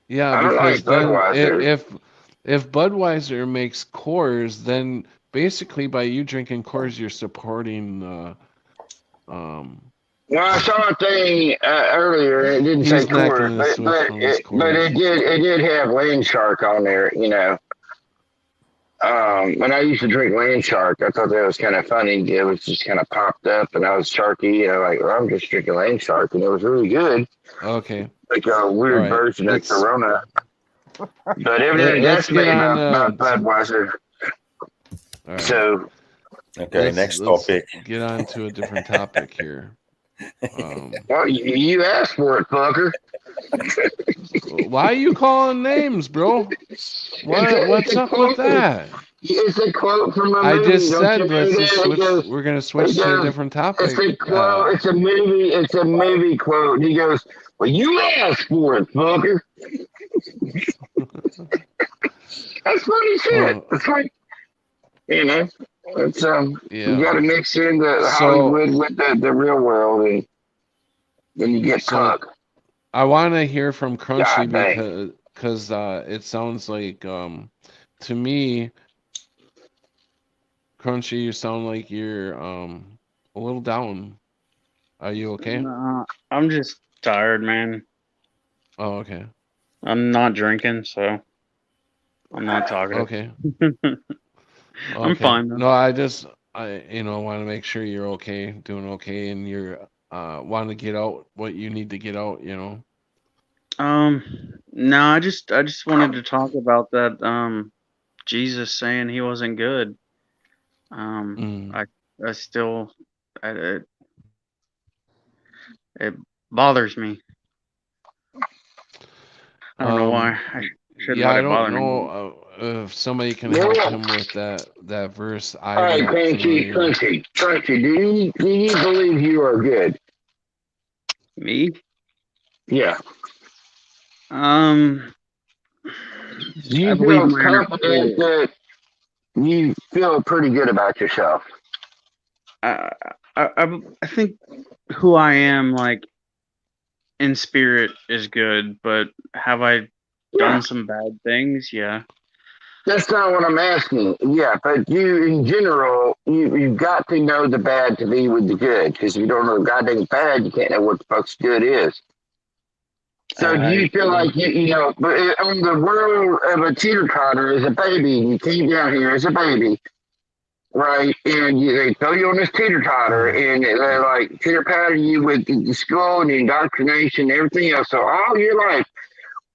Yeah, I don't because like Budweiser. if Budweiser makes Coors, then basically by you drinking Coors, you're supporting Well, I saw a thing earlier, and it didn't say He's not court, going to switch from his but course. it did have land shark on there, you know. When I used to drink land shark, I thought that was kind of funny. It was just kind of popped up, and I was sharky, you know, like, well, I'm just drinking land shark, and it was really good, Okay. like a weird All right. version of Let's Corona. But everything let's that's get made on. about Budweiser. All right. So Okay, next let's topic. get on to a different topic here. well, you asked for it, fucker. Why are you calling names, bro? What's up with that? It's a quote from a I movie. just Don't said you know let's that? just It switch. goes, We're gonna switch to a different topic. it's a quote. It's a movie. It's a movie quote. He goes, "Well, you asked for it, fucker." That's funny shit. It's like, you know, it's you got to mix in the Hollywood with the real world, and then you get fucked. I want to hear from Crunchy God, because it sounds like to me, Crunchy, you sound like you're a little down. Are you okay? No, I'm just tired, man. Oh, okay. I'm not drinking, so I'm not talking. Okay. I'm fine, though. No, I want to make sure you're okay, doing okay, and you're want to get out what you need to get out, you know. No, I just wanted to talk about that Jesus saying he wasn't good. I still it bothers me. I don't know why. I shouldn't let it bother me. I don't know if somebody can help him with that verse. All right, Crunchy, do you believe you are good? Me? Yeah. Do you feel confident that you feel pretty good about yourself? I think who I am, like, in spirit is good, but have I done some bad things? Yeah. That's not what I'm asking. Yeah, but you, in general, you've got to know the bad to be with the good, because if you don't know the goddamn bad, you can't know what the fuck's good is. So do you feel like, you know, but on the world of a teeter-totter as a baby, you came down here as a baby, right? And they throw you on this teeter-totter, and they're like teeter-totter you with the school and the indoctrination and everything else. So all your life,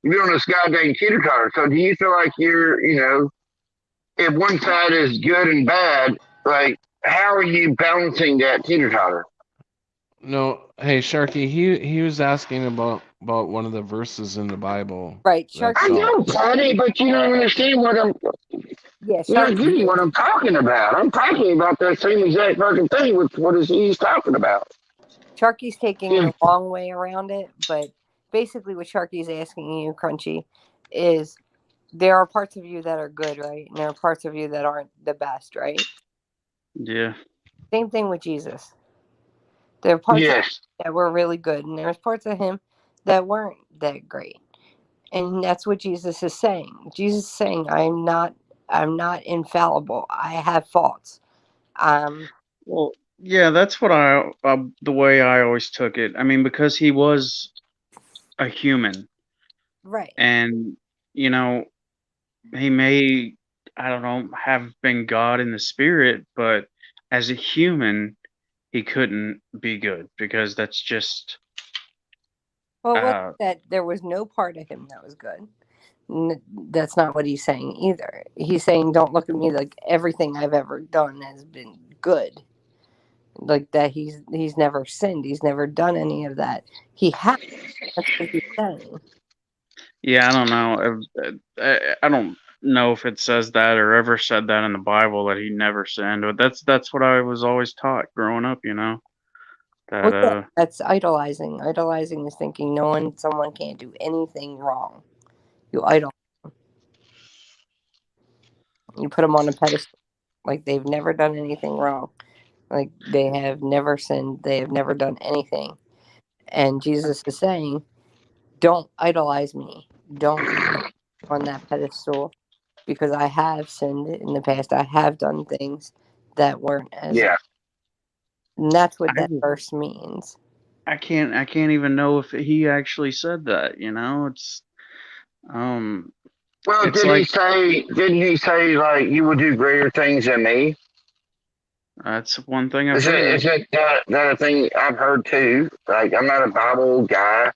you're on this goddamn teeter-totter. So do you feel like you're, you know, if one side is good and bad, like, how are you balancing that teeter-totter? No, hey Sharky, he was asking about one of the verses in the Bible. Right, Sharky. I know, Patty, but you don't understand what I'm. Yeah, You're not getting what I'm talking about. I'm talking about that same exact fucking thing with what he's talking about. Sharky's taking the long way around it, but basically what Sharky's asking you, Crunchy, is there are parts of you that are good, right? And there are parts of you that aren't the best, right? Yeah. Same thing with Jesus. There are parts of him that were really good, and there's parts of him that weren't that great. And that's what Jesus is saying. Jesus is saying, I'm not infallible. I have faults. Well, yeah, that's what the way I always took it. I mean, because he was a human. Right. And, you know, he may, I don't know, have been God in the spirit, but as a human, he couldn't be good because that's just. Well, that there was no part of him that was good. That's not what he's saying either. He's saying, don't look at me like everything I've ever done has been good. Like that he's never sinned. He's never done any of that. He has. That's what he's saying. Yeah, I don't know. I don't know if it says that or ever said that in the Bible that he never sinned. But that's what I was always taught growing up, you know. That that's idolizing. Idolizing is thinking someone can't do anything wrong. You idolize them. You put them on a pedestal like they've never done anything wrong. Like they have never sinned. They have never done anything. And Jesus is saying, don't idolize me. Don't on that pedestal because I have sinned in the past. I have done things that weren't as. Yeah. And that's what that verse means. I can't even know if he actually said that. It's um, Well, it's like didn't he say like you will do greater things than me? that's one thing I've Is it heard. is it that a thing I've heard too? Like I'm not a Bible guy.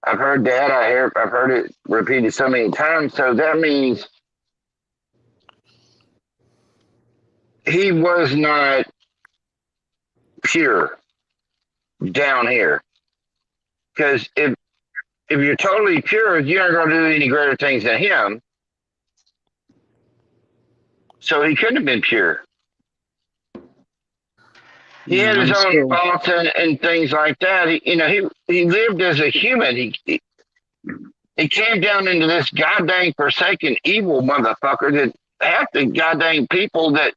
I've heard that. I've heard it repeated so many times. So that means he was not pure down here. Because if you're totally pure, you aren't going to do any greater things than him. So he couldn't have been pure. He had his I'm own still. thoughts and things like that. He lived as a human. He came down into this goddamn forsaken evil motherfucker that half the goddamn people that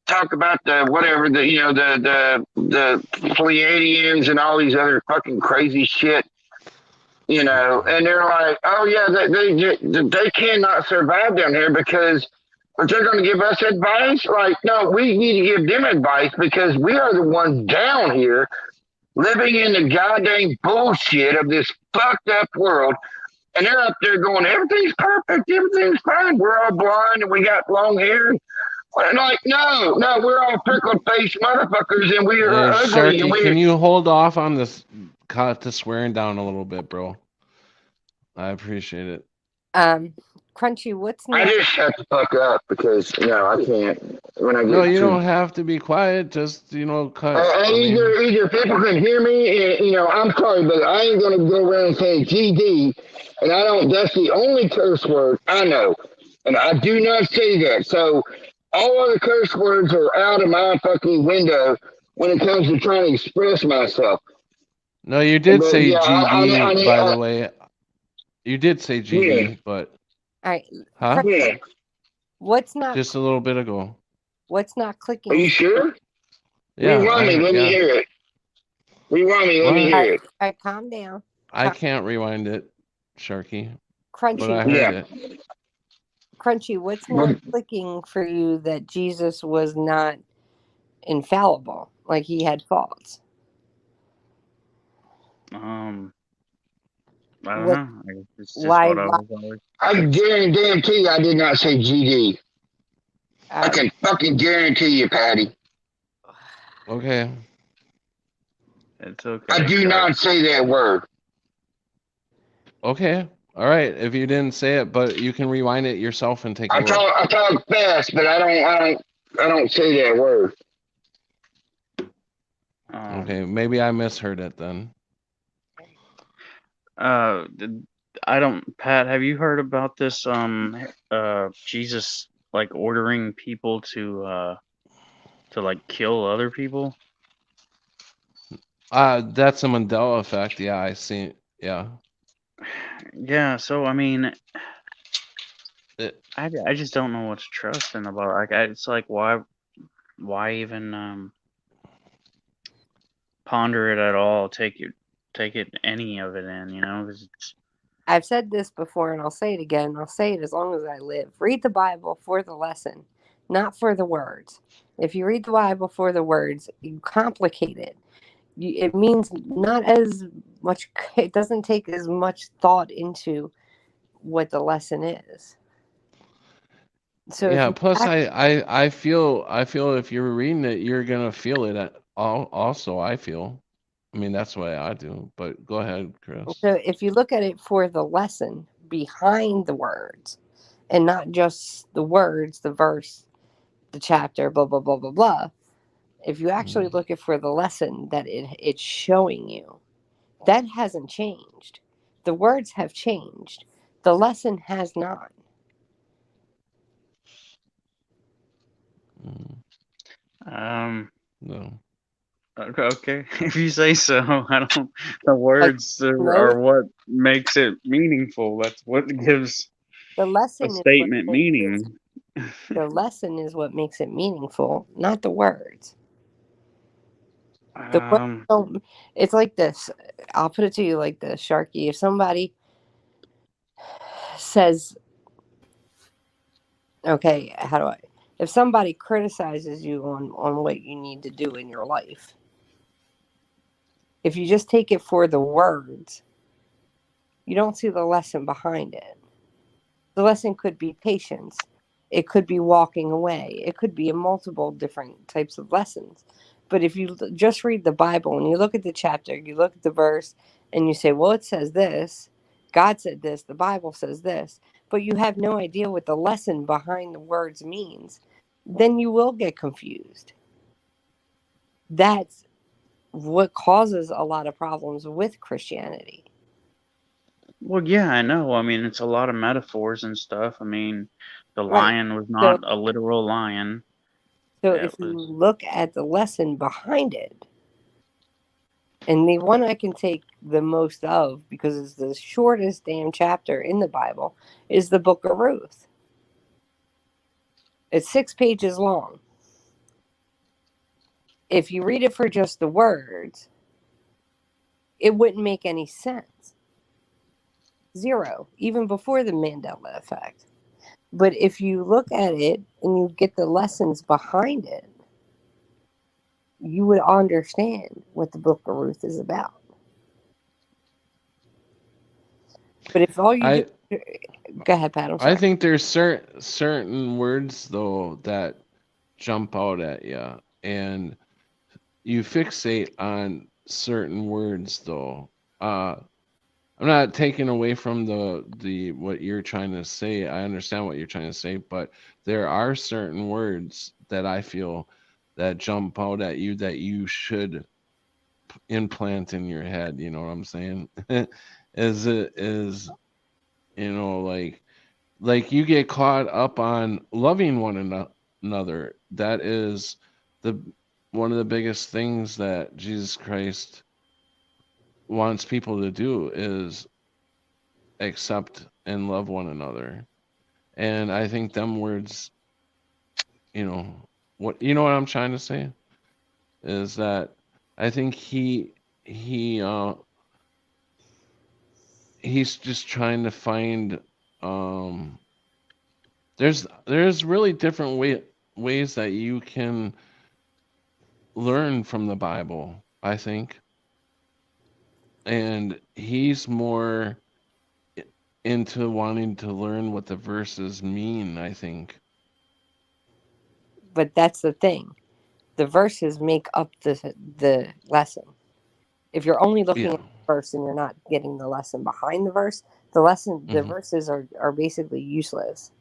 talk about the whatever the Pleiadians and all these other fucking crazy shit, and they're like, oh yeah, they cannot survive down here because they're going to give us advice. Like, no, we need to give them advice because we are the ones down here living in the goddamn bullshit of this fucked up world. And they're up there going, everything's perfect, everything's fine. We're all blind and we got long hair. And like, no, we're all freckled faced motherfuckers and we are Hey, ugly and Sharky, can you hold off on this? Cut the swearing down a little bit, bro. I appreciate it. Crunchy, what's I next? just shut the fuck up because I can't when I get No, you too. don't have to be quiet. Just cut. Either people can hear me, and I'm sorry, but I ain't gonna go around saying GD, and I don't. That's the only curse word I know, and I do not say that. So all other curse words are out of my fucking window when it comes to trying to express myself. No, you did But say yeah, GD, by the way. You did say GD, Yeah. but All right. huh? Yeah. What's not Just a little bit ago. what's not Are clicking? you sure? Yeah, Rewind me. Let me hear it. Rewind me. Let me What? hear it. All right, calm down. I can't rewind it, Sharky, but I Crunchy, heard Yeah. it. Crunchy, what's not clicking for you that Jesus was not infallible? Like he had faults. I don't What? know. I guess it's just Why? what I was always. I guarantee I did not say GD. I can fucking guarantee you, Patty. Okay. It's okay. I do not say that word. Okay. All right. If you didn't say it, but you can rewind it yourself and take a I look. talk fast, but I don't say that word. Okay, maybe I misheard it then. I don't. Pat, have you heard about this? Jesus like ordering people to like kill other people. That's a Mandela effect. Yeah, I see. Yeah. Yeah. So I mean, I just don't know what to trust in about. Like, it's like why even ponder it at all? Take it any of it in, because it's. I've said this before and I'll say it again. I'll say it as long as I live. Read the Bible for the lesson, not for the words. If you read the Bible for the words, you complicate it. It means not as much, it doesn't take as much thought into what the lesson is. So yeah, plus I feel if you're reading it, you're gonna feel it also, I feel. I mean, that's the way I do, but go ahead, Chris. So if you look at it for the lesson behind the words and not just the words, the verse, the chapter, blah, blah, blah, blah, blah. If you actually look at for the lesson that it's showing you, that hasn't changed. The words have changed. The lesson has not. No. Okay, if you say so. I don't. The words are what makes it meaningful. That's what gives the lesson a statement meaning. The lesson is what makes it meaningful, not the words. The words don't. It's like this. I'll put it to you like this, Sharky. If somebody says, "Okay, how do I?" If somebody criticizes you on what you need to do in your life, If you just take it for the words, you don't see the lesson behind it. The lesson could be patience. It could be walking away. It could be a multiple different types of lessons. But if you just read the Bible and you look at the chapter, you look at the verse, and you say, well, it says this, God said this, the Bible says this, but you have no idea what the lesson behind the words means, then you will get confused. That's what causes a lot of problems with Christianity. Well, yeah, I know. I mean, it's a lot of metaphors and stuff. I mean, the Right. lion was not a literal lion. So It if you was look at the lesson behind it, and the one I can take the most of, because it's the shortest damn chapter in the Bible, is the book of Ruth. It's 6 pages long. If you read it for just the words, it wouldn't make any sense. Zero, even before the Mandela effect. But if you look at it and you get the lessons behind it, you would understand what the book of Ruth is about. But if all you do, go ahead, Pat. I'm sorry. I think there's certain words though that jump out at you, and you fixate on certain words though. I'm not taking away from the what you're trying to say. I understand what you're trying to say, but there are certain words that I feel that jump out at you that you should implant in your head. You know what I'm saying? Is like you get caught up on loving one another. That is one of the biggest things that Jesus Christ wants people to do, is accept and love one another. And I think them words, what I'm trying to say is that I think he's just trying to find there's really different ways that you can learn from the Bible, I think. And he's more into wanting to learn what the verses mean, I think. But that's the thing. The verses make up the lesson. If you're only looking at the verse and you're not getting the lesson behind the verse, the verses are basically useless.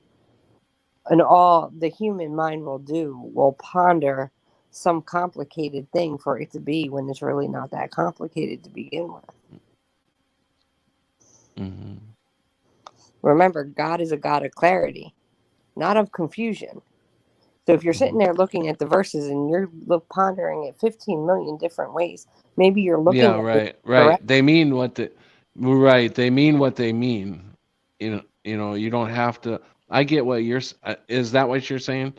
And all the human mind will do will ponder some complicated thing for it to be, when it's really not that complicated to begin with. Mm-hmm. Remember, God is a God of clarity, not of confusion. So if you're sitting there looking at the verses and you're pondering it 15 million different ways, maybe you're looking at right. They mean what they mean what they mean. You you don't have to. I get what you're. Is that what you're saying?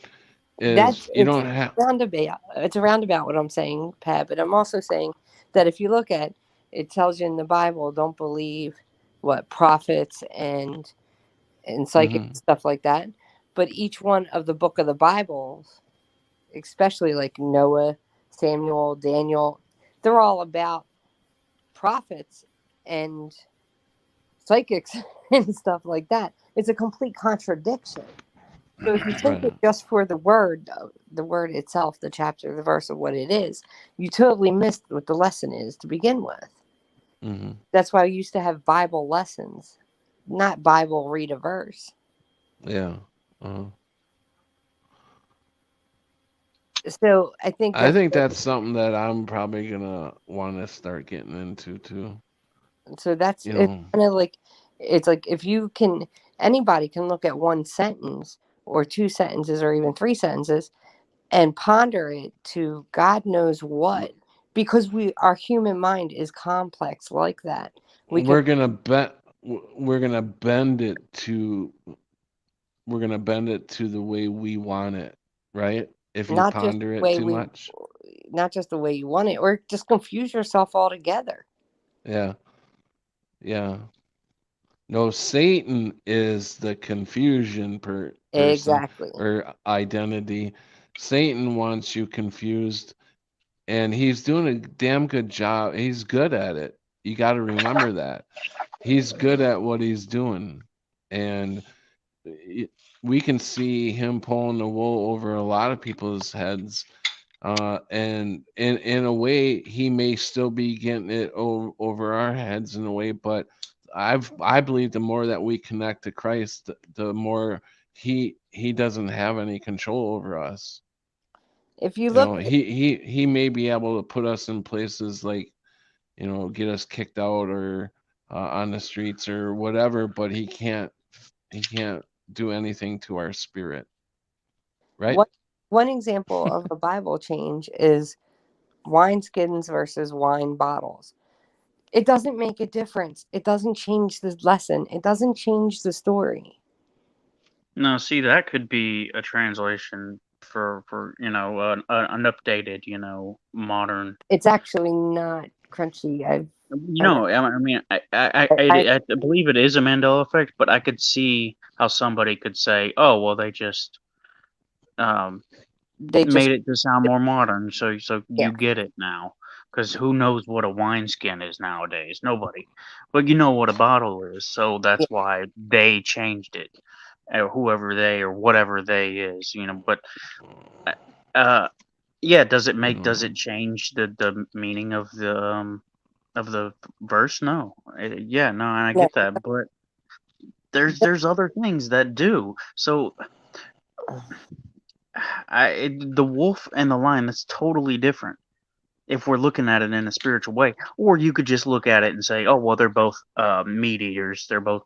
It's a roundabout what I'm saying, Pat. But I'm also saying that if you look at it, tells you in the Bible, don't believe what prophets and psychic stuff like that. But each one of the book of the Bible, especially like Noah, Samuel, Daniel, they're all about prophets and psychics and stuff like that. It's a complete contradiction. So if you take it just for the word itself, the chapter, the verse of what it is, you totally missed what the lesson is to begin with. Mm-hmm. That's why I used to have Bible lessons, not Bible read a verse. Yeah. So I think that's something that I'm probably gonna want to start getting into too. So that's it's kind of like, it's like if you can, anybody can look at one sentence or two sentences or even three sentences and ponder it to God knows what, because our human mind is complex like that. We're gonna bend it to the way we want it, right? If you ponder it too much. Not just the way you want it, or just confuse yourself altogether. Yeah. No, Satan is the confusion person exactly, or identity. Satan wants you confused and he's doing a damn good job. He's good at it. You got to remember that. He's good at what he's doing. And we can see him pulling the wool over a lot of people's heads. And in a way, he may still be getting it over our heads in a way, but I believe the more that we connect to Christ, the more he doesn't have any control over us. If you You look, know, he may be able to put us in places like, you know, get us kicked out or on the streets or whatever, but he can't do anything to our spirit, right? one example of a Bible change is wineskins versus wine bottles. It doesn't make a difference. It doesn't change the lesson. It doesn't change the story. No, see, that could be a translation for an updated, modern. It's actually not crunchy. I mean, I believe it is a Mandela effect, but I could see how somebody could say, "Oh, well, they just they just made it to sound more modern, so Yeah. you get it now." Because who knows what a wineskin is nowadays? Nobody. But you know what a bottle is, so that's why they changed it. Whoever they or whatever they is, But yeah, does it change the meaning of the verse? No. Yeah, no, and I No. get that, but there's other things that do. So the wolf and the lion, that's totally different if we're looking at it in a spiritual way. Or you could just look at it and say, oh, well, they're both meat eaters. They're both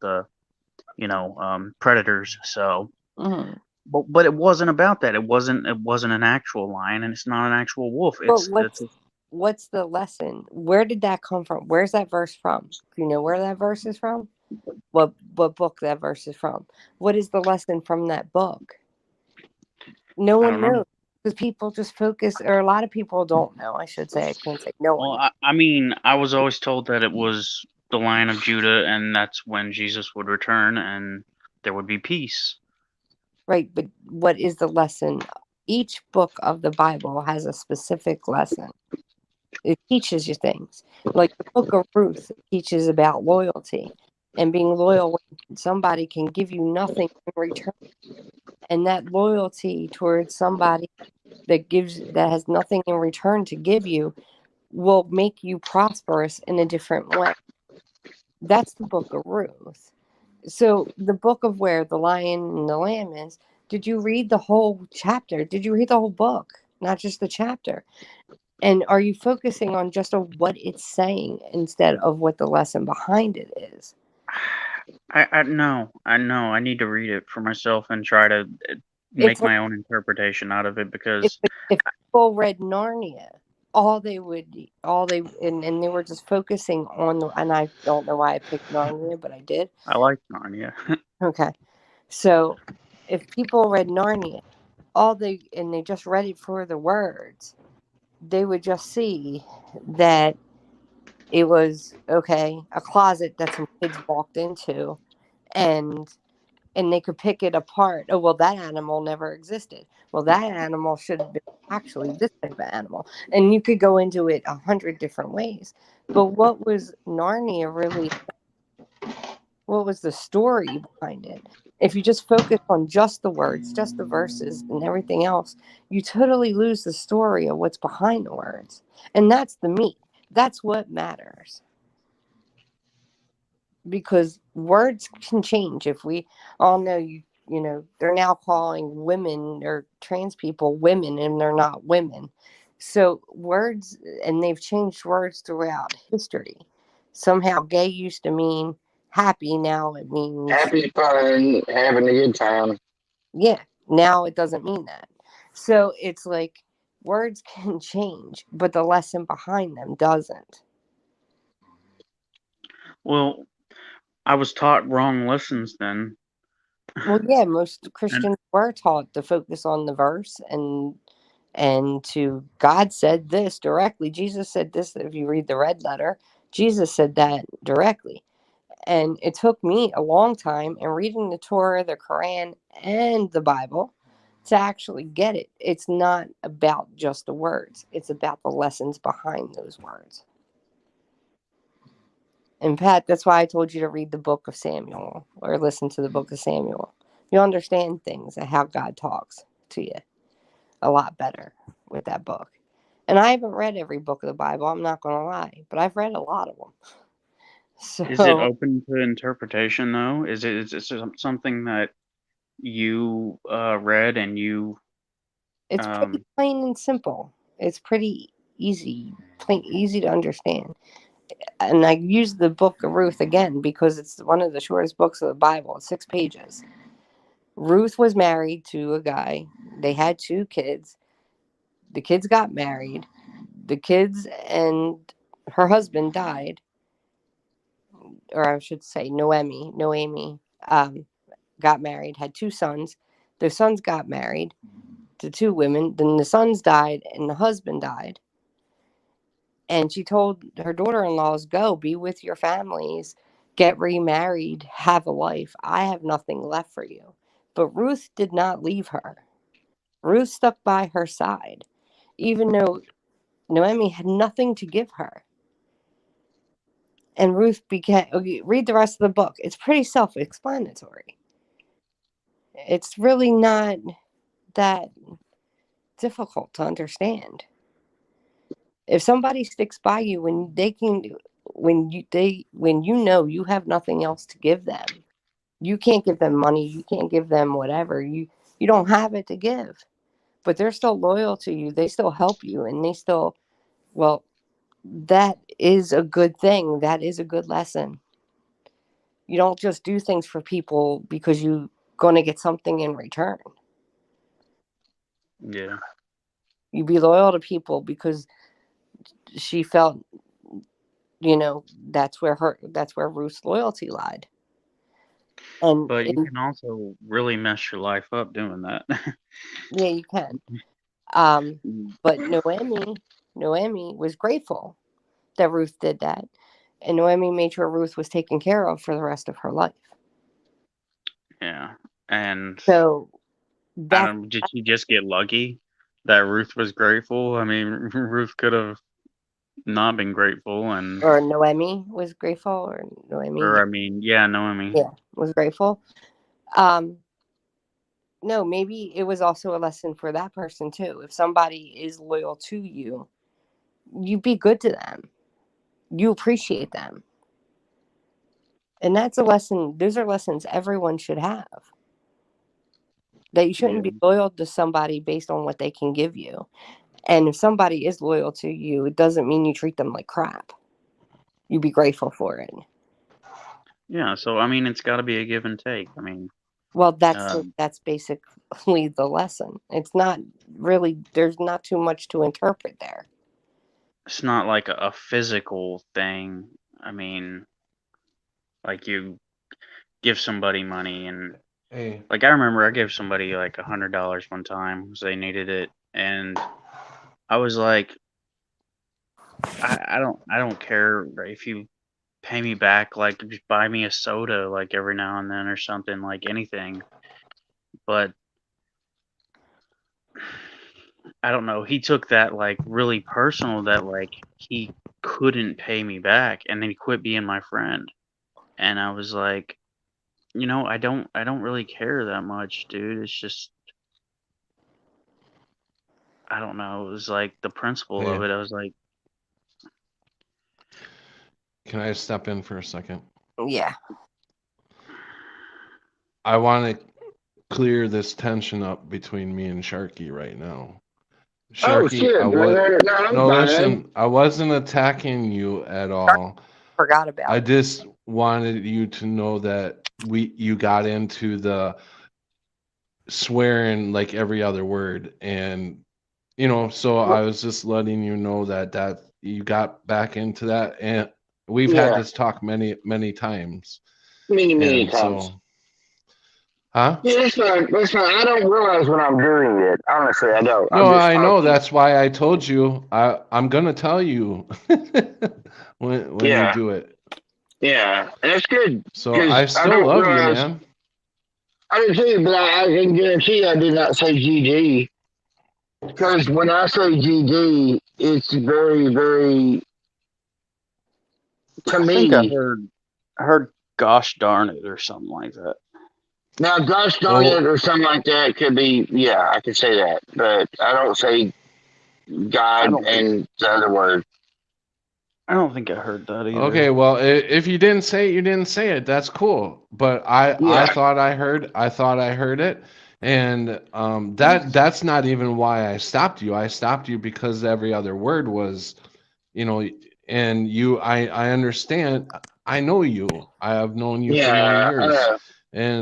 predators. So, Mhm. but it wasn't about that. It wasn't an actual lion, and it's not an actual wolf. But what's the lesson? Where did that come from? Where's that verse from? Do you know where that verse is from? What book that verse is from? What is the lesson from that book? No one knows, because people just focus, or a lot of people don't know. I should say, I can't say no one. Well, I mean, I was always told that it was the Lion of Judah, and that's when Jesus would return, and there would be peace. Right, but what is the lesson? Each book of the Bible has a specific lesson. It teaches you things. Like the book of Ruth teaches about loyalty and being loyal when somebody can give you nothing in return. And that loyalty towards somebody that has nothing in return to give you will make you prosperous in a different way. That's the book of Ruth. So the book of where the lion and the lamb is, did you read the whole chapter? Did you read the whole book? Not just the chapter. And are you focusing on just what it's saying instead of what the lesson behind it is? I know. I need to read it for myself and try to make my own interpretation out of it, because if people read Narnia, and they were just focusing on, and I don't know why I picked Narnia, but I did. I like Narnia. Okay. So if people read Narnia, and they just read it for the words, they would just see that it was a closet that some kids walked into, and they could pick it apart. Oh, well, that animal never existed. Well, that animal should have been actually this type of animal. And you could go into it 100 different ways. But what was Narnia really? What was the story behind it? If you just focus on just the words, just the verses, and everything else, you totally lose the story of what's behind the words. And that's the meat. That's what matters. Because words can change. If we all know, they're now calling women or trans people women, and they're not women. So words, and they've changed words throughout history. Somehow gay used to mean happy. Now it means happy, fun, having a good time. Yeah. Now it doesn't mean that. So it's like words can change, but the lesson behind them doesn't. Well, I was taught wrong lessons then. Well, yeah, most Christians were taught to focus on the verse and to God said this directly. Jesus said this. If you read the red letter, Jesus said that directly. And it took me a long time in reading the Torah, the Quran, and the Bible to actually get it. It's not about just the words. It's about the lessons behind those words. And Pat, that's why I told you to read the book of Samuel or listen to the book of Samuel. You'll understand things and how God talks to you a lot better with that book. And I haven't read every book of the Bible, I'm not going to lie, but I've read a lot of them. Is it So open to interpretation though? Is it something that you read and you it's pretty plain and simple. It's pretty easy, easy to understand. And I use the book of Ruth again because it's one of the shortest books of the Bible. It's 6 pages. Ruth was married to a guy. They had 2 kids. The kids got married. The kids and her husband died. Or I should say Noemi got married, had 2 sons. Their sons got married to 2 women. Then the sons died and the husband died. And she told her daughter-in-laws, go be with your families, get remarried, have a life. I have nothing left for you. But Ruth did not leave her. Ruth stuck by her side, even though Noemi had nothing to give her. And Ruth began, read the rest of the book. It's pretty self-explanatory. It's really not that difficult to understand. If somebody sticks by you when you know you have nothing else to give them, you can't give them money, you can't give them whatever, you don't have it to give, but they're still loyal to you, they still help you, and they still, well, that is a good thing. That is a good lesson. You don't just do things for people because you're going to get something in return. Yeah. You be loyal to people because she felt, that's where Ruth's loyalty lied. But you can also really mess your life up doing that. Yeah, you can. But Noemi was grateful that Ruth did that. And Noemi made sure Ruth was taken care of for the rest of her life. Yeah. And so did she just get lucky that Ruth was grateful? I mean, Ruth could have not been grateful, or Noemi was grateful, or Noemi. Noemi. Yeah, was grateful. No, maybe it was also a lesson for that person too. If somebody is loyal to you, you be good to them. You appreciate them. And that's a lesson. Those are lessons everyone should have. That you shouldn't be loyal to somebody based on what they can give you. And if somebody is loyal to you, it doesn't mean you treat them like crap. You be grateful for it. Yeah, so I mean, it's got to be a give and take. I mean, well, that's basically the lesson. It's not really. There's not too much to interpret there. It's not like a physical thing. I mean, like you give somebody money and like I remember I gave somebody like $100 one time because they needed it, and I was like, I don't care if you pay me back, like just buy me a soda like every now and then or something, like anything. But I don't know, he took that like really personal, that like he couldn't pay me back, and then he quit being my friend. And I was like, I don't really care that much, dude. It's just, I don't know. It was like the principle of it. I was like, can I step in for a second? Yeah. I want to clear this tension up between me and Sharky right now. Sharky, listen, I wasn't attacking you at all. Forgot about I just wanted you to know that you got into the swearing like every other word, and so I was just letting you know that you got back into that, and we've had this talk many times. Many times. Huh? Yeah, that's fine. I don't realize when I'm doing it. Honestly, I don't. No, I know. That's why I told you. I'm gonna tell you when you do it. Yeah, and it's good. So I still love you, man. I do too, but I can guarantee I did not say GG. Because when I say GG, it's very, very, to I think I me. heard gosh darn it or something like that. Now, gosh darn Well, it or something like that could be, yeah, I could say that. But I don't say I God don't think and the other word. I don't think I heard that either. okay, well, if you didn't say it, you didn't say it. That's cool. But I Yeah. thought I heard it, and that's not even why I stopped you. I stopped you because every other word was, you know, and I understand. I know you. I have known you for many Yeah, I years, know.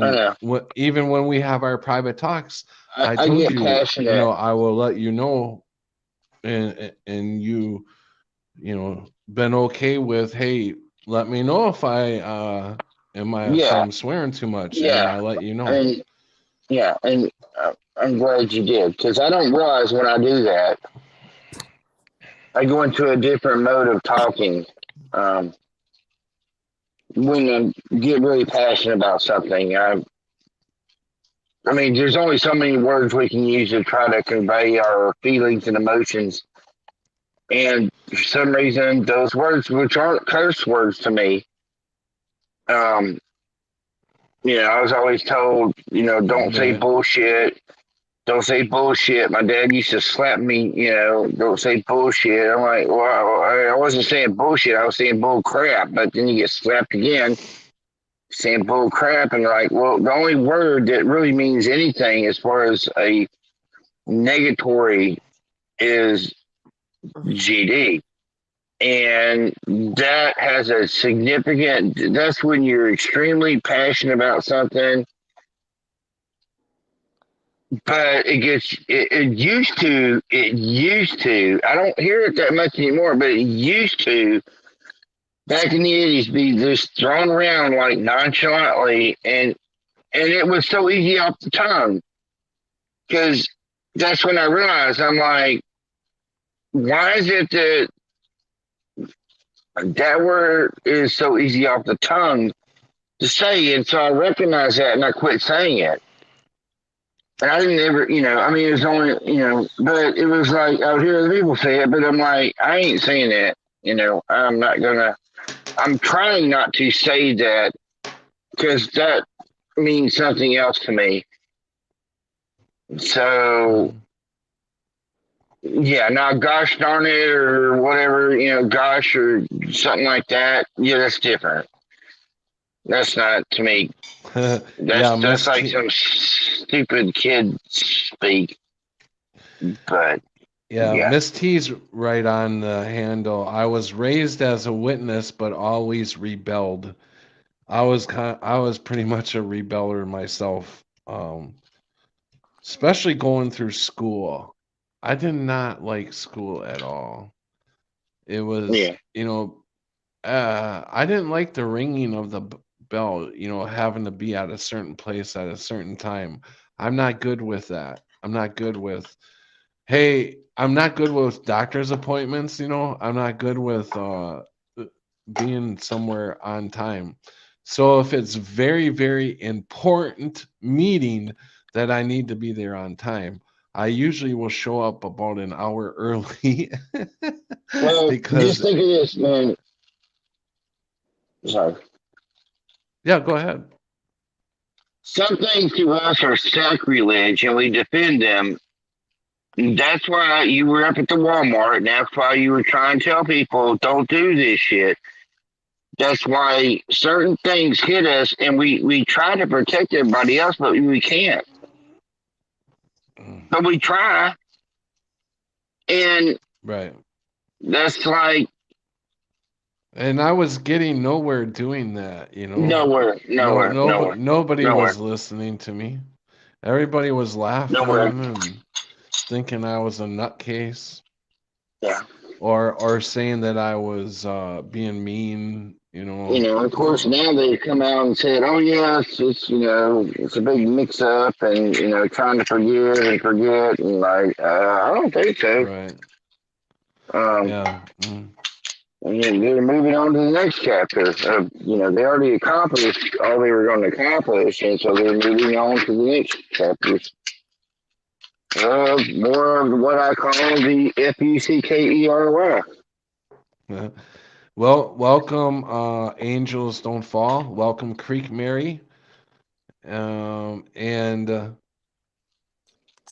I and know. even when we have our private talks, I I told get you, passionate. I will let you know, and you know, been okay with, hey, let me know if if Yeah, I'm swearing too much, and yeah. I let you know. And yeah, and I'm glad you did because I don't realize when I do that, I go into a different mode of talking. Um, when I get really passionate about something, I mean, there's only so many words we can use to try to convey our feelings and emotions. And for some reason, those words, which aren't curse words to me, um, I was always told, don't say Right. bullshit. Don't say bullshit. My dad used to slap me, don't say bullshit. I'm like, well, I wasn't saying bullshit. I was saying bull crap. But then you get slapped again saying bull crap. And like, well, the only word that really means anything as far as a negatory is GD. And that has a significant, that's when you're extremely passionate about something. But it used to, I don't hear it that much anymore, but it used to, back in the 80s, be just thrown around like nonchalantly. And it was so easy off the tongue. Because that's when I realized, I'm like, why is it that that word is so easy off the tongue to say? And so I recognized that and I quit saying it. And I didn't ever, I mean, it was only, but it was like I would hear other people say it, but I'm like, I ain't saying that. I'm not gonna, I'm trying not to say that because that means something else to me. So, yeah, now gosh darn it or whatever, gosh or something like that. Yeah, that's different. That's not to me. Yeah, That's like some stupid kid speak. But yeah, Miss T's right on the handle. I was raised as a witness, but always rebelled. I was pretty much a rebeller myself. Especially going through school. I did not like school at all. It was, yeah, I didn't like the ringing of the bell, having to be at a certain place at a certain time. I'm not good with that. I'm not good with, hey, I'm not good with doctor's appointments, I'm not good with being somewhere on time. So if it's very, very important meeting that I need to be there on time, I usually will show up about an hour early well, just because, think of this, man. Sorry. yeah, go ahead. Some things to us are sacrilege and we defend them. That's why you were up at the Walmart, and that's why you were trying to tell people don't do this shit. That's why certain things hit us, and we try to protect everybody else, but we can't. But we try, and Right. that's like And I was getting nowhere doing that, nowhere, No, nowhere, nowhere, nobody nowhere, was listening to me. Everybody was laughing nowhere. and thinking I was a nutcase, Yeah. or saying that I was being mean, Of course, now they've come out and said, "Oh yeah, it's a big mix-up, and trying to forgive and forget." And like, I don't think so. Right. Um, Yeah. Mm. And then they're moving on to the next chapter. They already accomplished all they were going to accomplish, and so they're moving on to the next chapters. More of what I call the FUCKERY. Well, welcome, Angels Don't Fall. Welcome, Creek Mary. And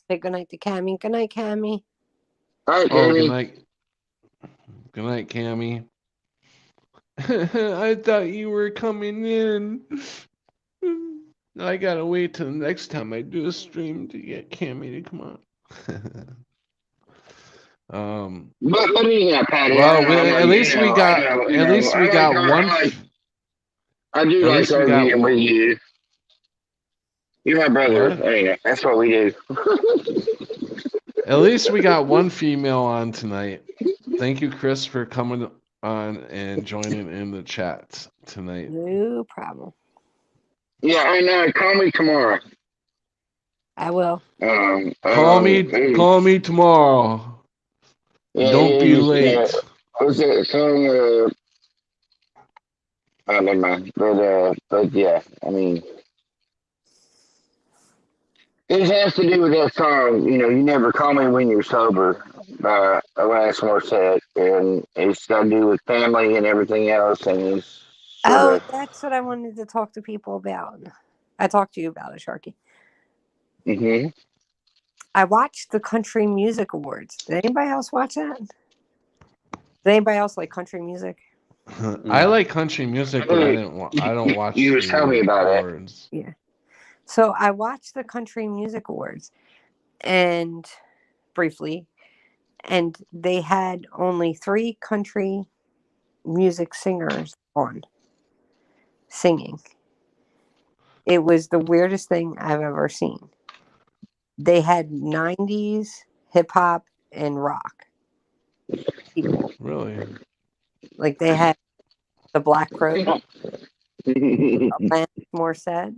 Say goodnight to Cammy. Good night, Cammy. All right, oh, good Jamie. night. Good night, Cammy. I thought you were coming in. I gotta wait till the next time I do a stream to get Cammy to come on. But anyhow, Patty. Well, at least we got one. I do At like least we got arguing with you. You're my brother. What? Anyway, that's what we do. At least we got one female on tonight. Thank you, Chris, for coming on and joining in the chat tonight. No problem. Yeah, I know. Call me tomorrow. I will. Call me tomorrow. Don't be late. What's that song? Never mind. But yeah, I mean, it has to do with that song. You never call me when you're sober, by Alanis Morissette, and it's got to do with family and everything else. And it's That's what I wanted to talk to people about. I talked to you about it, Sharky. Mm-hmm. I watched the Country Music Awards. Did anybody else watch that? Did anybody else like country music? I like country music, but I don't watch. You was telling me about awards. Yeah. So I watched the Country Music Awards, and briefly, and they had only 3 country music singers on singing. It was the weirdest thing I've ever seen. They had 90s hip hop and rock people. Really? Like they had the Black Crowes, Alanis Morissette.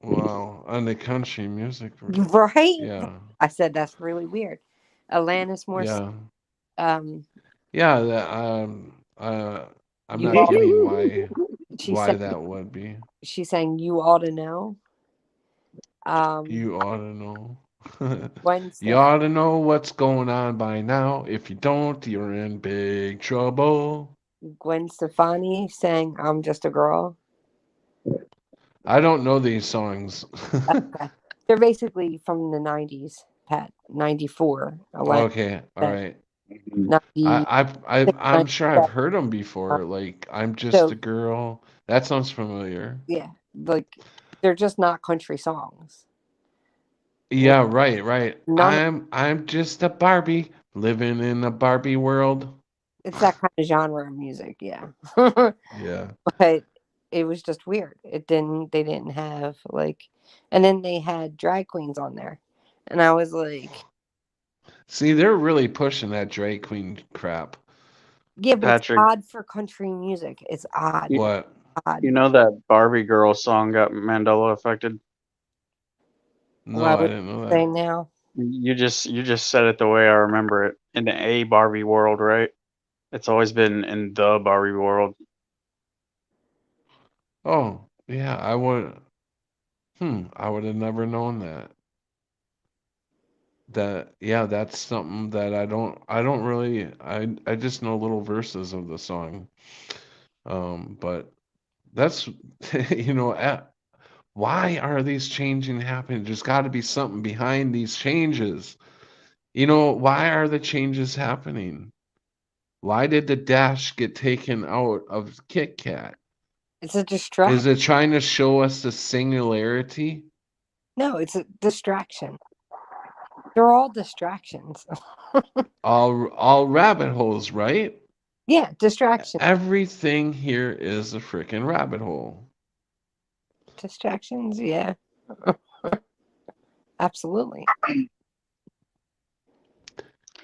Wow, on the country music. Right? Yeah. I said that's really weird. Alanis Morissette. Yeah. I'm not getting why that would be. She sang "You Ought to Know." You ought to know. Wednesday. You ought to know what's going on by now. If you don't, you're in big trouble. Gwen Stefani sang "I'm Just a Girl." I don't know these songs. Okay. They're basically from the 90s, Pat. 94. Okay, all right. 90, I'm sure I've heard them before. Like, I'm just a girl. That sounds familiar. Yeah, like they're just not country songs. Yeah, right. I'm just a Barbie living in a Barbie world. It's that kind of genre of music, yeah. Yeah. But it was just weird. They didn't have and then they had drag queens on there. And I was like, see, they're really pushing that drag queen crap. yeah, but Patrick, it's odd for country music. It's odd. What? Odd. you know that Barbie girl song got Mandela affected? No, I didn't know Say that. now. You just said it the way I remember it. In the A Barbie world, right? It's always been in the Barbie world. Oh, yeah, I would have never known that. That's something that I don't really, I just know little verses of the song. But that's, why are these changing happening? There's got to be something behind these changes. Why are the changes happening? Why did the dash get taken out of Kit Kat? It's a distraction. Is it trying to show us the singularity? No, it's a distraction. They're all distractions. All rabbit holes, right? Yeah, distraction. Everything here is a freaking rabbit hole. Distractions, yeah. Absolutely.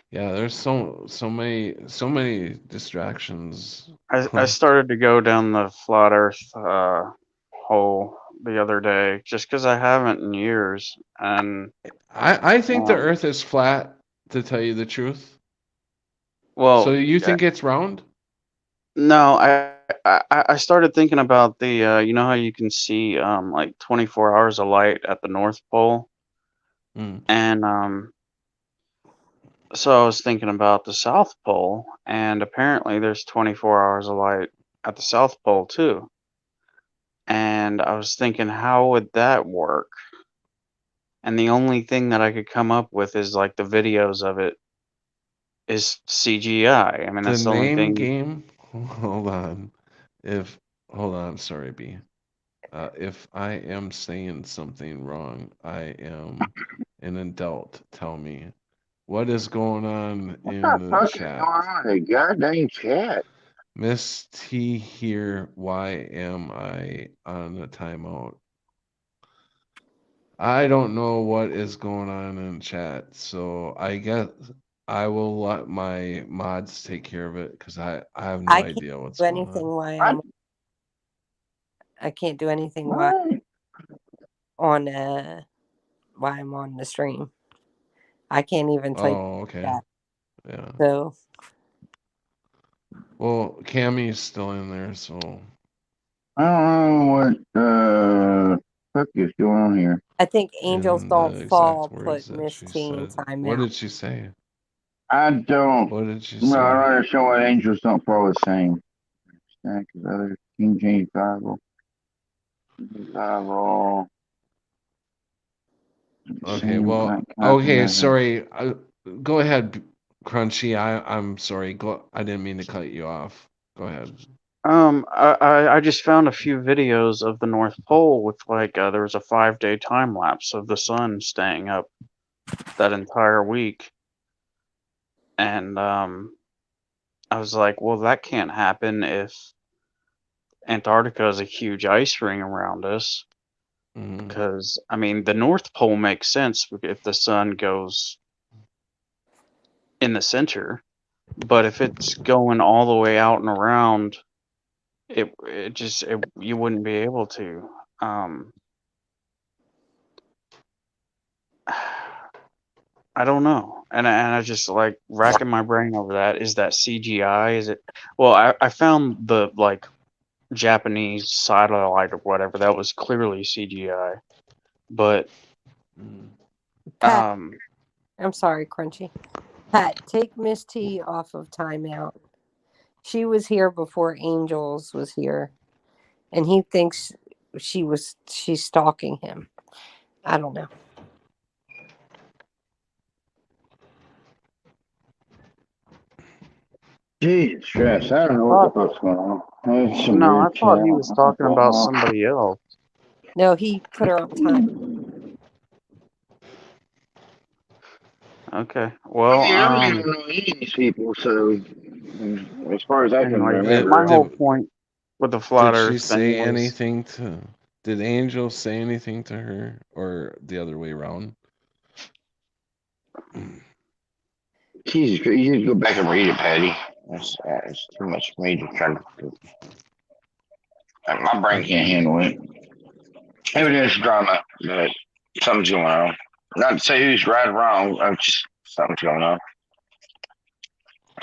Yeah, there's so many distractions. I started to go down the flat Earth hole the other day just because I haven't in years, and I think the Earth is flat, to tell you the truth. Well, So you think it's round? no, I started thinking about the you know how you can see like 24 hours of light at the North Pole, Mm. and so I was thinking about the South Pole, and apparently there's 24 hours of light at the South Pole too. And I was thinking, how would that work? And the only thing that I could come up with is like the videos of it is CGI. I mean, The that's the only name thing. game. Hold on. Hold on, sorry, B. If I am saying something wrong, I am an adult. Tell me what is going on What in the the fuck is going chat. on in the goddamn chat? Miss T here. Why am I on a timeout? I don't know what is going on in chat, so I guess I will let my mods take care of it because I have no I can't idea what's do going anything on. while What? I can't do anything while What? on while I'm on the stream. I can't even type Oh, okay. that. Yeah. So Well, Cammy's still in there, so I don't know what fuck is going on here. I think Angels in Don't the exact Fall words put that Miss she T in said. What timeout. did she say? I don't. What did she Well, say? I don't understand why angels don't fall the same. Stack of other King James Bible. Bible. Okay, Same well, blank copy okay, of it. sorry. Go ahead, Crunchy. I'm sorry. I didn't mean to cut you off. Go ahead. I just found a few videos of the North Pole with like there was a 5-day time lapse of the sun staying up that entire week, and I was like, well, that can't happen if Antarctica is a huge ice ring around us. Mhm. Because I mean, the North Pole makes sense if the sun goes in the center, but if it's going all the way out and around, you wouldn't be able to. I don't know, and I just like racking my brain over that. Is that CGI? Is it? Well, I found the like Japanese satellite or whatever that was clearly CGI, but Mhm. Pat, um, I'm sorry, Crunchy. Pat, take Miss T off of timeout. She was here before Angels was here, and he thinks she's stalking him. I don't know. Jesus Christ, I don't know what the fuck's going on. It's some no, I weird thought chat. he was talking about somebody else. No, he put her on time. Okay, well, Yeah, I don't know any of these people, so as far as I can anyways, remember. my whole point with the flat Did she Earth thing say was anything to? Did Angel say anything to her, or the other way around? Jesus Christ, you need to go back and read it, Patty. That's too much for me to try to. My brain can't handle it. Maybe there's drama, but something's going on. Not to say who's right or wrong. I'm just something's going on.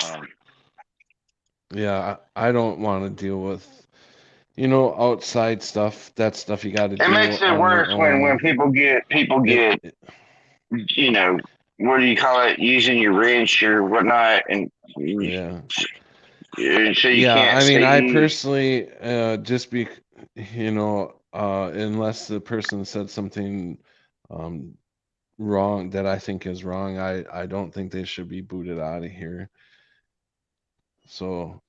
Um, Yeah, I don't want to deal with, outside stuff. That stuff you got to it do makes it on your worse when own. people get It, you know, what do you call it, using your wrench or whatnot, and yeah. so you Yeah, can't I mean, I see. personally, unless the person said something um, wrong that I think is wrong, I don't think they should be booted out of here. So,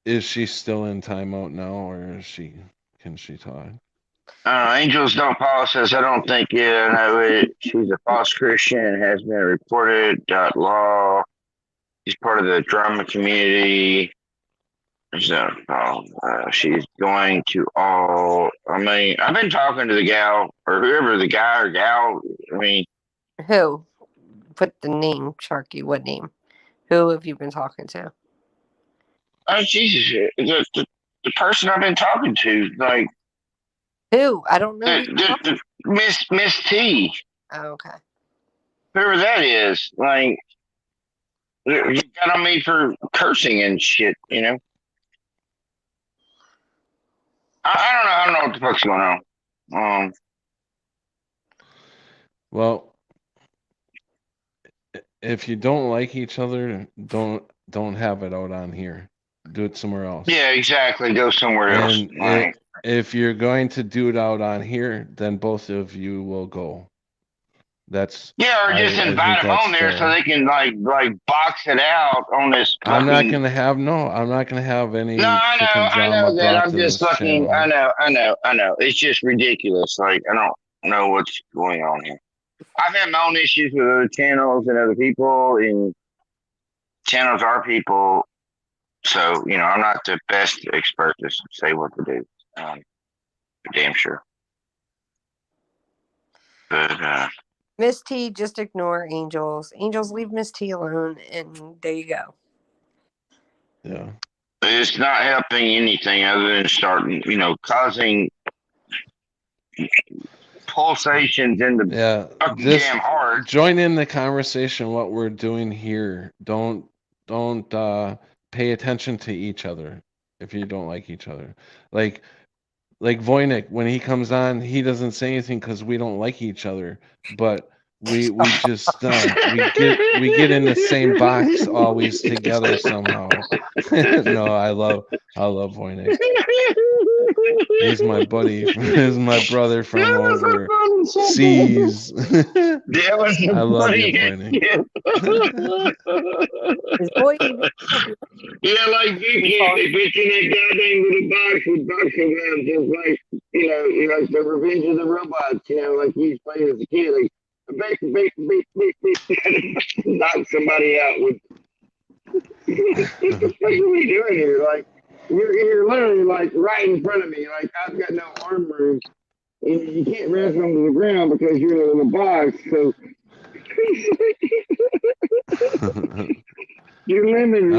is she still in timeout now, or can she talk? Angels Don't Paul says, I don't think it. I know it. She's a false Christian and has been reported. Law. She's part of the drama community. So, she's going to all. I mean, I've been talking to the gal or whoever the guy or gal. I mean, Who? Put the name, Sharky. What name? Who have you been talking to? oh Jesus, the person I've been talking to, like Who? I don't know who. Miss T, Oh, okay. whoever that is, like You got on me for cursing and shit, you know. I don't know what the fuck's going on. Well, if you don't like each other, don't have it out on here. Do it somewhere else. Yeah, exactly. Go somewhere else. And Right. if you're going to do it out on here, then both of you will go. That's Yeah, or just I invite think them on that's there so fair. they can like box it out on this. I'm not fucking- gonna have any No, chicken I drama know that. brought I'm to just this fucking. channel. I know. It's just ridiculous. Like I don't know what's going on here. I've had my own issues with other channels and other people, and channels are people. So I'm not the best expert to say what to do. For damn sure. But Miss T, just ignore Angels. Angels, leave Miss T alone, and there you go. Yeah. it's not helping anything other than starting, causing pulsations in the Yeah. fucking Just damn heart. join in the conversation. What we're doing here. Don't pay attention to each other if you don't like each other. Like Voynich, when he comes on, he doesn't say anything because we don't like each other. But we just we get in the same box always together somehow. No, I love Voynich. He's my buddy. He's my brother from overseas. That was the I love you, funniest Is boy even Yeah, like they put you in that goddamn little box with boxing gloves, just like like the Revenge of the Robots. Like you used to play as a kid, like beep, knock somebody out with. What the fuck are we doing here? Like you're literally like right in front of me. Like I've got no arm room, and you can't wrestle them to the ground because you're in a little box. So. You're limited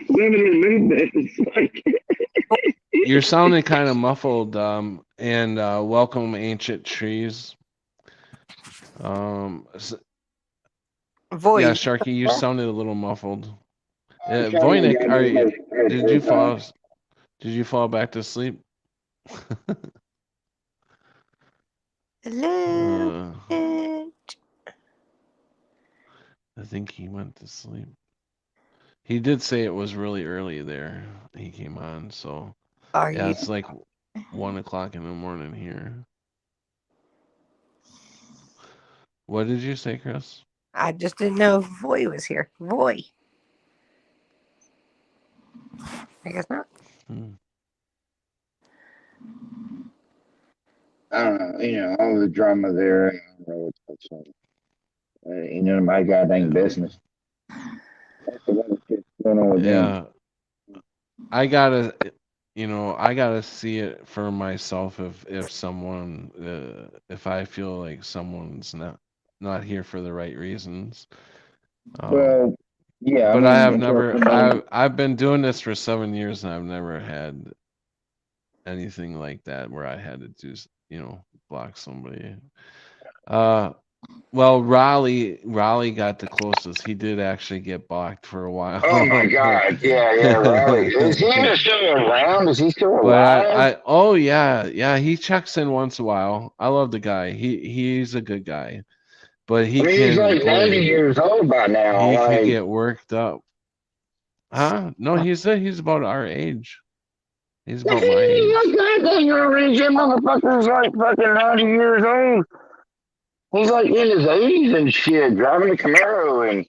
movement. It's like You're sounding kind of muffled. And welcome, Ancient Trees. voice? Yeah, Sharky, you sounded a little muffled. Voynich, did you fall back to sleep? Hello. I think he went to sleep. He did say it was really early there. He came on, so yeah, it's like 1 o'clock in the morning here. What did you say, Chris? I just didn't know if Voy was here. Voy. I guess not. I don't know. All the drama there. I don't know what's none of my goddamn business. That's the shit's going on with them. I gotta see it for myself if someone if I feel like someone's not here for the right reasons. Well, yeah. But I have never. I've been doing this for 7 years, and I've never had anything like that where I had to do, block somebody. Well, Raleigh got the closest. He did actually get blocked for a while. Oh my God! Yeah, Raleigh. Is he even still around? Is he still alive? Oh yeah. He checks in once in a while. I love the guy. He's a good guy, but he's like 90 years old by now. He can get worked up. Huh? No, he's about our age. He's about my age. He's like that your age. That motherfucker's like fucking 90 years old. He's like in his 80s and shit, driving a Camaro, and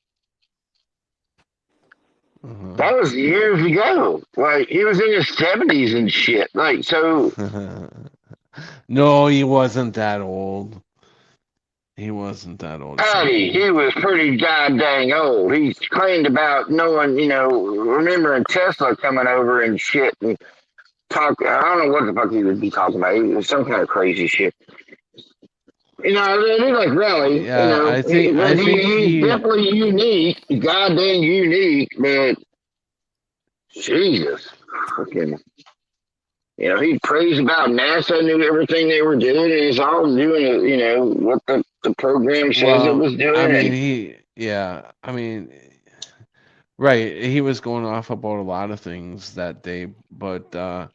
that was years ago. Like he was in his 70s and shit. Like so. No, he wasn't that old. He wasn't that old. He was pretty goddamn old. He claimed about knowing, remembering Tesla coming over and shit and talk. I don't know what the fuck he would be talking about. It was some kind of crazy shit. They like Raleigh. Yeah, I think he's definitely unique, goddamn unique, but Jesus, fucking. He praised about NASA, knew everything they were doing, and he's all doing it, what the program says it was doing. I mean, Right. He was going off about a lot of things that day, but uh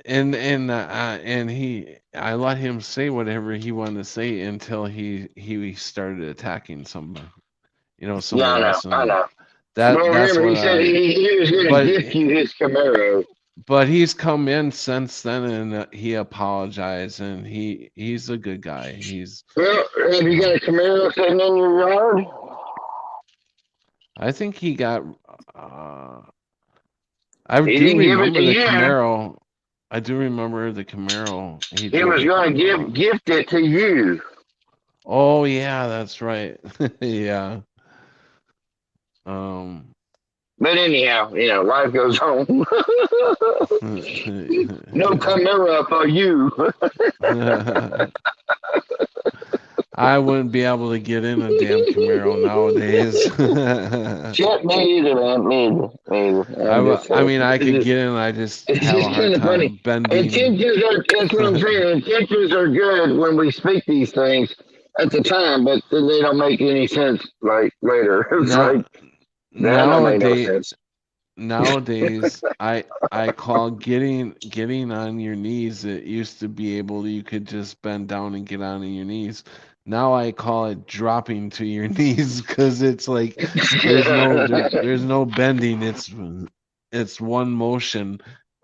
and I let him say whatever he wanted to say until he started attacking some Yeah, someone I know. else, I and know. Well, that's remember, he what said I he was going to but gift you his Camaro. but he's come in since then, and he apologized, and he's a good guy. He's Well, have you got um a Camaro sitting in your yard? I think he got uh I He do didn't give it remember to the you. Camaro. I do remember the Camaro. He He drove was it. going to gift it to you. Oh yeah, that's right. Yeah. Um. But anyhow, life goes on. No Yeah. Camaro for you. I wouldn't be able to get in a damn Camaro nowadays. Shit, me either, man. Me either. Me either. I'm just I saying. mean, I could get in. I just It's have a just hard kind of funny. time bending. Intentions are, that's what I'm saying. Intentions are good when we speak these things at the time, but then they don't make any sense like later. It's Now, like, that don't make no nowadays, sense. I call getting on your knees. It used to be able you could just bend down and get on your knees. Now I call it dropping to your knees because it's like there's no bending. It's one motion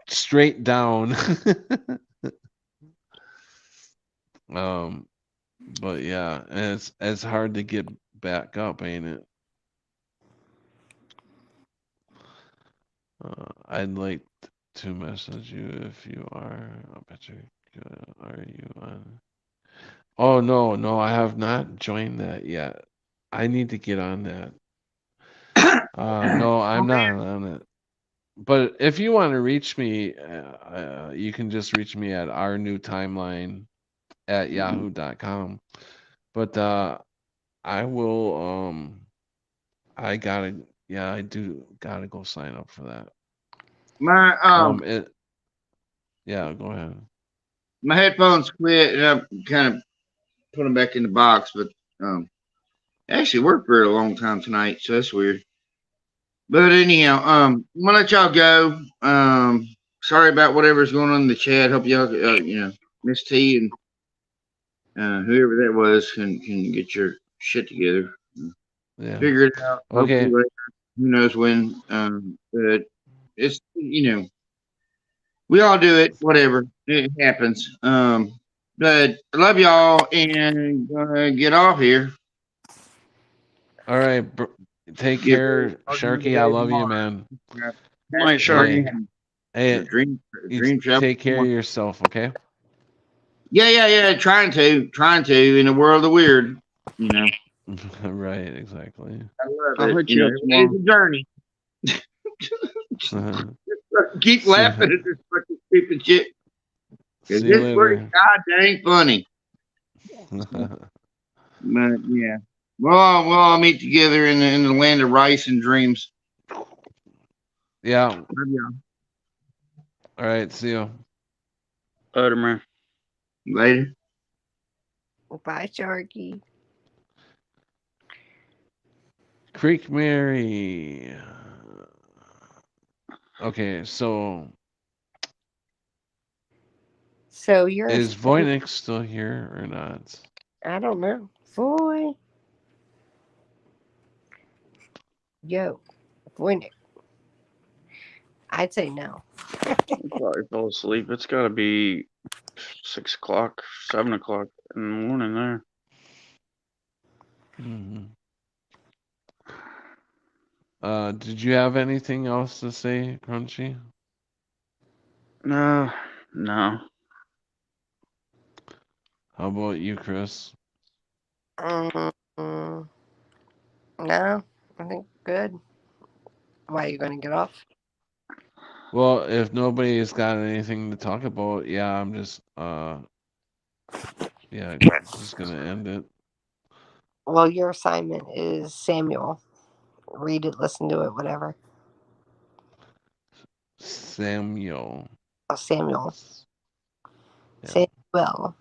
straight down. um, but yeah, and it's hard to get back up, ain't it? I'd like to message you if you are. Patrick, are you on? Oh no, I have not joined that yet. I need to get on that. No, I'm not on it. But if you want to reach me, you can just reach me at our new timeline at yahoo.com. But I will I gotta yeah, I do gotta go sign up for that. My It yeah, go ahead. my headphones quit, and I kind of put them back in the box, but they actually worked for a long time tonight, so that's weird. But anyhow, I'm gonna let y'all go. Sorry about whatever's going on in the chat. Hope y'all, Miss T and whoever that was can get your shit together, Yeah. figure it out. Okay. Hopefully later. Who knows when? But it's we all do it. Whatever, it happens. But I love y'all and gonna get off here. All right. Take Get care, ready. I'll do Sharky. the I day love you, tomorrow. man. Night, Sharky. Hey, Dream travel. take care of yourself, okay? Yeah. Trying to in a world of weird. Right, exactly. I love I'll it. hit you up It's a journey. Keep laughing at this fucking stupid shit. Cause See you this pretty later. god dang funny. But yeah. We'll all meet together in the land of rice and dreams. Yeah. Love y'all. All right. See you. Later, man. Later. Bye, Sharky. Creek Mary. Okay, so you're is Voynich still here or not? I don't know. Boy. Yo, Voynich. I'd say no. Probably fell asleep. It's got to be 6 o'clock, 7 o'clock in the morning there. Mm-hmm. Did you have anything else to say, Crunchy? No. How about you, Chris? No, I think good. Why are you going to get off? Well, if nobody's got anything to talk about, yeah, I'm just just gonna end it. Well, your assignment is Samuel. Read it, listen to it, whatever. Samuel. Oh, Samuel. Yeah. Samuel.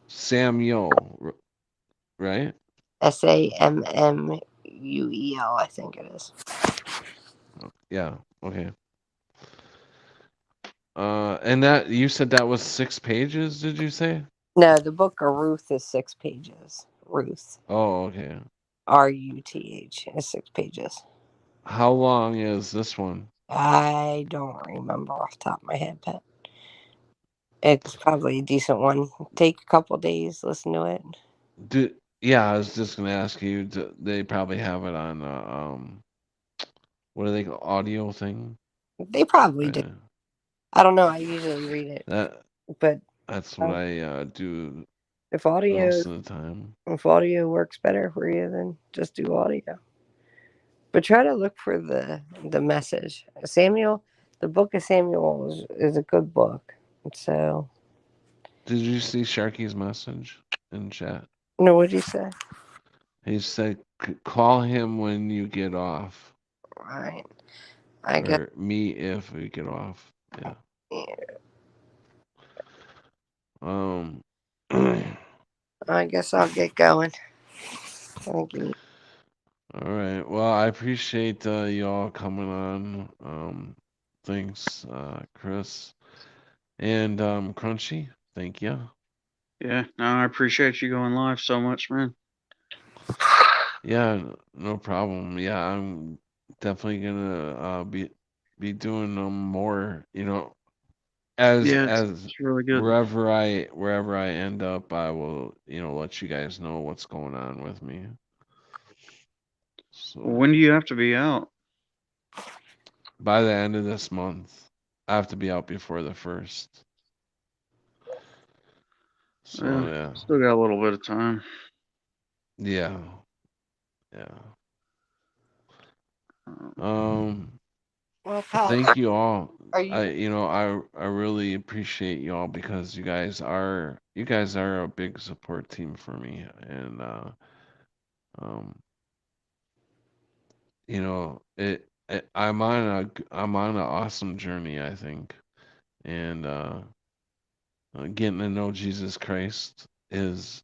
Samuel, right? SAMMUEL. Uel, I think it is. Yeah. Okay. And that you said that was 6 pages, did you say? No, the book of Ruth is 6 pages. Ruth, Oh, okay. Ruth, is 6 pages. How long is this one? I don't remember off the top of my head, but it's probably a decent one. Take a couple days, listen to it. Yeah, I was just gonna ask you. They probably have it on what do they call audio thing? They probably do. Right. I don't know. I usually read it, That but that's what I do if audio most of the time. works better for you, then just do audio. But try to look for the message. Samuel, the book of Samuel is a good book. So, Did you see Sharky's message in chat? no, what did you say? He said, "Call him when you get off, Right. I guess. or me if we get off." Yeah. Um. I guess I'll get going. Thank you. All right. Well, I appreciate y'all coming on. Thanks, Chris and Crunchy. Thank you. Yeah, no, I appreciate you going live so much, man. Yeah, no problem. Yeah, I'm definitely gonna be doing more. You know, Yeah, as it's really good. wherever I end up, I will let you guys know what's going on with me. So When do you have to be out? by the end of this month, I have to be out before the 1st. So yeah, Still got a little bit of time. yeah. Um, Well, pal, thank you all. are you? I really appreciate y'all because you guys are a big support team for me, and um, I'm on an awesome journey, I think, and getting to know Jesus Christ is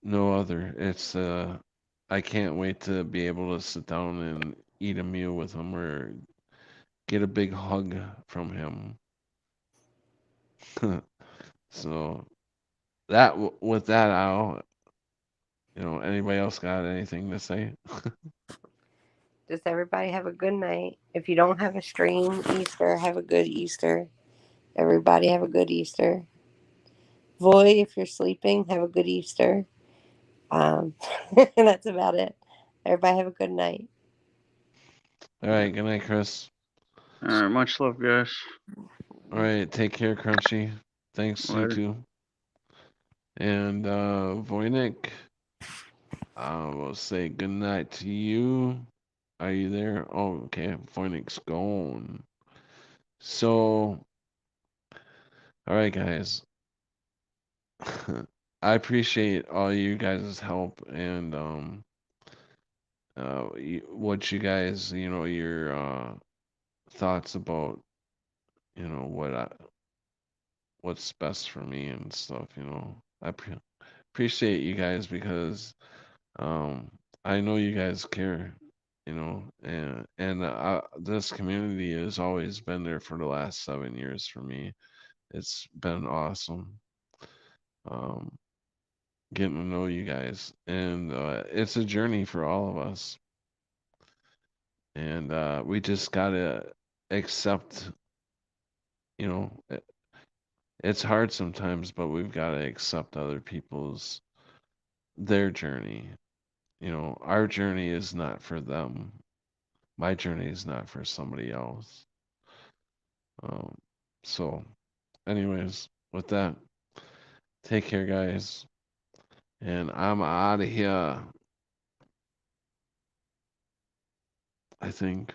no other. It's I can't wait to be able to sit down and eat a meal with him or get a big hug from him. So with that, I'll anybody else got anything to say? Does everybody have a good night? If you don't have a stream Easter, have a good Easter. Everybody have a good Easter. Voy, if you're sleeping, have a good Easter. And that's about it. Everybody have a good night. All right, good night, Chris. All right, much love, guys. All right, take care, Crunchy. Thanks, you Later. too. And Voynik, I will say good night to you. Are you there? Oh, okay. Voynik's gone. So, all right, guys. I appreciate all you guys' help and what you guys, your thoughts about, what's best for me and stuff. I appreciate you guys because I know you guys care. And this community has always been there for the last 7 years for me. It's been awesome. Um, Getting to know you guys, and it's a journey for all of us. And we just gotta accept. It's hard sometimes, but we've got to accept other people's their journey. Our journey is not for them. My journey is not for somebody else. Um, so, anyways, with that, take care, guys, and I'm out of here. I think.